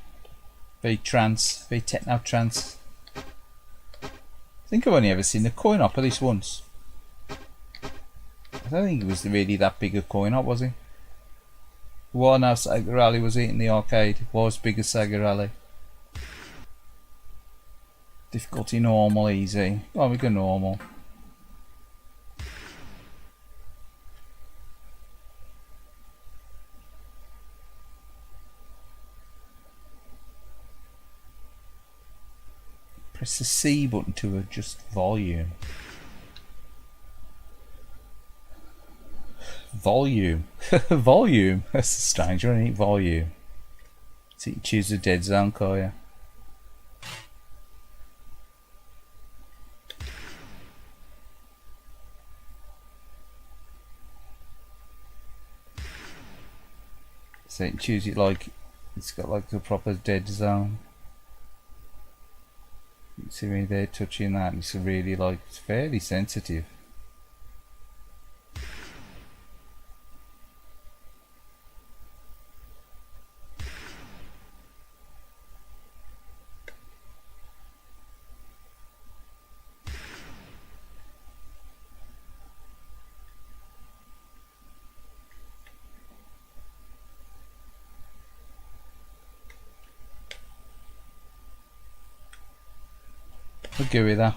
trance, very techno trance. I think I've only ever seen the coin op of this once. I don't think it was really that big a coin op, was it? Well, now Sega Rally was it in the arcade. It was big as Sega Rally. Difficulty normal, easy. Oh, we go normal. Press the C button to adjust volume. Volume. Volume. That's a strange one, isn't it? Volume. So you choose the dead zone, can't you? So you choose it like it's got like the proper dead zone. You can see me there touching that, and it's really like it's fairly sensitive. We'll go with that.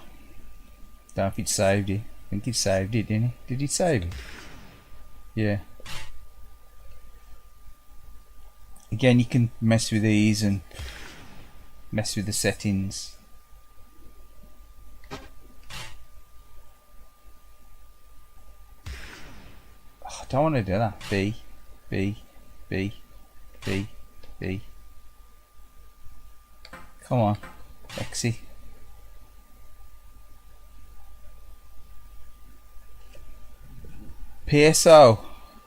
Don't know if it saved it. I think it saved it, didn't it? Did it save it? Yeah. Again, you can mess with these and mess with the settings. Oh, I don't want to do that. B, B, B, B, B. Come on, Lexi. PSO,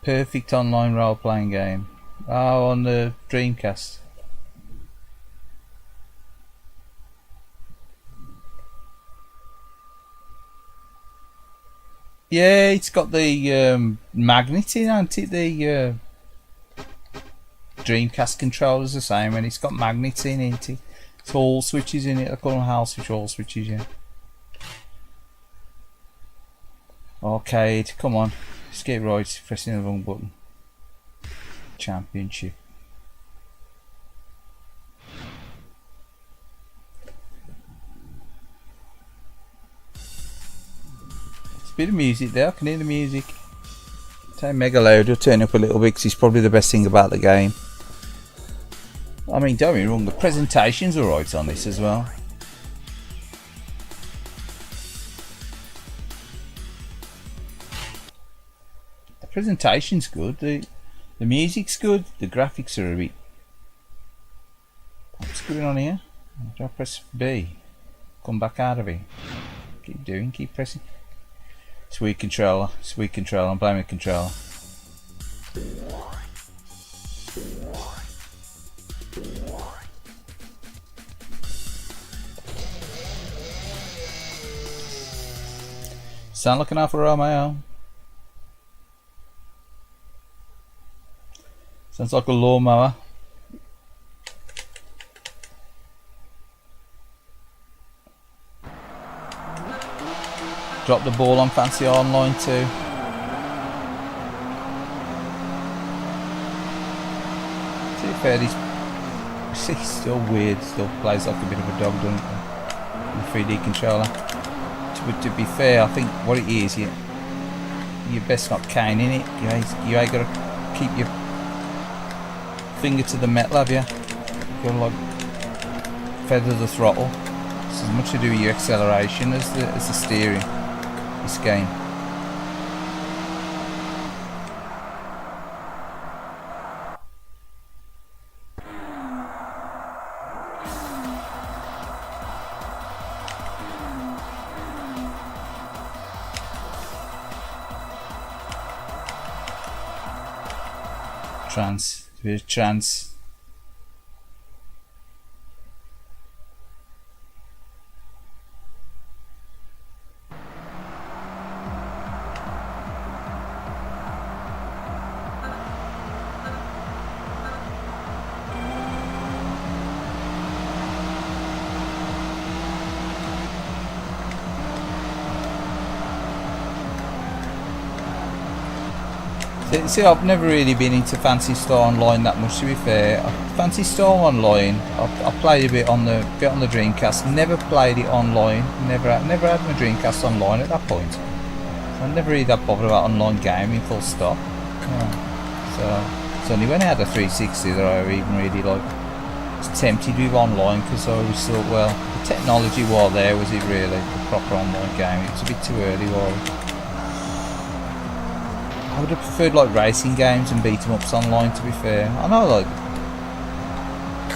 perfect online role-playing game. Oh, on the Dreamcast. Yeah, it's got the magnet in, hasn't it? The Dreamcast controller's the same, and it's got magnets in, ain't it? It's Hall switches in it. I call them Hall switch, Hall switches, yeah. Arcade, come on. Just get it right, pressing the wrong button. Championship. There's a bit of music there, I can hear the music. Turn mega loud, I'll turn up a little bit because it's probably the best thing about the game. I mean, don't get me wrong, the presentation's alright on this as well. Presentation's good, the music's good, the graphics are a bit... What's going on here? Do I press B? Come back out of it. Keep doing, keep pressing. Sweet controller, I'm blaming controller. Sound like an Alfa Romeo. Sounds like a lawnmower. Drop the ball on Fancy Online too. To be fair, he's still weird, still plays like a bit of a dog, doesn't he? The 3D controller. To be fair, I think what it is, you're best not caning it. You ain't got to keep your finger to the metal, have you? You've got to like feather the throttle. It's as much to do with your acceleration as the steering. This game. Trance. See, I've never really been into Fancy Star Online that much, to be fair. Fancy Star Online, I played a bit on the Dreamcast. Never played it online. Never had my Dreamcast online at that point. So I never really that bothered about online gaming, full stop. So it's only when I had a 360 that I even really was tempted with online, because I always thought, well, the technology while there, was it really the proper online game? It was a bit too early while. I would have preferred like racing games and beat 'em ups online, to be fair. I know like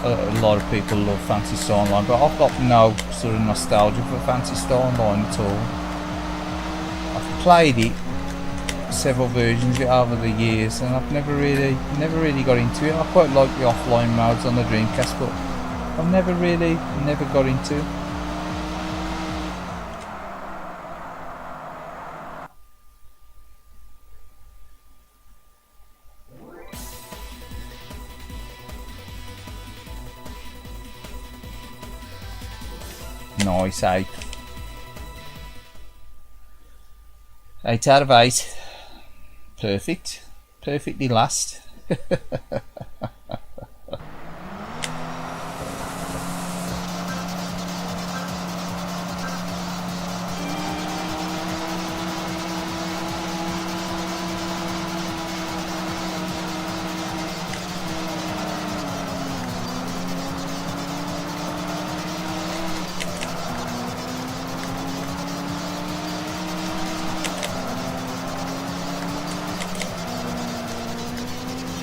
a lot of people love Fancy Star Online, but I've got no sort of nostalgia for Fancy Star Online at all. I've played it, several versions of it over the years, and I've never really got into it. I quite like the offline modes on the Dreamcast, but I've never got into it. Nice, 8. 8 out of 8. Perfect. Perfectly last.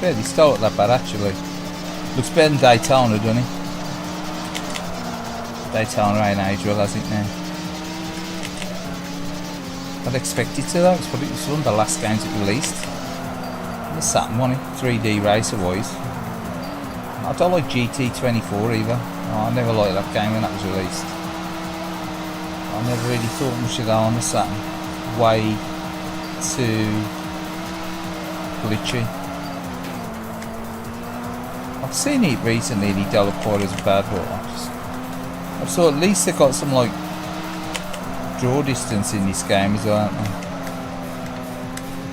He stole that bad actually. Looks better than Daytona, doesn't he? Daytona ain't aged well, has it now? I'd expect it to though. It's probably one of the last games it released. The Saturn one, 3D racer wise. I don't like GT24 either. I never liked that game when that was released. I never really thought much of that on the Saturn. Way too glitchy. I've seen it recently and it don't look quite as bad, but I saw at least they've got some like draw distance in this game as well, haven't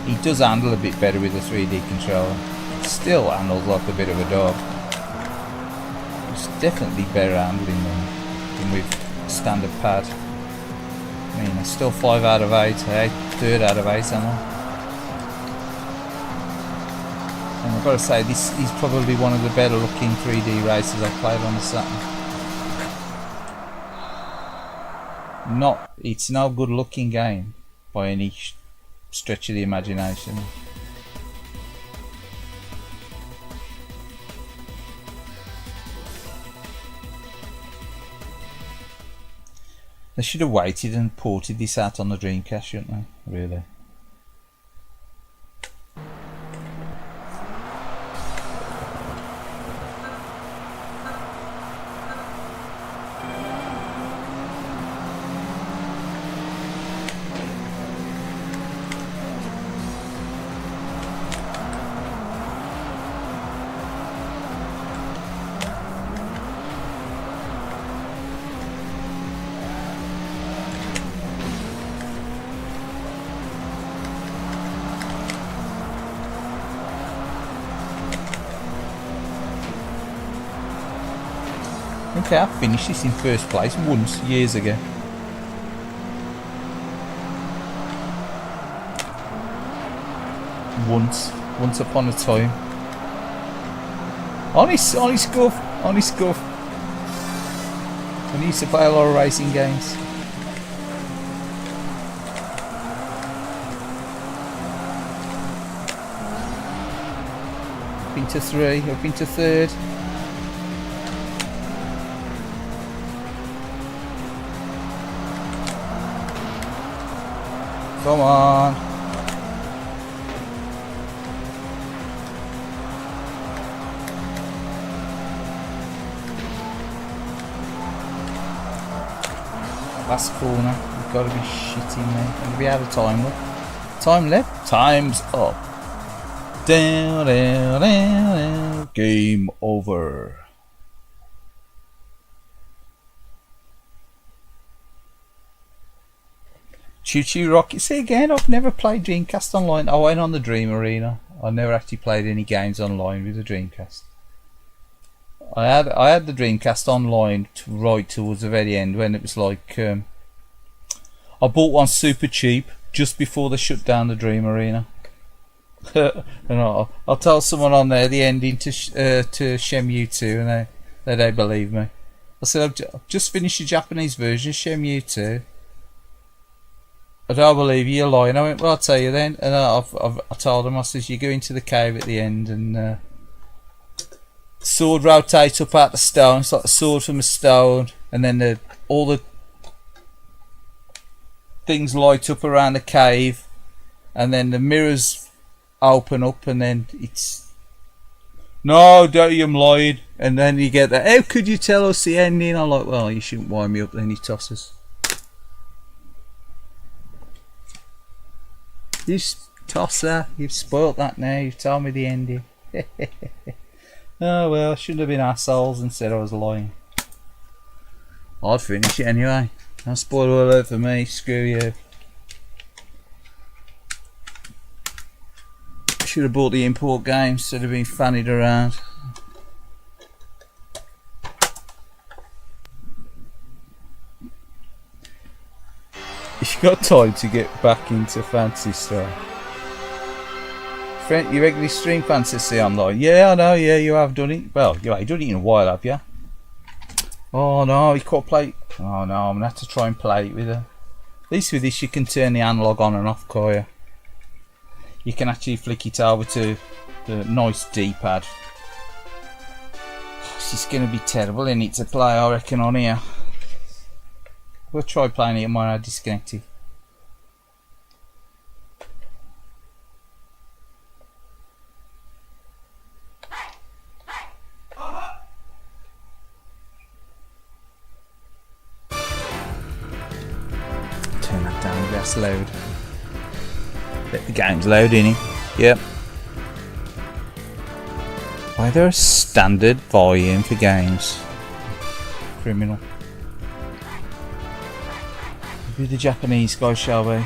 they? He does handle a bit better with the 3D controller. Still handles like a bit of a dog. It's definitely better handling than with standard pad. I mean, it's still 5 out of 8, 3rd out of 8, am I? And I've got to say, this is probably one of the better looking 3D races I've played on the Saturn. It's no good looking game by any stretch of the imagination. They should have waited and ported this out on the Dreamcast, shouldn't they? Really. Okay, I finished this in first place once, years ago. Once upon a time. Honest guff. I used to play a lot of racing games. Up into 3, up into 3rd. Come on. Last corner. You've got to be shitting me. And we out of time left. Time left. Time's up. Down, down, down, down. Game over. Choo Choo Rocket. See again, I've never played Dreamcast online. I went on the Dream Arena. I never actually played any games online with the Dreamcast. I had the Dreamcast online right towards the very end when it was like I bought one super cheap just before they shut down the Dream Arena. And I'll tell someone on there the ending to Shenmue 2 and they don't believe me. I said I've just finished the Japanese version of Shenmue 2. I don't believe you, you're lying. I went, well, I'll tell you then. And I told them, I says, you go into the cave at the end and sword rotates up out the stone. It's like a sword from a stone. And then all the things light up around the cave. And then the mirrors open up and then it's... No, don't you, I'm lying. And then you get that, how could you tell us the ending? I'm like, well, you shouldn't wind me up, then he tosses. You tosser, you've spoilt that now, you've told me the ending. Oh well, I shouldn't have been assholes and said I was lying. I'd finish it anyway. Don't spoil alert for me, screw you. Should have bought the import game instead of being fannied around. If you've got time to get back into Fantasy Star. Friend, you regularly stream Fantasy online? Yeah, I know, yeah, you have done it. Well, you ain't done it in a while, have you? Oh no, you can't play. Oh no, I'm gonna have to try and play it with her. At least with this you can turn the analog on and off, can't you? You can actually flick it over to the nice D-pad. This is going to be terrible, isn't it, to play, I reckon, on here. We'll try playing it when I disconnect it. Turn that down, that's loud. Let the game's load, innit? Yep. Why there a standard volume for games? Criminal. We'll be the Japanese guy, shall we?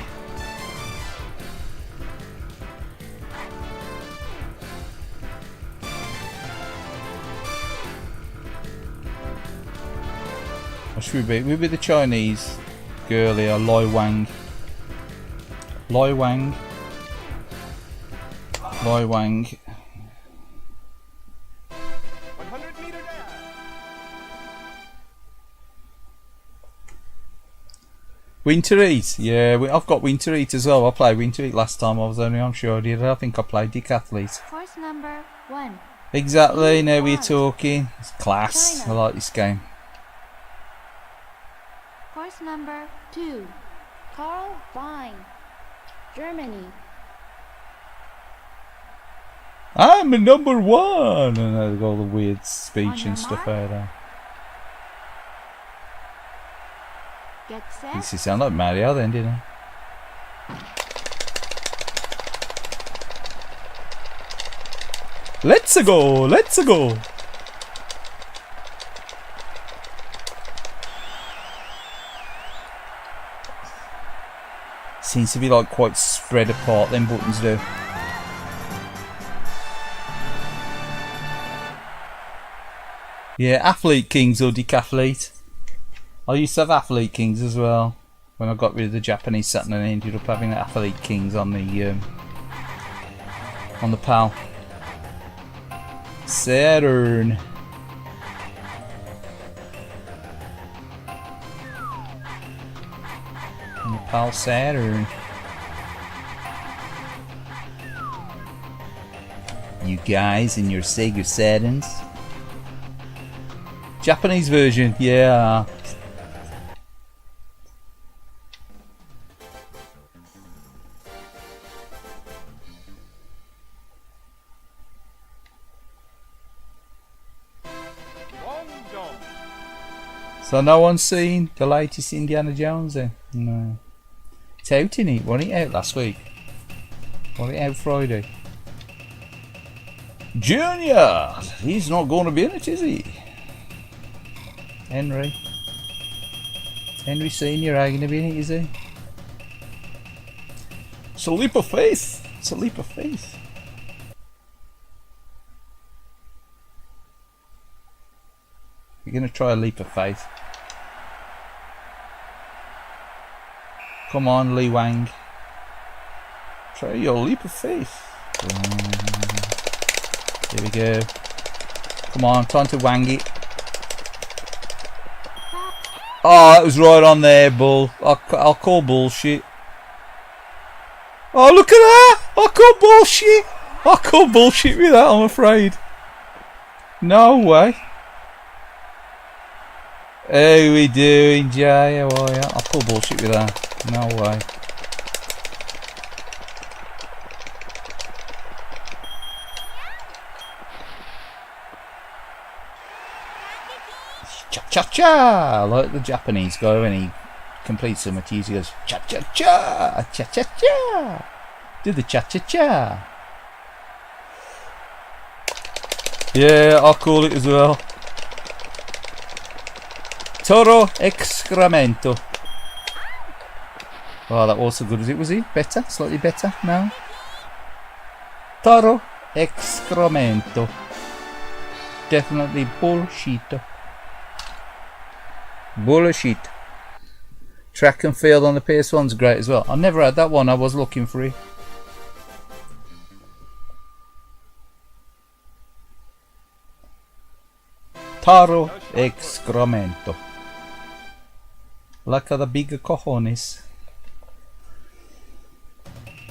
What should we be? We'll be the Chinese girl here, Lai Wang. Lai Wang. Lai Wang. 100 meter down. Winter Eat, yeah, I've got Winter Eat as well. I played Winter Eat last time I was only on sure I did. I think I played Decathlete. Course number 1. Exactly, now we're talking. It's class. China. I like this game. Course number 2. Carl Vine, Germany. I'm a number 1! And they've got all the weird speech and stuff out there. Get set. This sound like Mario then, didn't it? Let's go! Let's go! Seems to be like quite spread apart, them buttons do. Yeah, Athlete Kings or Decathlete. I used to have Athlete Kings as well. When I got rid of the Japanese Saturn, I ended up having Athlete Kings on the PAL Saturn. On the PAL Saturn. You guys and your Sega Saturns. Japanese version, yeah. Long jump. So no one's seen the latest Indiana Jones then? No. It's out, innit? Wasn't it out last week? Wasn't it out Friday? Junior! He's not going to be in it, is he? Henry Senior ain't going to be in it, is he? It's a leap of faith. It's a leap of faith. You're going to try a leap of faith. Come on, Lee Wang. Try your leap of faith. Here we go. Come on, time to wang it. Oh, that was right on there, Bull. I'll call bullshit. Oh, look at that! I call bullshit. I call bullshit with that, I'm afraid. No way. How we doing, Jay? How are you? I'll call bullshit with that. No way. Cha-cha-cha! Like the Japanese guy when he completes some at he goes cha-cha-cha! Cha-cha-cha! Do the cha-cha-cha! Yeah, I'll call it as well. Toro excremento. Oh, that was so good as it was. It better? Slightly better? No? Toro excremento. Definitely bullshit. Bullshit. Track and field on the PS1's great as well. I never had that one. I was looking for it. Taro excremento. Like the big cojones.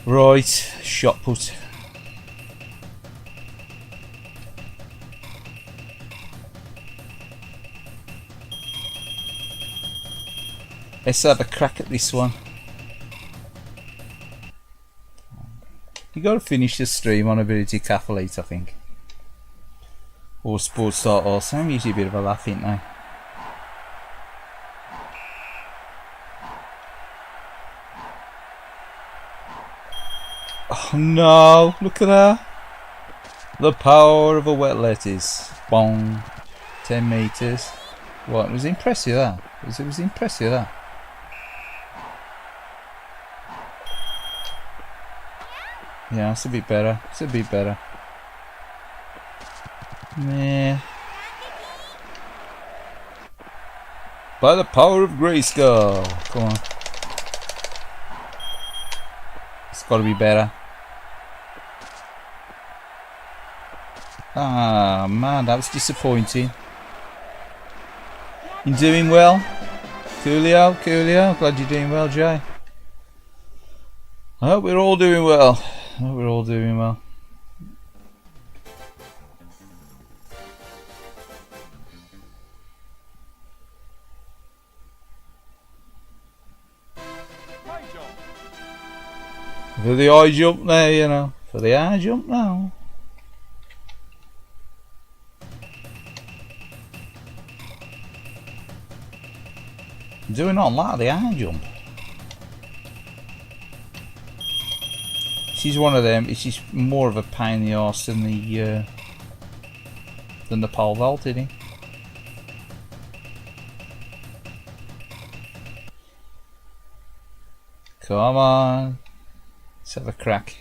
Right, shot put. Let's have a crack at this one. You got to finish the stream on ability Kaylied, I think. Or Sports Start also. I'm usually a bit of a laugh, ain't I? Oh no! Look at that! The power of a wet lettuce. Bong. 10 meters. What? It was impressive that. It was impressive that. Yeah, it's a bit better. It's a bit better. Nah. By the power of Grayskull. Come on. It's got to be better. Ah, man, that was disappointing. You doing well? Coolio, Coolio. Glad you're doing well, Jay. I hope we're all doing well. I hope we're all doing well. High jump. For the high jump now, you know. For the high jump now. Doing on like the high jump. She's one of them. It's just more of a pain in the arse than the pole vault, isn't he? Come on, let's have a crack.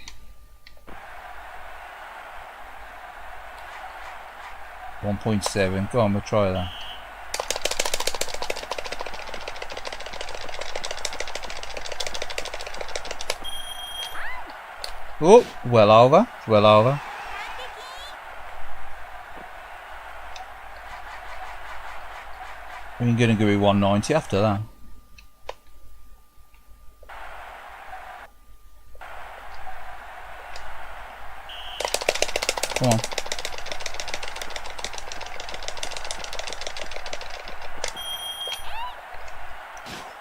1.7. Go on, we'll try that. Oh, well over. Well over. We're going to go with 190 after that. Come on.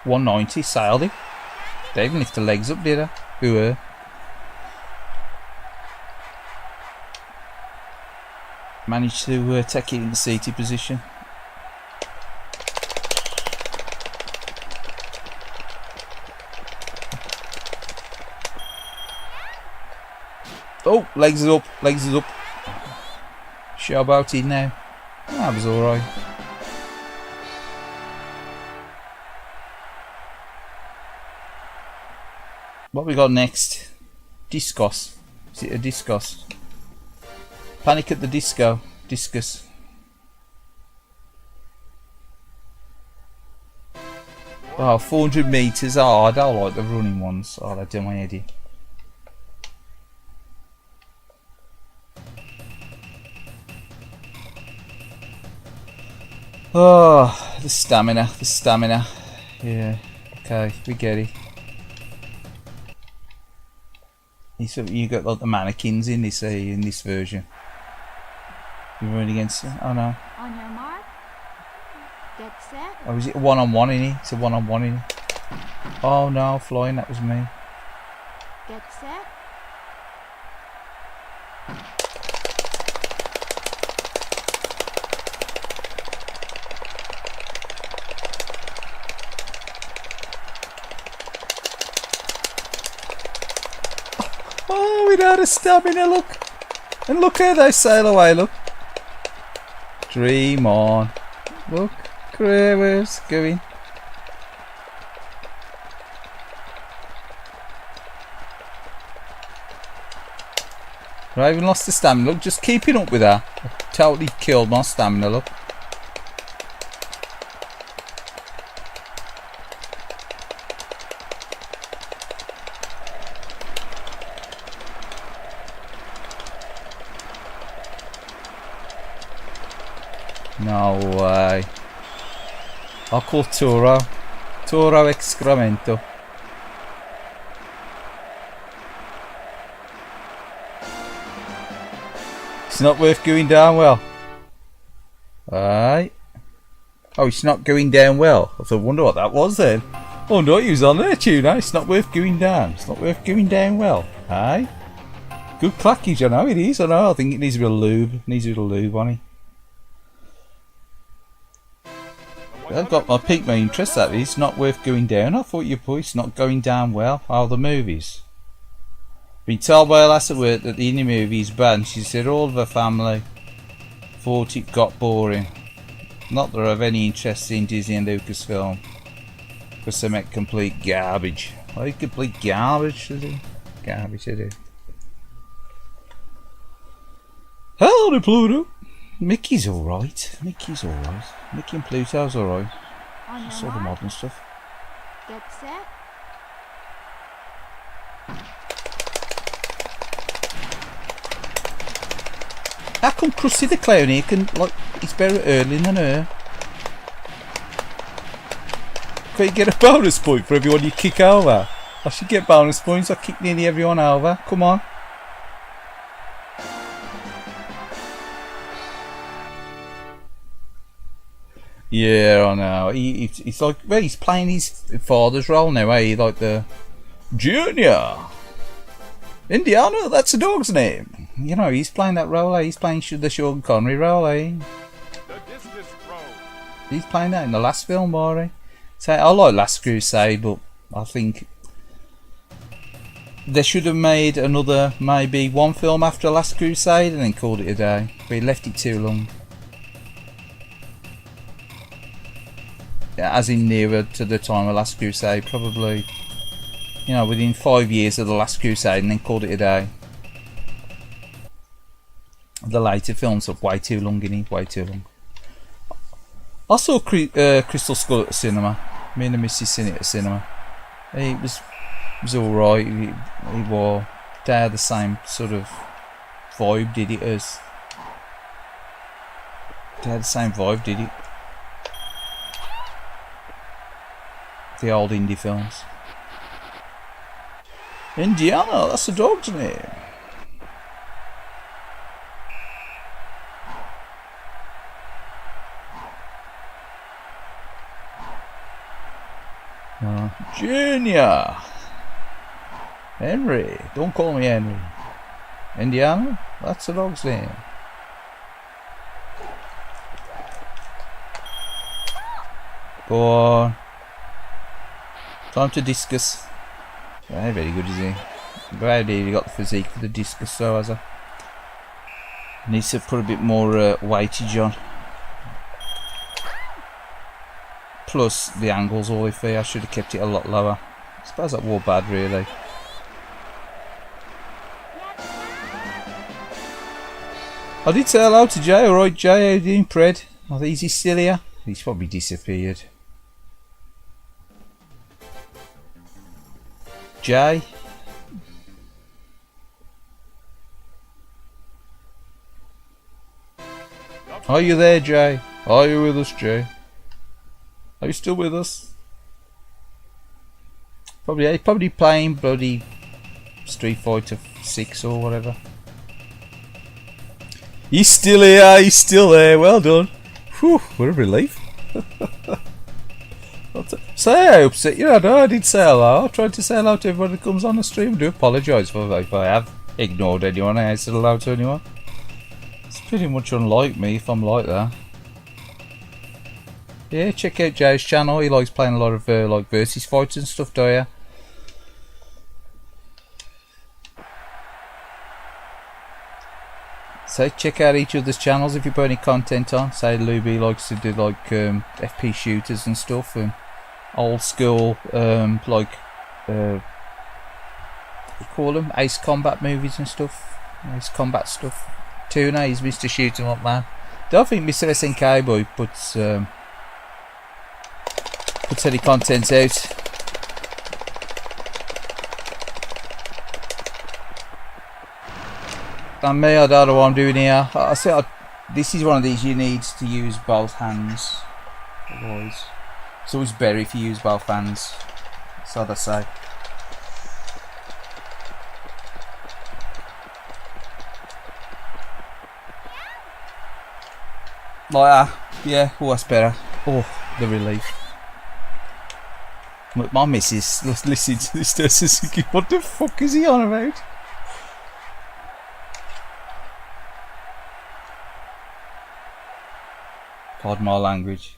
$190, sailed it. They didn't lift the legs up, did they? Who were? Managed to take it in the seated position. Oh, legs is up, legs is up. Show about it now. That was alright. What we got next? Discus. Is it a discus? Panic at the Disco. Discus. Wow, 400 metres. Oh, I don't like the running ones. Oh, they do my head in. Oh, the stamina, the stamina. Yeah, okay, we get it. You got like the mannequins in this version. You're running against it? Oh no. On your mark. Get set. Oh, is it a one-on-one in it? It's a one-on-one in it. Oh no, flying, that was me. Get set. Oh, without a stamina, look. And look how they sail away, look. Dream on. Look, where's going? I even lost the stamina, look, just keeping up with that. I totally killed my stamina, look. No way. I'll call Toro. Toro Excremento. It's not worth going down well. Aye. Oh, it's not going down well. I wonder what that was then. Oh no, he was on there, Tuna. It's not worth going down. It's not worth going down well. Aye. Good clackage, I know it is. I know. I think it needs a bit of lube. It needs a bit of lube on it. I've got my piqued my interest that it's not worth going down. I thought your voice not going down well. Oh, the movies. Been told by a lass at work that the indie movie is bad. She said all of her family thought it got boring. Not that I have any interest in Disney and Lucasfilm, because they make complete garbage. Like complete garbage to do. Garbage to do. Hello, Pluto. Mickey's alright. Mickey's alright. Mickey and Pluto's alright. On Just your all the mark. modern stuff. Get set. How come Krusty the Clown here can, like, he's better at hurling than her? Can you get a bonus point for everyone you kick over? I should get bonus points. I kick nearly everyone over. Come on. Yeah, I know. He's like, well, he's playing his father's role now, eh? Like the Junior. Indiana, that's a dog's name. You know, he's playing that role, eh? He's playing the Sean Connery role, eh? The discus throw. He's playing that in the last film, Maury. So I like Last Crusade, but I think they should have made another, maybe one film after Last Crusade and then called it a day. But he left it too long. Yeah, as in nearer to the time of Last Crusade, probably, you know, within 5 years of the Last Crusade, and then called it a day. the later films are way too long, innit? Way too long. I saw Crystal Skull at the cinema. Me and the missus seen it at the cinema. It was alright. It was. They had the same sort of vibe, did it? As they had the same vibe, did it? The old indie films. Indiana, that's the dog's name. Junior. Henry, don't call me Henry. Indiana, that's the dog's name. Go on. Time to discus. Yeah, very good, is he? Glad he got the physique for the discus, so has he? Needs to put a bit more weightage on. Plus the angle's all iffy. I should have kept it a lot lower. I suppose that wore bad, really. I did say hello to Jay. Alright, Jay, how you doing, Pred? I think he's still here. He's probably disappeared. Jay? Are you there, Jay? Are you with us, Jay? Are you still with us? Probably playing bloody Street Fighter 6 or whatever. He's still here, he's still there, well done. Whew, what a relief. Say I upset you, I did say hello. I tried to say hello to everyone that comes on the stream. I do apologise if I have ignored anyone. I said hello to anyone. It's pretty much unlike me if I'm like that. Yeah, check out Jay's channel. He likes playing a lot of like versus fights and stuff, do you? So check out each other's channels if you put any content on. Say Luby likes to do like FP shooters and stuff, and old school like what do you call them? Ace Combat movies and stuff. Ace Combat stuff. Tuna, he's Mr. Shoot 'em Up man. Don't think Mr. SNK boy puts any content out. And me, I don't know what I'm doing here. This is one of these you need to use both hands. Otherwise, it's always better if you use both hands. So they say. Like that. Yeah, oh, that's better. Oh, the relief. My missus listening to this is thinking, what the fuck is he on about? Pardon my language.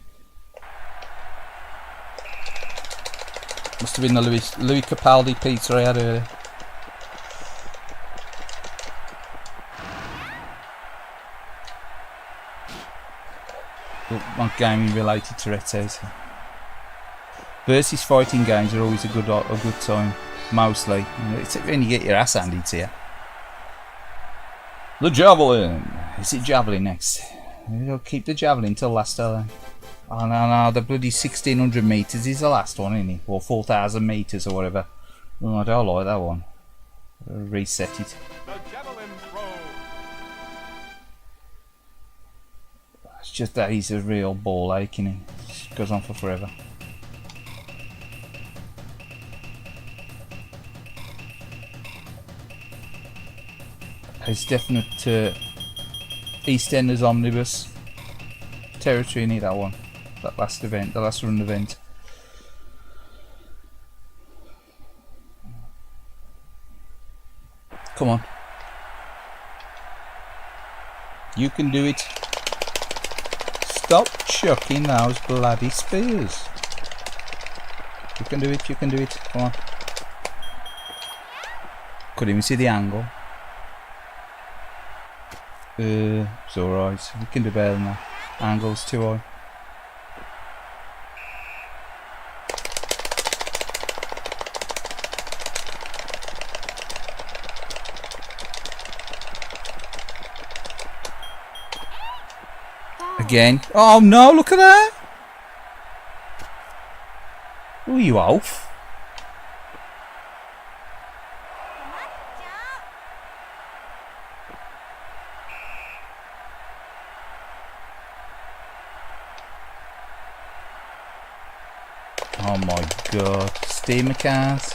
Must have been the Louis Capaldi pizza I had earlier. One gaming related to Retos. Versus fighting games are always a good time. Mostly, it's when you get your ass handed to you. The javelin. Is it javelin next? We'll keep the javelin till last time. Oh no, the bloody 1600 meters is the last one, isn't it? Or 4000 meters or whatever. Oh, I don't like that one. I'll reset it. The javelin throw. It's just that he's a real ball ache, isn't he? It goes on for forever. It's definite EastEnders Omnibus territory, in that one. That last event, the last run event. Come on. You can do it. Stop chucking those bloody spears. You can do it, you can do it. Come on. Couldn't even see the angle. It's alright. We can do better than that. Angle's too high. Again. Oh no, look at that! Oh, you oaf. Oh my god, steamer cars.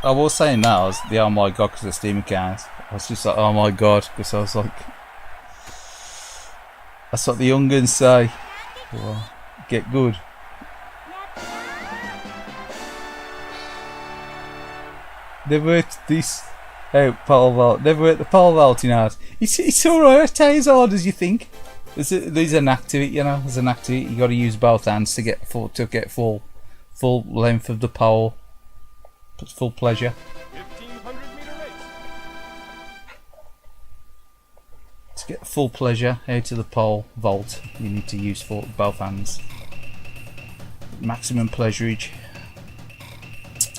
I was saying that, I was the oh my god because of steamer cars. I was just like, oh my god, because I was like, that's what the young guns say. Well, get good. Never at this out pole vault. Never at the pole vaulting out. It's alright. As hard as you think. There's an knack to it, you know. There's a knack to it. You got to use both hands to get full length of the pole. It's full pleasure. 1500-meter race. To get full pleasure out of the pole vault, you need to use both hands. Maximum pleasurage.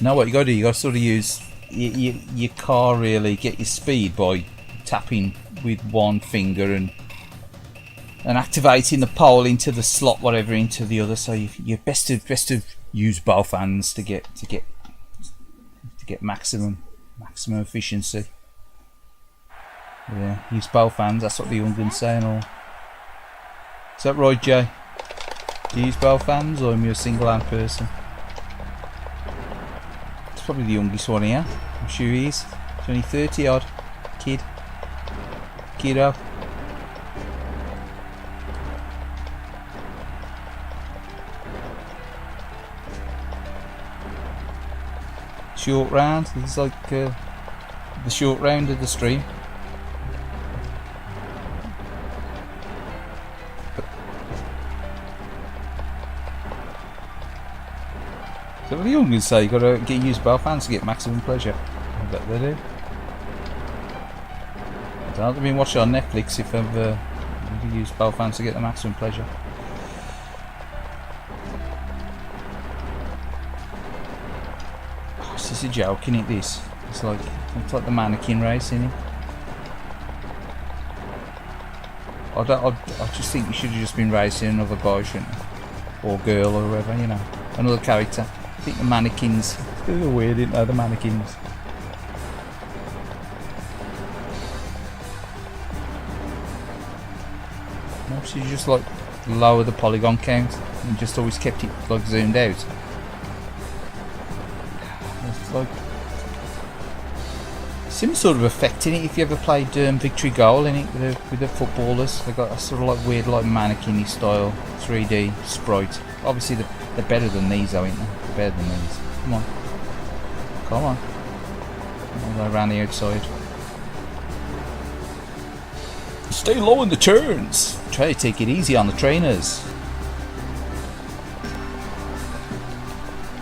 Now what you got to do? You got to sort of use your car really. Get your speed by tapping with one finger and activating the pole into the slot, whatever, into the other. So you best to use both hands to get maximum efficiency. Yeah, use both hands. That's what the young ones saying. All. Is that right, Jay? Do you use both hands, or am you a single hand person? It's probably the youngest one here. I'm sure he is. He's only 30 odd. Kiddo. Short round. This is like the short round of the stream. So what the young ones say, you gotta use both hands to get maximum pleasure. I bet they do. I don't have been watching on Netflix if I've use both hands to get the maximum pleasure. Oh, this is a joke, isn't it, this? It's like the mannequin race, isn't it? I just think you should have just been racing another guy, shouldn't you? Or girl or whoever, you know. Another character. I think the mannequins, it's a bit weird, isn't it, the mannequins? So you just like lower the polygon count and just always kept it like zoomed out. It's like some sort of effect in it. If you ever played Victory Goal in it with the footballers, they got a sort of like weird like mannequin-y style 3D sprite. Obviously they're better than these though, ain't they? They're better than these. Come on. Come on. All the way around the outside. Stay low in the turns. Try to take it easy on the trainers.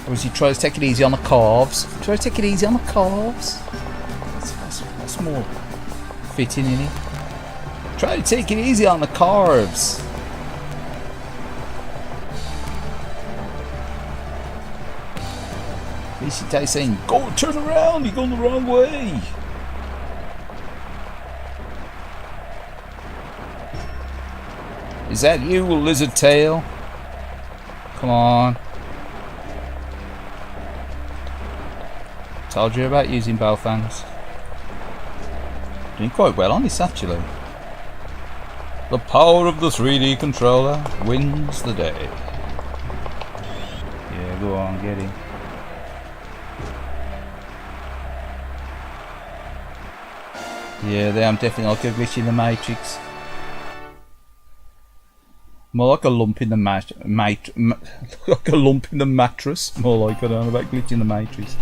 Obviously try to take it easy on the calves. Try to take it easy on the calves. That's more fitting in it. Try to take it easy on the calves. Basically saying, go turn around, you're going the wrong way. Is that you, lizard tail? Come on. Told you about using both hands. Doing quite well on this actually. The power of the 3D controller wins the day. Yeah, go on, get him. Yeah, I'm definitely like a glitch in the Matrix. More like a lump in the like a lump in the mattress. More like, I don't know about glitching the Matrix.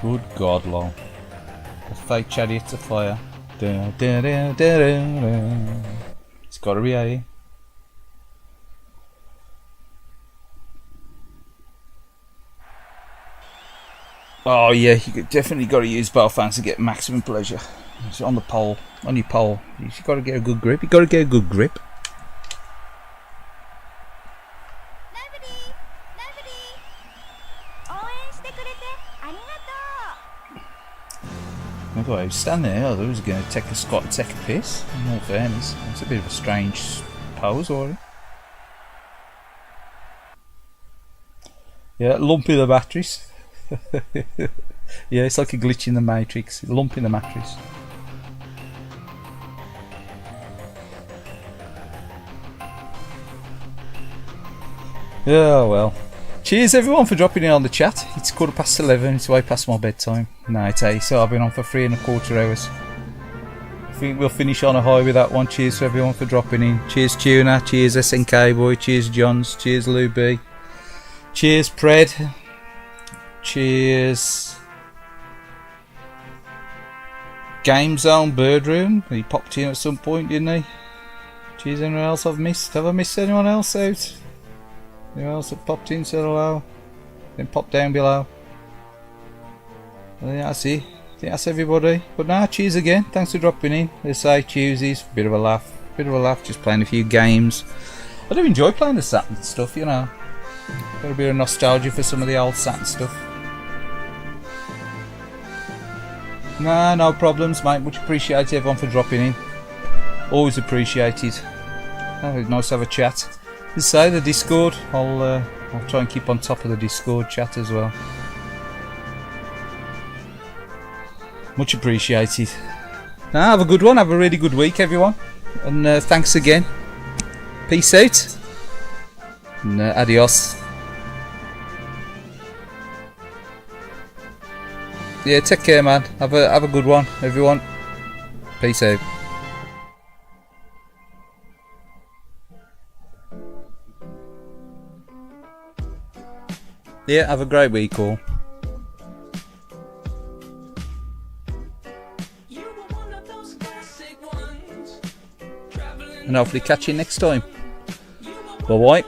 Good God, lol. The fake chariots of fire. Da, da, da, da, da, da. It's gotta be A. Oh yeah, you definitely got to use both hands to get maximum pleasure. It's on the pole, on your pole. You've got to get a good grip. You've got to get a good grip. Anyway, stand there. I thought he was going to take a squat and take a piss. In all fairness, it's a bit of a strange pose, already. Yeah, lump in the batteries. Yeah, it's like a glitch in the matrix. Lump in the mattress. Oh well. Cheers everyone for dropping in on the chat. It's 11:15, it's way past my bedtime. No, it's 8, so I've been on for 3.25 hours. I think we'll finish on a high with that one. Cheers for everyone for dropping in. Cheers Tuna, cheers SNK Boy, cheers Johns, cheers Lou B. Cheers Pred. Cheers Game Zone Birdroom. He popped in at some point, didn't he? Cheers, anyone else I've missed? Have I missed anyone else out? Anyone else that popped in, said hello? Then pop down below. I think that's it. I think that's everybody. But nah, cheers again. Thanks for dropping in. Let's say Tuesdays, bit of a laugh. Bit of a laugh, just playing a few games. I do enjoy playing the Saturn stuff, you know. Got a bit of nostalgia for some of the old Saturn stuff. Nah, no problems, mate. Much appreciated everyone for dropping in. Always appreciated. Oh, nice to have a chat. As I say, the Discord, I'll try and keep on top of the Discord chat as well. Much appreciated. Now, have a good one. Have a really good week, everyone. And thanks again. Peace out. And adios. Yeah, take care, man. Have a good one, everyone. Peace out. Yeah, have a great week, all. And hopefully catch you next time. Bye bye.